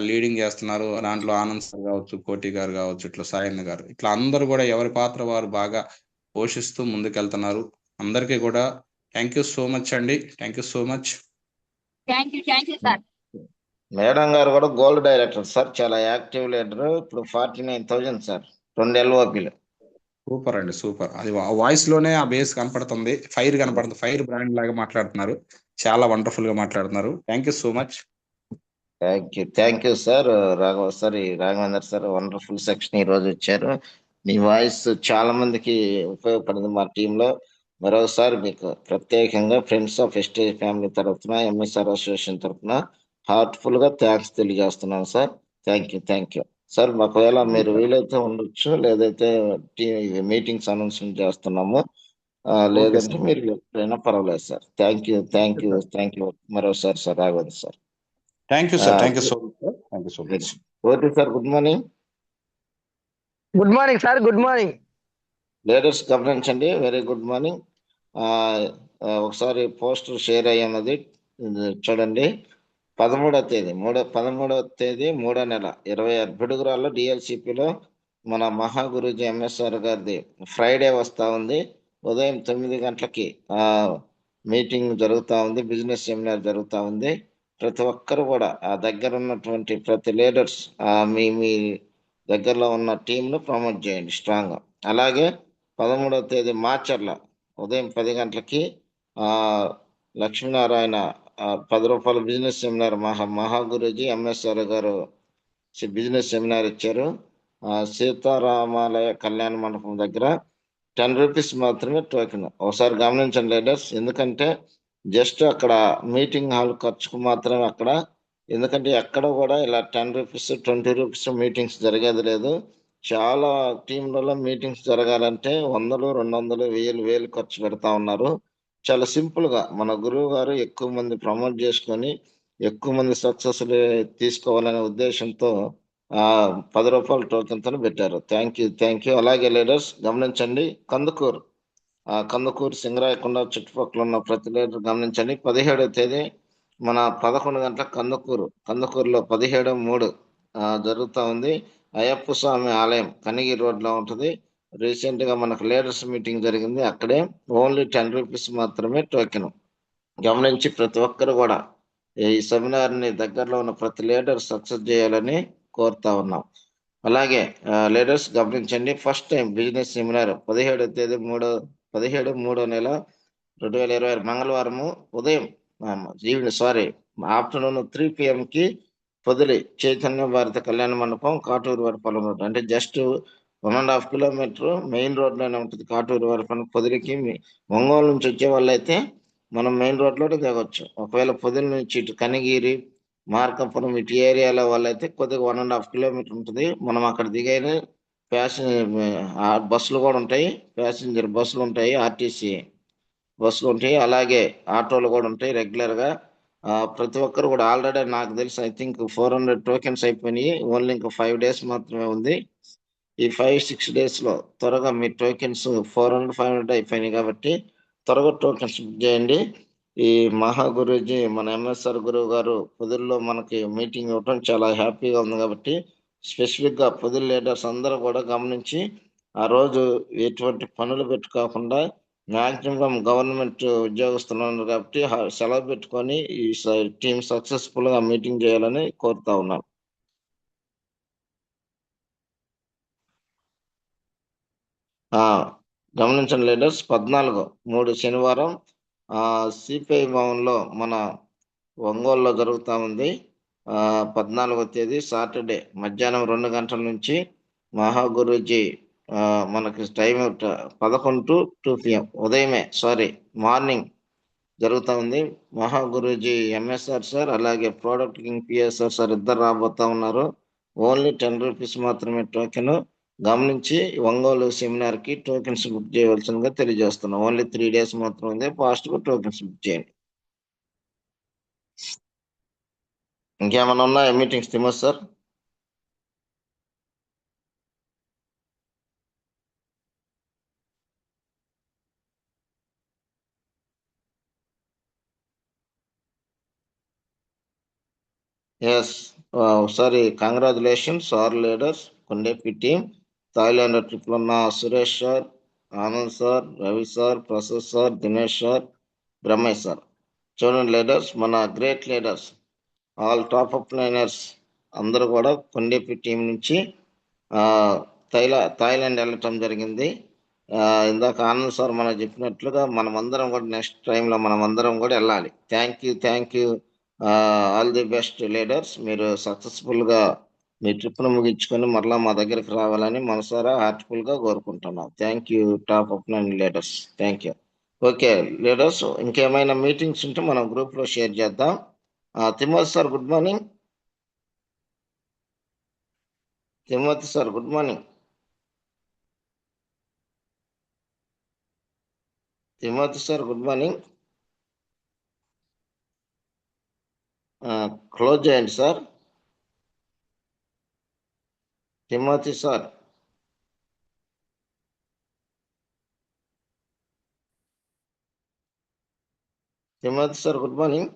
లీడింగ్ చేస్తున్నారు. దాంట్లో ఆనంద్ సార్ కావచ్చు, కోటి గారు కావచ్చు, ఇట్లా సాయన్న గారు, ఇట్లా అందరూ కూడా ఎవరి పాత్ర వారు బాగా పోషిస్తూ ముందుకెళ్తున్నారు. అందరికీ కూడా థ్యాంక్ యూ సో మచ్ అండి. Thank you so much. Thank you sir. Madam గారు కూడా గోల్డ్ డైరెక్టర్ సార్, చాలా యాక్టివ్ లీడర్. ఇప్పుడు 49,000 సార్, 2 LOPలు. సూపర్ అండి, సూపర్. అది వాయిస్ లోనే ఆ బేస్ కనపడుతుంది, ఫైర్ కనపడుతుంది, ఫైర్ బ్రాండ్ లాగా మాట్లాడుతున్నారు. చాలా వండర్ఫుల్ గా మాట్లాడుతున్నారు. Thank you so much. Thank you sir. Raghavender sir wonderful section ఈ రోజు ఇచ్చారు. మీ వాయిస్ చాలా మందికి ఉపయోగపడింది మా టీంలో. మరోసారి మీకు ప్రత్యేకంగా ఫ్రెండ్స్ ఆఫ్ ఎస్టేజ్ ఫ్యామిలీ తరఫున, ఎంఎస్ఆర్ అసోసియేషన్ తరఫున హార్ట్ఫుల్ గా థ్యాంక్స్ తెలియజేస్తున్నాను సార్. Thank you sir. ఒకవేళ మీరు వీలైతే ఉండొచ్చు, లేదైతే మీటింగ్స్ అనౌన్స్మెంట్ చేస్తున్నాము, లేదంటే మీరు ఎప్పుడైనా పర్వాలేదు సార్. థ్యాంక్ యూ మరోసారి sir. Raghavendra sir. Thank you sir. Thank you so much sir. Thank you so much. Koti sir, good morning. Good morning sir. Good morning. Leaders గమనించండి, వెరీ గుడ్ మార్నింగ్. ఒకసారి poster share అయ్యన్నది చూడండి. 13వ తేదీ 3వ నెల 26 పిడుగురాల్లో డిఎల్సిపిలో మన మహాగురుజీ ఎంఎస్ఆర్ గారిది ఫ్రైడే వస్తా ఉంది. ఉదయం 9 గంటలకి మీటింగ్ జరుగుతూ ఉంది, బిజినెస్ సెమినార్ జరుగుతూ ఉంది. ప్రతి ఒక్కరు కూడా ఆ దగ్గర ఉన్నటువంటి ప్రతి లీడర్స్ మీ దగ్గరలో ఉన్న టీంను ప్రమోట్ చేయండి స్ట్రాంగ్ గా. అలాగే 13వ తేదీ మార్చర్ల ఉదయం 10 గంటలకి లక్ష్మీనారాయణ 10 రూపాయల బిజినెస్ సెమినార్ మహాగురుజీ ఎంఎస్ఆర్ గారు బిజినెస్ సెమినార్ ఇచ్చారు. సీతారామాలయ కళ్యాణ మండపం దగ్గర 10 రూపీస్ మాత్రమే టోకెన్. ఒకసారి గమనించండి లీడర్స్, ఎందుకంటే జస్ట్ అక్కడ మీటింగ్ హాల్ ఖర్చుకు మాత్రమే అక్కడ. ఎందుకంటే ఎక్కడ కూడా ఇలా 10 రూపీస్ 20 రూపీస్ మీటింగ్స్ జరిగేది లేదు. చాలా టీంలలో మీటింగ్స్ జరగాలంటే 100, 200, 1000 ఖర్చు పెడతా ఉన్నారు. చాలా సింపుల్ గా మన గురువు గారు ఎక్కువ మంది ప్రమోట్ చేసుకొని ఎక్కువ మంది సక్సెస్ తీసుకోవాలనే ఉద్దేశంతో 10 రూపాయల టోకెన్ తో పెట్టారు. Thank you. అలాగే లీడర్స్ గమనించండి, కందుకూరు సింగరాయకొండ చుట్టుపక్కల ఉన్న ప్రతి లీడర్ గమనించండి. 17వ తేదీ మన 11 గంటల కందుకూరులో 17/3 జరుగుతూ ఉంది. అయ్యప్ప స్వామి ఆలయం కనిగిరి రోడ్ లో ఉంటుంది. రీసెంట్ గా మనకు లీడర్స్ మీటింగ్ జరిగింది, అక్కడే ఓన్లీ 10 రూపీస్ మాత్రమే టోకెన్. గమనించి ప్రతి ఒక్కరు కూడా ఈ సెమినార్ ని దగ్గరలో ఉన్న ప్రతి లీడర్ సక్సెస్ చేయాలని కోరుతా ఉన్నాం. అలాగే లీడర్స్ గమనించండి, ఫస్ట్ టైం బిజినెస్ సెమినార్ 17వ తేదీ 3వ నెల 2020 మంగళవారము ఉదయం ఆఫ్టర్నూన్ 3 PM కి పొదిలి చైతన్య భారత కళ్యాణ మండపం, కాటూరు వరపల్లం రోడ్. అంటే జస్ట్ 1.5 కిలోమీటర్ మెయిన్ రోడ్ లోనే ఉంటుంది. కాటూరు వరపల్లం పొదిలికి ఒంగోలు నుంచి వచ్చే వాళ్ళైతే మనం మెయిన్ రోడ్ లోనే దిగొచ్చు. ఒకవేళ పొదిలి నుంచి ఇటు కనిగిరి, మార్కాపురం ఇటు ఏరియాలో వాళ్ళైతే కొద్దిగా 1.5 కిలోమీటర్ ఉంటుంది. మనం అక్కడ దిగైన బస్సులు కూడా ఉంటాయి, ప్యాసింజర్ బస్సులు ఉంటాయి, ఆర్టీసీ బస్సులు ఉంటాయి, అలాగే ఆటోలు కూడా ఉంటాయి రెగ్యులర్ గా. ప్రతి ఒక్కరు కూడా ఆల్రెడీ నాకు తెలిసి ఐ థింక్ 400 టోకెన్స్ అయిపోయినాయి. ఓన్లీ ఇంకా 5 days మాత్రమే ఉంది. ఈ 5-6 days లో త్వరగా మీ టోకెన్స్ 400-500 అయిపోయినాయి కాబట్టి త్వరగా టోకెన్స్ బుక్ చేయండి. ఈ మహా గురూజీ మన ఎంఎస్ఆర్ గురువు గారు పొదుల్లో మనకి మీటింగ్ ఇవ్వటం చాలా హ్యాపీగా ఉంది. కాబట్టి స్పెసిఫిక్ గా పొదులు లీడర్స్ అందరూ కూడా గమనించి ఆ రోజు ఎటువంటి పనులు పెట్టుకోకుండా మ్యాక్సిమం గవర్నమెంట్ ఉద్యోగస్తులు ఉన్నారు కాబట్టి సెలవు పెట్టుకొని ఈ టీం సక్సెస్ఫుల్ గా మీటింగ్ చేయాలని కోరుతా ఉన్నాను. గమనించండి లీడర్స్, 14 శనివారం సిపిఐ భవన్లో మన ఒంగోలులో జరుగుతూ ఉంది. 14వ తేదీ సాటర్డే మధ్యాహ్నం 2 గంటల నుంచి మహా గురూజీ మనకి టైం 11 to 2 PM ఉదయమే మార్నింగ్ జరుగుతూ ఉంది. మహా గురూజీ ఎంఎస్ఆర్ సార్ అలాగే ప్రోడక్ట్ కింగ్ పిఎస్ఆర్ సార్ ఇద్దరు రాబోతా ఉన్నారు. ఓన్లీ 10 రూపీస్ మాత్రమే టోకెన్. గమనించి ఒంగోలు సెమినార్ కి టోకెన్స్ బుక్ చేయవలసిందిగా తెలియజేస్తున్నాం. ఓన్లీ 3 days మాత్రం ఉంది. ఫాస్ట్ గా టోకెన్స్ బుక్ చేయండి. ఇంకేమైనా ఉన్నాయా మీటింగ్స్ తిమ్మస్ సార్? ఎస్, ఒకసారి congratulations all leaders, Kondepi team, Thailand trip ఉన్న Suresh sir, Anand sir, Ravi sir, Prasad sir, Dinesh sir, Brahmaiah sir. చూడండి లీడర్స్, మన great leaders all top up liners అందరూ కూడా కొండేపి టీం నుంచి థాయిలాండ్ వెళ్ళటం జరిగింది. ఇందాక ఆనంద్ సార్ మనకు చెప్పినట్లుగా మనమందరం కూడా నెక్స్ట్ టైంలో మనమందరం కూడా వెళ్ళాలి. Thank you all the best leaders. మీరు సక్సెస్ఫుల్గా మీ ట్రిప్ను ముగించుకొని మరలా మా దగ్గరికి రావాలని మనసారా హార్ట్ఫుల్ గా కోరుకుంటున్నాం. Thank you top up line leaders. Thank you. Okay leaders, ఇంకేమైనా మీటింగ్స్ ఉంటే మనం గ్రూప్లో షేర్ చేద్దాం. Timmathi sir good morning. Timmathi sir good morning. Timmathi sir good morning. Close చేయండి sir. Timmathi sir. Timmathi sir good morning.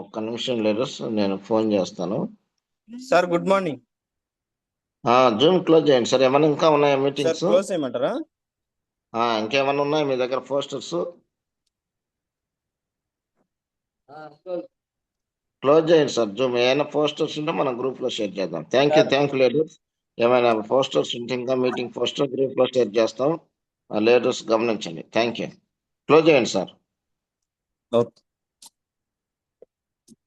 ఒక్క నిమిషం లీడర్స్, నేను ఫోన్ చేస్తాను sir. Good morning. Zoom close చేయండి సార్. ఏమైనా ఇంకా ఉన్నాయా మీటింగ్స్? క్లోజ్ చేయమంటారా? ఇంకేమైనా ఉన్నాయా మీ దగ్గర పోస్టర్స్? క్లోజ్ చేయండి సార్ జూమ్. ఏమైనా పోస్టర్స్ ఉంటే మనం గ్రూప్ లో షేర్ చేద్దాం. Thank you leaders. ఏమైనా పోస్టర్స్ ఉంటే ఇంకా మీటింగ్ పోస్టర్ గ్రూప్ లో షేర్ చేస్తాం. లీడర్స్ గమనించండి. Thank you. క్లోజ్ చేయండి సార్. ఓకే.